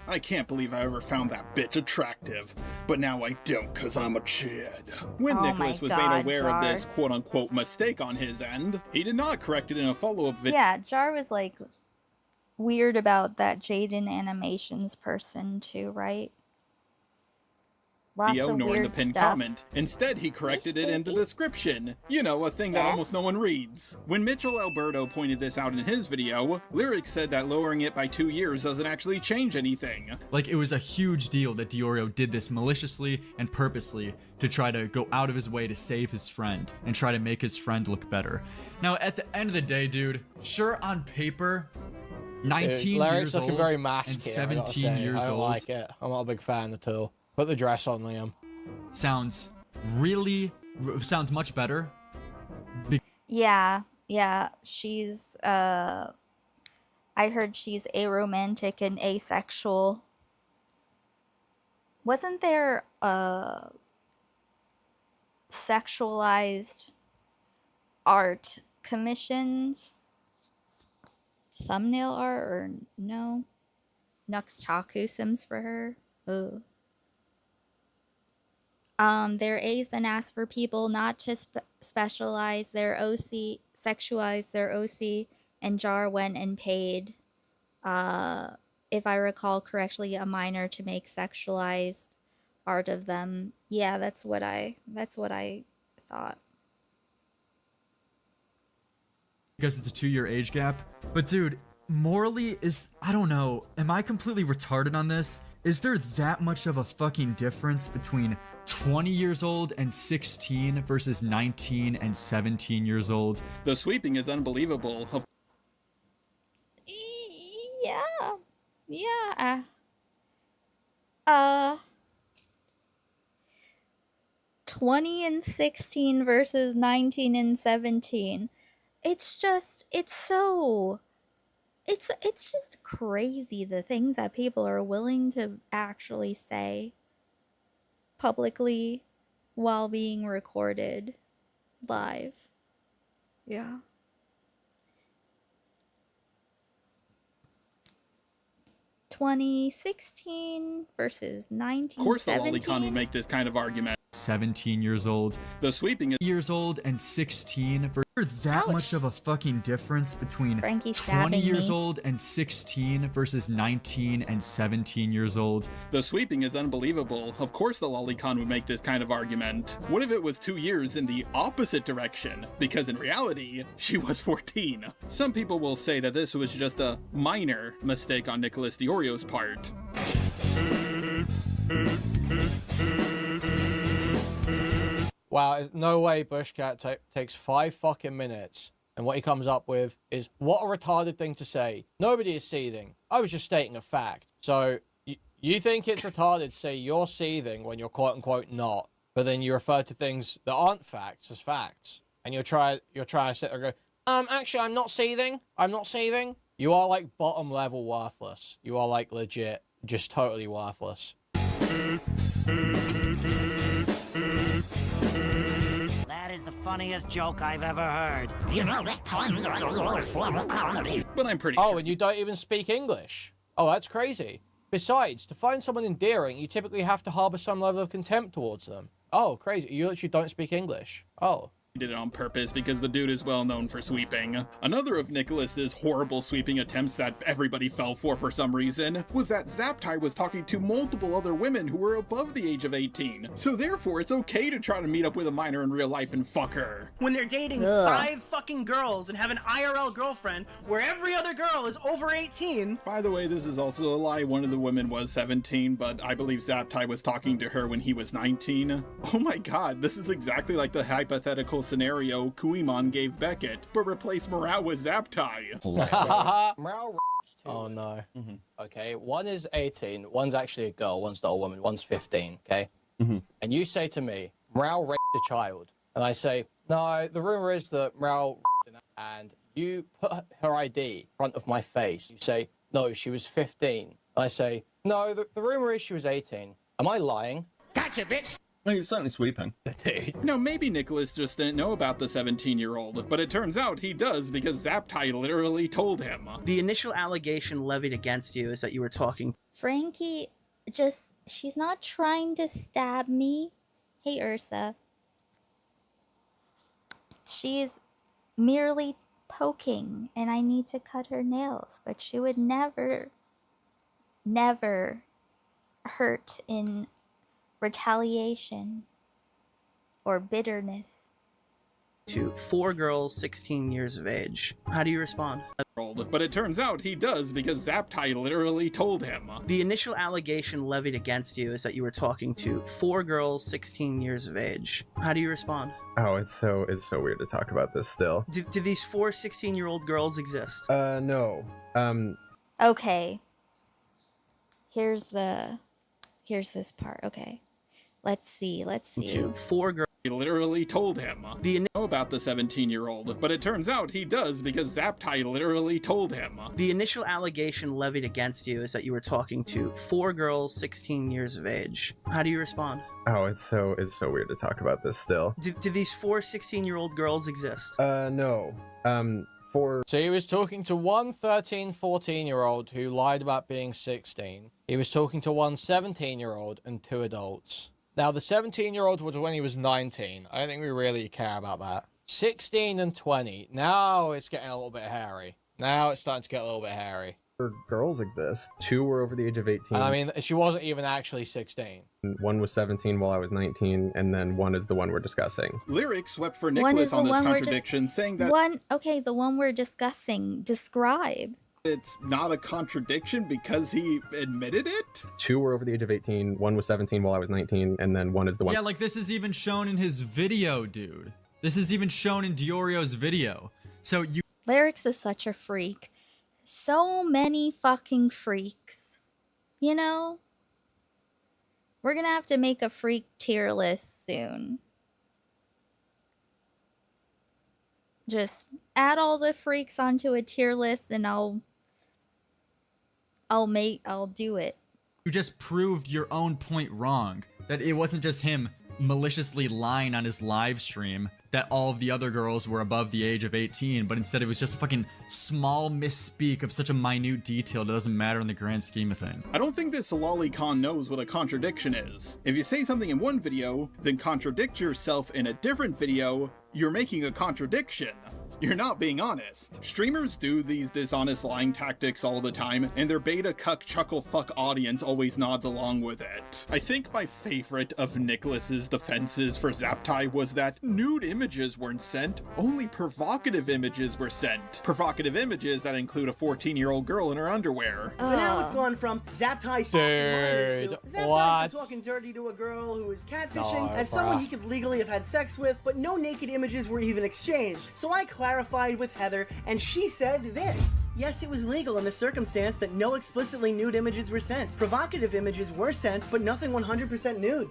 I can't believe I ever found that bitch attractive, but now I don't cause I'm a Chad. When Nicholas was made aware of this quote-unquote mistake on his end, he did not correct it in a follow-up video. Yeah, Jar was like weird about that Jaden Animations person too, right? Lots of nor in weird the pinned stuff. comment. Instead, he corrected it in the description. You know, a thing that almost no one reads. When Mitchell Alberto pointed this out in his video, Lyric said that lowering it by 2 years doesn't actually change anything. Like, it was a huge deal that DeOrio did this maliciously and purposely to try to go out of his way to save his friend and try to make his friend look better. Now, at the end of the day, dude, sure, on paper, 19 years old very and masculine, 17 years I don't old. like it. I'm not a big fan at all. Put the dress on, Liam. Sounds much better. Yeah, she's I heard she's aromantic and asexual. Wasn't there sexualized art commissioned? Thumbnail art or no? Nux Taku sims for her. Oh. Their A's and ask for people not to specialize their OC, sexualize their OC, and Jar went and paid, if I recall correctly, a minor to make sexualized art of them. Yeah, that's what I thought. Because it's a 2-year age gap. But dude, morally I don't know, am I completely retarded on this? Is there that much of a fucking difference between 20 years old and 16 versus 19 and 17 years old? The sweeping is unbelievable. Yeah. 20 and 16 versus 19 and 17. It's just crazy the things that people are willing to actually say publicly while being recorded live. Yeah. (2016 versus Of course the 1917). lolicon would make this kind of argument. 17 years old. The sweeping is years old and 16. There's that much of a fucking difference between Frankie 20 stabbing years me. old and 16 versus 19 and 17 years old. The sweeping is unbelievable. Of course the lolicon would make this kind of argument. What if it was 2 years in the opposite direction? Because in reality, she was 14. Some people will say that this was just a minor mistake on Nicholas Diorio's part. Wow, no way Bushcat takes 5 fucking minutes, and what he comes up with is, what a retarded thing to say. Nobody is seething. I was just stating a fact. So, you think it's retarded to say you're seething when you're quote-unquote not, but then you refer to things that aren't facts as facts, and you'll try to sit there and go, actually, I'm not seething. I'm not seething. You are, like, bottom level worthless. You are, like, legit, just totally worthless. That is the funniest joke I've ever heard. You know that puns are the lowest form of comedy. But I'm pretty Oh, and you don't even speak English. Oh, that's crazy. Besides, to find someone endearing, you typically have to harbor some level of contempt towards them. Oh, crazy. You literally don't speak English. Oh. Did it on purpose because the dude is well known for sweeping. Another of Nicholas's horrible sweeping attempts that everybody fell for some reason was that Zaptai was talking to multiple other women who were above the age of 18. So therefore, it's okay to try to meet up with a minor in real life and fuck her. When they're dating 5 fucking girls and have an IRL girlfriend where every other girl is over 18. By the way, this is also a lie. One of the women was 17, but I believe Zaptai was talking to her when he was 19. Oh my god, this is exactly like the hypothetical scenario Kuimon gave Beckett, but replaced Morale with Zaptai. Morale oh no. Okay, one is 18, one's actually a girl, one's not a woman, one's 15, okay? And you say to me, Morale raped a child. And I say, no, the rumor is that Morale raped an and you put her ID in front of my face. You say, no, she was 15. And I say, no, the rumor is she was 18. Am I lying? Gotcha, bitch! No, you're certainly sweeping. Now, maybe Nicholas just didn't know about the 17-year-old, but it turns out he does because Zaptai literally told him. The initial allegation levied against you is that you were talking. Frankie, she's not trying to stab me. Hey, Ursa. She is merely poking, and I need to cut her nails, but she would never hurt in retaliation or bitterness. To 4 girls 16 years of age. How do you respond? But it turns out he does because Zaptai literally told him. The initial allegation levied against you is that you were talking to 4 girls 16 years of age. How do you respond? Oh, it's so weird to talk about this still. Do these 4 16-year-old girls exist? No. Okay. Here's this part. Okay. Let's see. To 4 girls. He literally told him. Know about the 17-year-old, but it turns out he does because Zaptai literally told him. The initial allegation levied against you is that you were talking to 4 girls 16 years of age. How do you respond? Oh, it's so weird to talk about this still. Do these 4 16-year-old girls exist? No. So he was talking to one 13, 14-year-old who lied about being 16. He was talking to one 17-year-old and 2 adults. Now, the 17-year-old was when he was 19. I don't think we really care about that. 16 and 20. Now it's getting a little bit hairy. Now it's starting to get a little bit hairy. Girls exist. 2 were over the age of 18. I mean, she wasn't even actually 16. One was 17 while I was 19, and then one is the one we're discussing. Lyric swept for Nicholas on this contradiction, saying that the one we're discussing. Describe. It's not a contradiction because he admitted it? 2 were over the age of 18, one was 17 while I was 19, and then one is the one. Yeah, like this is even shown in his video, dude. This is even shown in Diorio's video. So you. Lyrics is such a freak. So many fucking freaks. You know? We're gonna have to make a freak tier list soon. Just add all the freaks onto a tier list and I'll do it. You just proved your own point wrong. That it wasn't just him maliciously lying on his live stream that all of the other girls were above the age of 18, but instead it was just a fucking small misspeak of such a minute detail that doesn't matter in the grand scheme of things. I don't think this lolicon knows what a contradiction is. If you say something in one video, then contradict yourself in a different video, you're making a contradiction. You're not being honest. Streamers do these dishonest lying tactics all the time, and their beta cuck chuckle fuck audience always nods along with it. I think my favorite of Nicholas's defenses for Zaptai was that nude images weren't sent, only provocative images were sent. Provocative images that include a 14-year-old girl in her underwear. So now it's gone from Zaptai to Zaptai talking dirty to a girl who is catfishing as someone he could legally have had sex with, but no naked images were even exchanged. So I clarified with Heather, and she said this. Yes, it was legal in the circumstance that no explicitly nude images were sent. Provocative images were sent, but nothing 100% nude.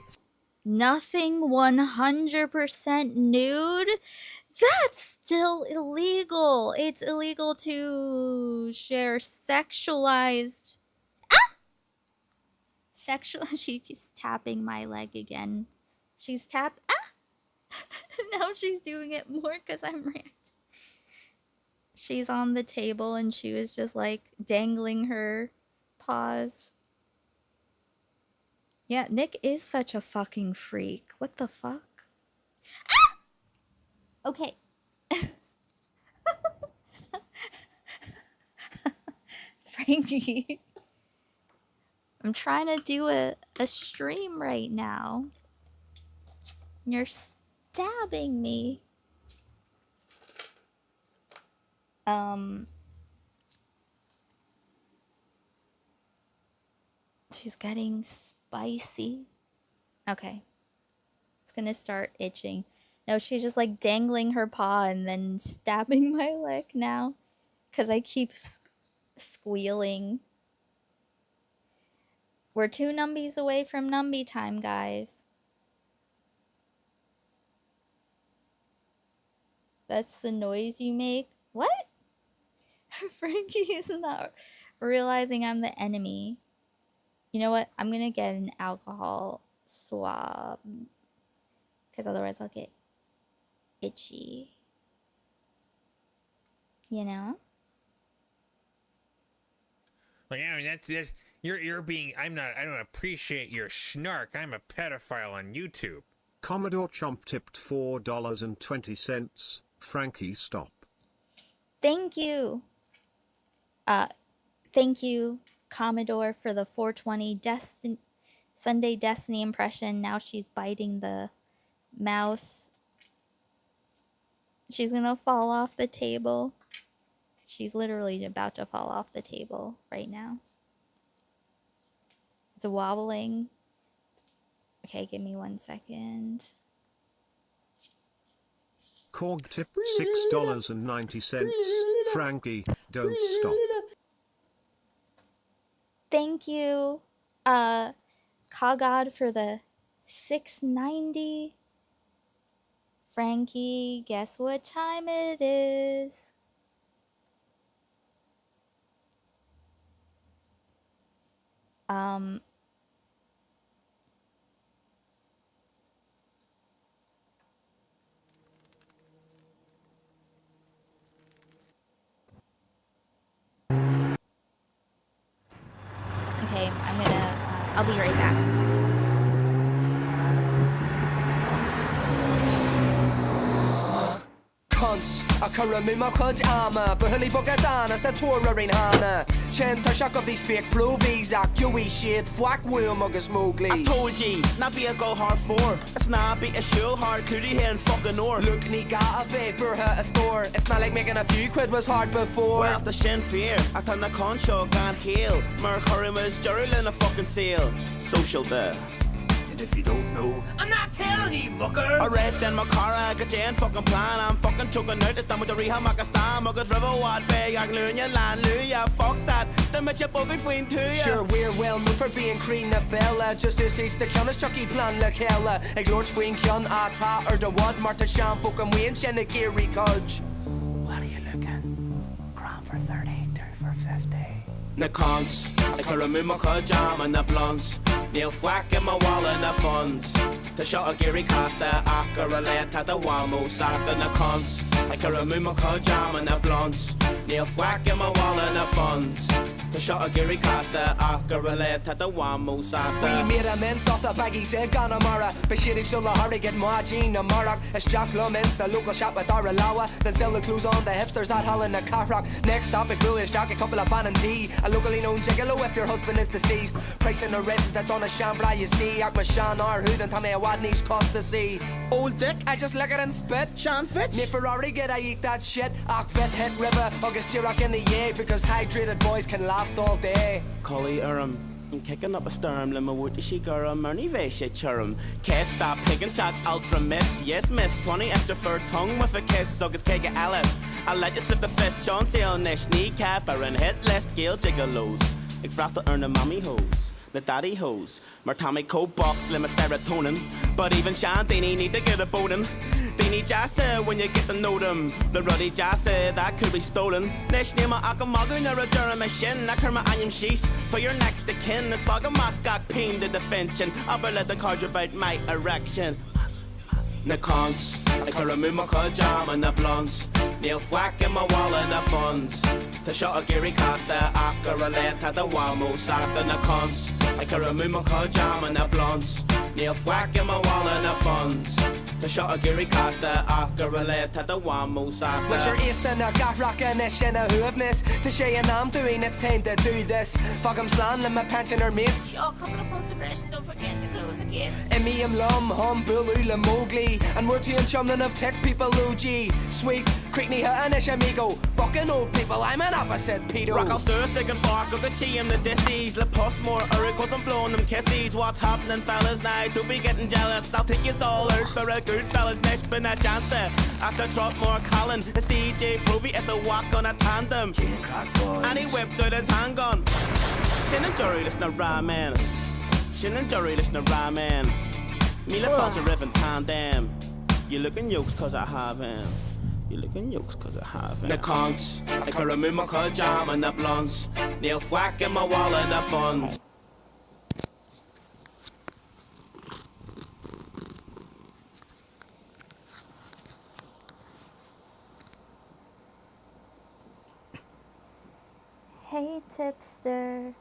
Nothing 100% nude? That's still illegal. It's illegal to share sexualized... She's tapping my leg again. She's now she's doing it more because I'm ranting. She's on the table and she was just like dangling her paws. Yeah, Nick is such a fucking freak. What the fuck? Ah! Okay. Frankie. I'm trying to do a stream right now. You're stabbing me. She's getting spicy. Okay. It's gonna start itching. No, she's just like dangling her paw and then stabbing my leg now. Because I keep squealing. We're 2 numbies away from numbie time, guys. That's the noise you make? What? Frankie is not realizing I'm the enemy. You know what? I'm gonna get an alcohol swab. Because otherwise I'll get itchy. You know? Like, I mean, that's you're being, I don't appreciate your snark. I'm a pedophile on YouTube. Commodore Chomp tipped $4.20. Frankie, stop. Thank you. Thank you, Commodore, for the 420 Sunday Destiny impression. Now she's biting the mouse. She's gonna fall off the table. She's literally about to fall off the table right now. It's wobbling. Okay, give me 1 second. Korg tip $6.90. Frankie, don't stop. Thank you, Kagod, for the $6.90. Frankie, guess what time it is? Okay, I'll be right back. A Karamima Kajama, Bahuli Bogadana, Satura in Hana. Chen Tashak of these fake provies, Akui shit, Fwack Will Muggus Mowgli. I told ye, not be a go hard for. It's not be a show hard, cootie here and fucking or. Look, ni got a vapor, a store. It's not like making a few quid was hard before. Well, after Shin Fear, I turn the concho, can't heal. Mercury was Gerald in a fucking seal. Social there. And if you don't know, I'm not telling you, mucker. I read then my car, I got you in fucking plan. I'm fucking choking out, it's done with the rehab, Makastan, Muggers River, what bay, I learn your land, yeah, fuck that. Then met your buggy between two, yeah. Sure, we're well known for being cream the fella. Just to see the Kiana Chucky plan, look hella. Like Lord Swing Kion, Ata, or the what, Marta Sham, fucking Wayne, Shenakiri Cudge. What are you looking? Crown for 30, 2 for 50. The cons, I can remove my jam and the blunts. Neil Fwack in my wallet and the funds. Tá seo a géirí casta ach gur a le tá do bhámú sásta na cons ag gur a mú có jam na blons níl foiice má bhála na funds Tá seo a géirí casta ach gur a le tá do bhámú sásta We made a mint off the baggies gan amara Be sirig sulla harry get margin na marak As Jack Lumens a local shop with our lawa Then sell the clues on the hipsters at Holland and Carrock Next topic bullish Jack a couple of ban and tea A locally known gigolo if your husband is deceased Pricing a resident on a shambra you see Ak Mashan or who then Tommy a wadney's cost to see Old dick I just lick it and spit Sean Fitch Me Ferrari get I eat that shit Ak fit hit river August Chirac in the yay Because hydrated boys can last all day Collie I'm kicking up a storm Lima would she go a murney veshe churrum Kiss stop picking chat ultra miss Yes miss 20 extra for tongue with a kiss So it's cake Alice I'll let you slip the fist Sean Seal Nish kneecap or in hit list Gail gigolos Ik frost to earn the mommy hose The daddy hose Maar Tommy Cobalt limit serotonin But even Sean they need to get a boatin' They need jassa when you get to know them The ruddy jassa that could be stolen Nish nima akamagu na radura machine Na kerma anyam shees For your next of kin This fog a makak pain the defension Upper let the cards about my erection Na cons I can remove my cut jam and the blondes Neil Fwack in my wallet and the funds The shot of Gary Costa Aka relate to the Wamo Sasta na cons I can remove my cut jam and the blondes Neil Fwack in my wallet and the funds The shot of Gary Costa Aka relate to the Wamo Sasta But you're easting a gaff rockin' ish in a hoofness To Shay and I'm doing it's time to do this Fuck 'em slan my pensioner mates Yo, coming up on suppression, don't forget to close the gates And me and Lum, Hum, Bulu, Mowgli And we're two and chumlin of tech people, OG Sweet, Creekney, and ish amigo Bucking old people, I'm an opposite pedo Rock out sir, stick and fork of the chi and the dissies Le puss more uricles and blowing them kissies What's happening fellas now, don't be getting jealous I'll take you all out for a good fella's next been a janta After drop more Colin, it's DJ Provy, it's a walk on a tandem And he whipped out his handgun Shin and Jory, listen to ramen Shin and Jory, listen to ramen Me le falls a ribbon tandem You looking yokes cause I have him You looking yokes cause I have him The conks, I can remove my cut jam and the blunts Neil Fwack in my wallet and the funds Hey tipster,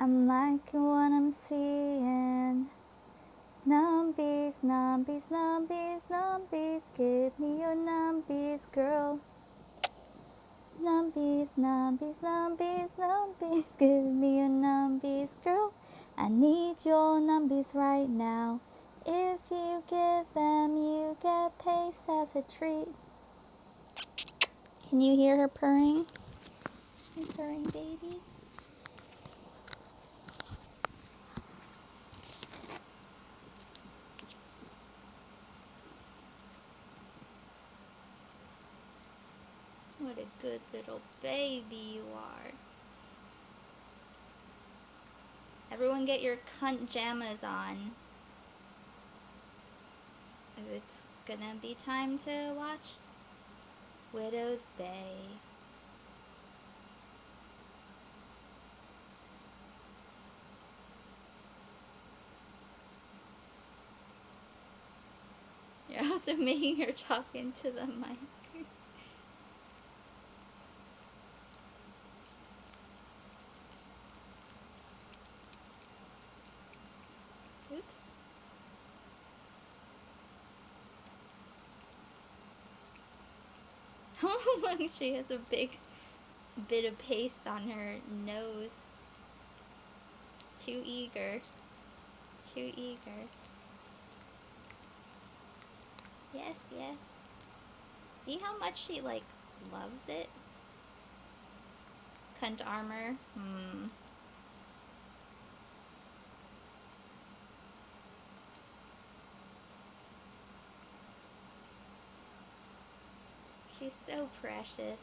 I'm liking what I'm seeing. Numbies, numbies, numbies, numbies, give me your numbies, girl. Numbies, numbies, numbies, numbies, give me your numbies, girl. I need your numbies right now. If you give them, you get paste as a treat. Can you hear her purring? Hey, purring baby. What a good little baby you are. Everyone get your cunt jammas on. As it's gonna be time to watch Widow's Bay. You're also making her talk into the mic. Oops. Oh, look, she has a big bit of paste on her nose. Too eager. Too eager. Yes, yes. See how much she, like, loves it? Cunt armor. She's so precious.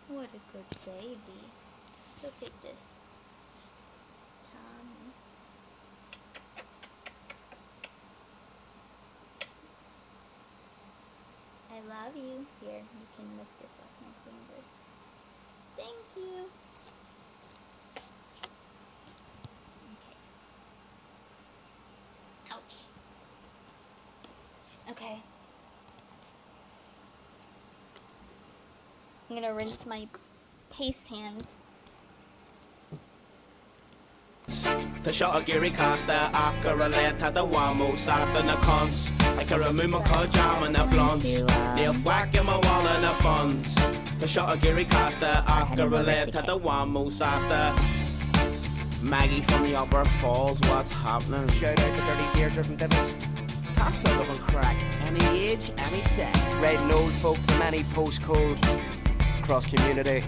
What a good baby. Look at this. It's Tommy. I love you. Here, you can lick this off my finger. Thank you. Okay. Ouch. Okay. I'm gonna rinse my paste hands. The shot of Gary Costa, I can relate to the one most asked in the cons. I can remove my car jam and the blondes. They'll whack in my wall and the funds. The shot of Gary Costa, I can relate to the one most asked. Maggie from the Upper Falls, what's happening? Shout out to Dirty Deirdre from Divis. That's a living crack. Any age, any sex. Raiding old folk from any postcode. Cross community.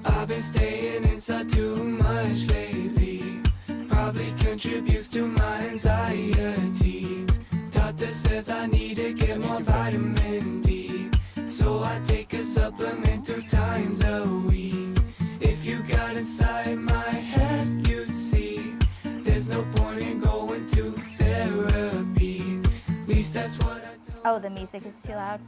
I've been staying inside too much lately. Probably contributes to my anxiety. Doctor says I need to get more vitamin D, so I take a supplement 2 times a week. If you got inside my head, you'd see there's no point in going to therapy. At least that's what I told. Oh, the music is too loud.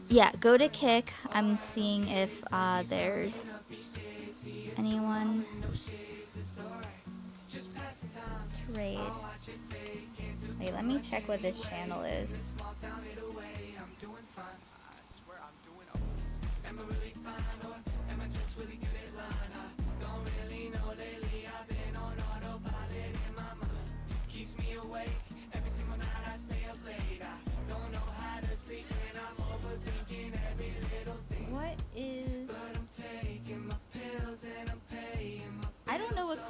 Yeah, go to Kick. I'm seeing if there's anyone. Trade. Wait, let me check what this channel is.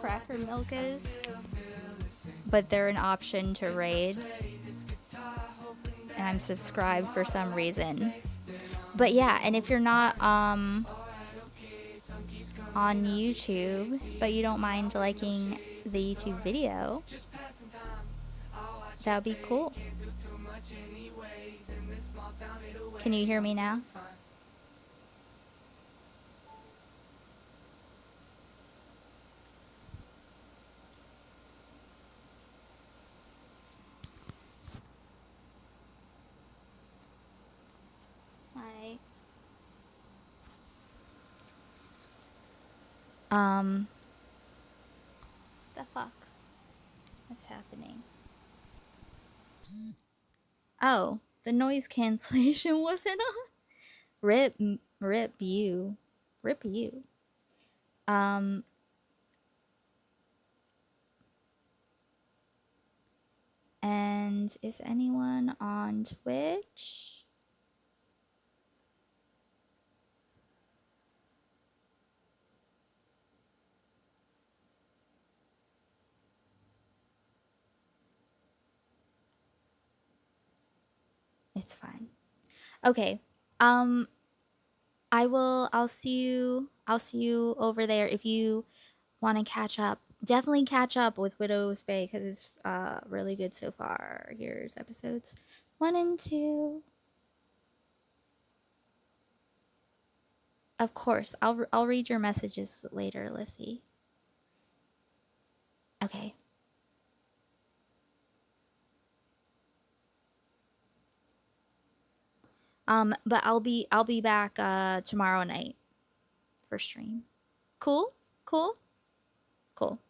Cracker Milk is, but they're an option to raid, and I'm subscribed for some reason. But yeah, and if you're not on YouTube, but you don't mind liking the YouTube video, that would be cool. Can you hear me now? Hi. The fuck? What's happening? Oh, the noise cancellation wasn't on. Rip you. Rip you. And is anyone on Twitch? It's fine. Okay. I'll see you over there if you want to catch up. Definitely catch up with Widow's Bay because it's really good so far. Here's episodes 1 and 2. Of course, I'll read your messages later, Lissy. Okay. But I'll be back tomorrow night for stream. Cool? Cool? Cool.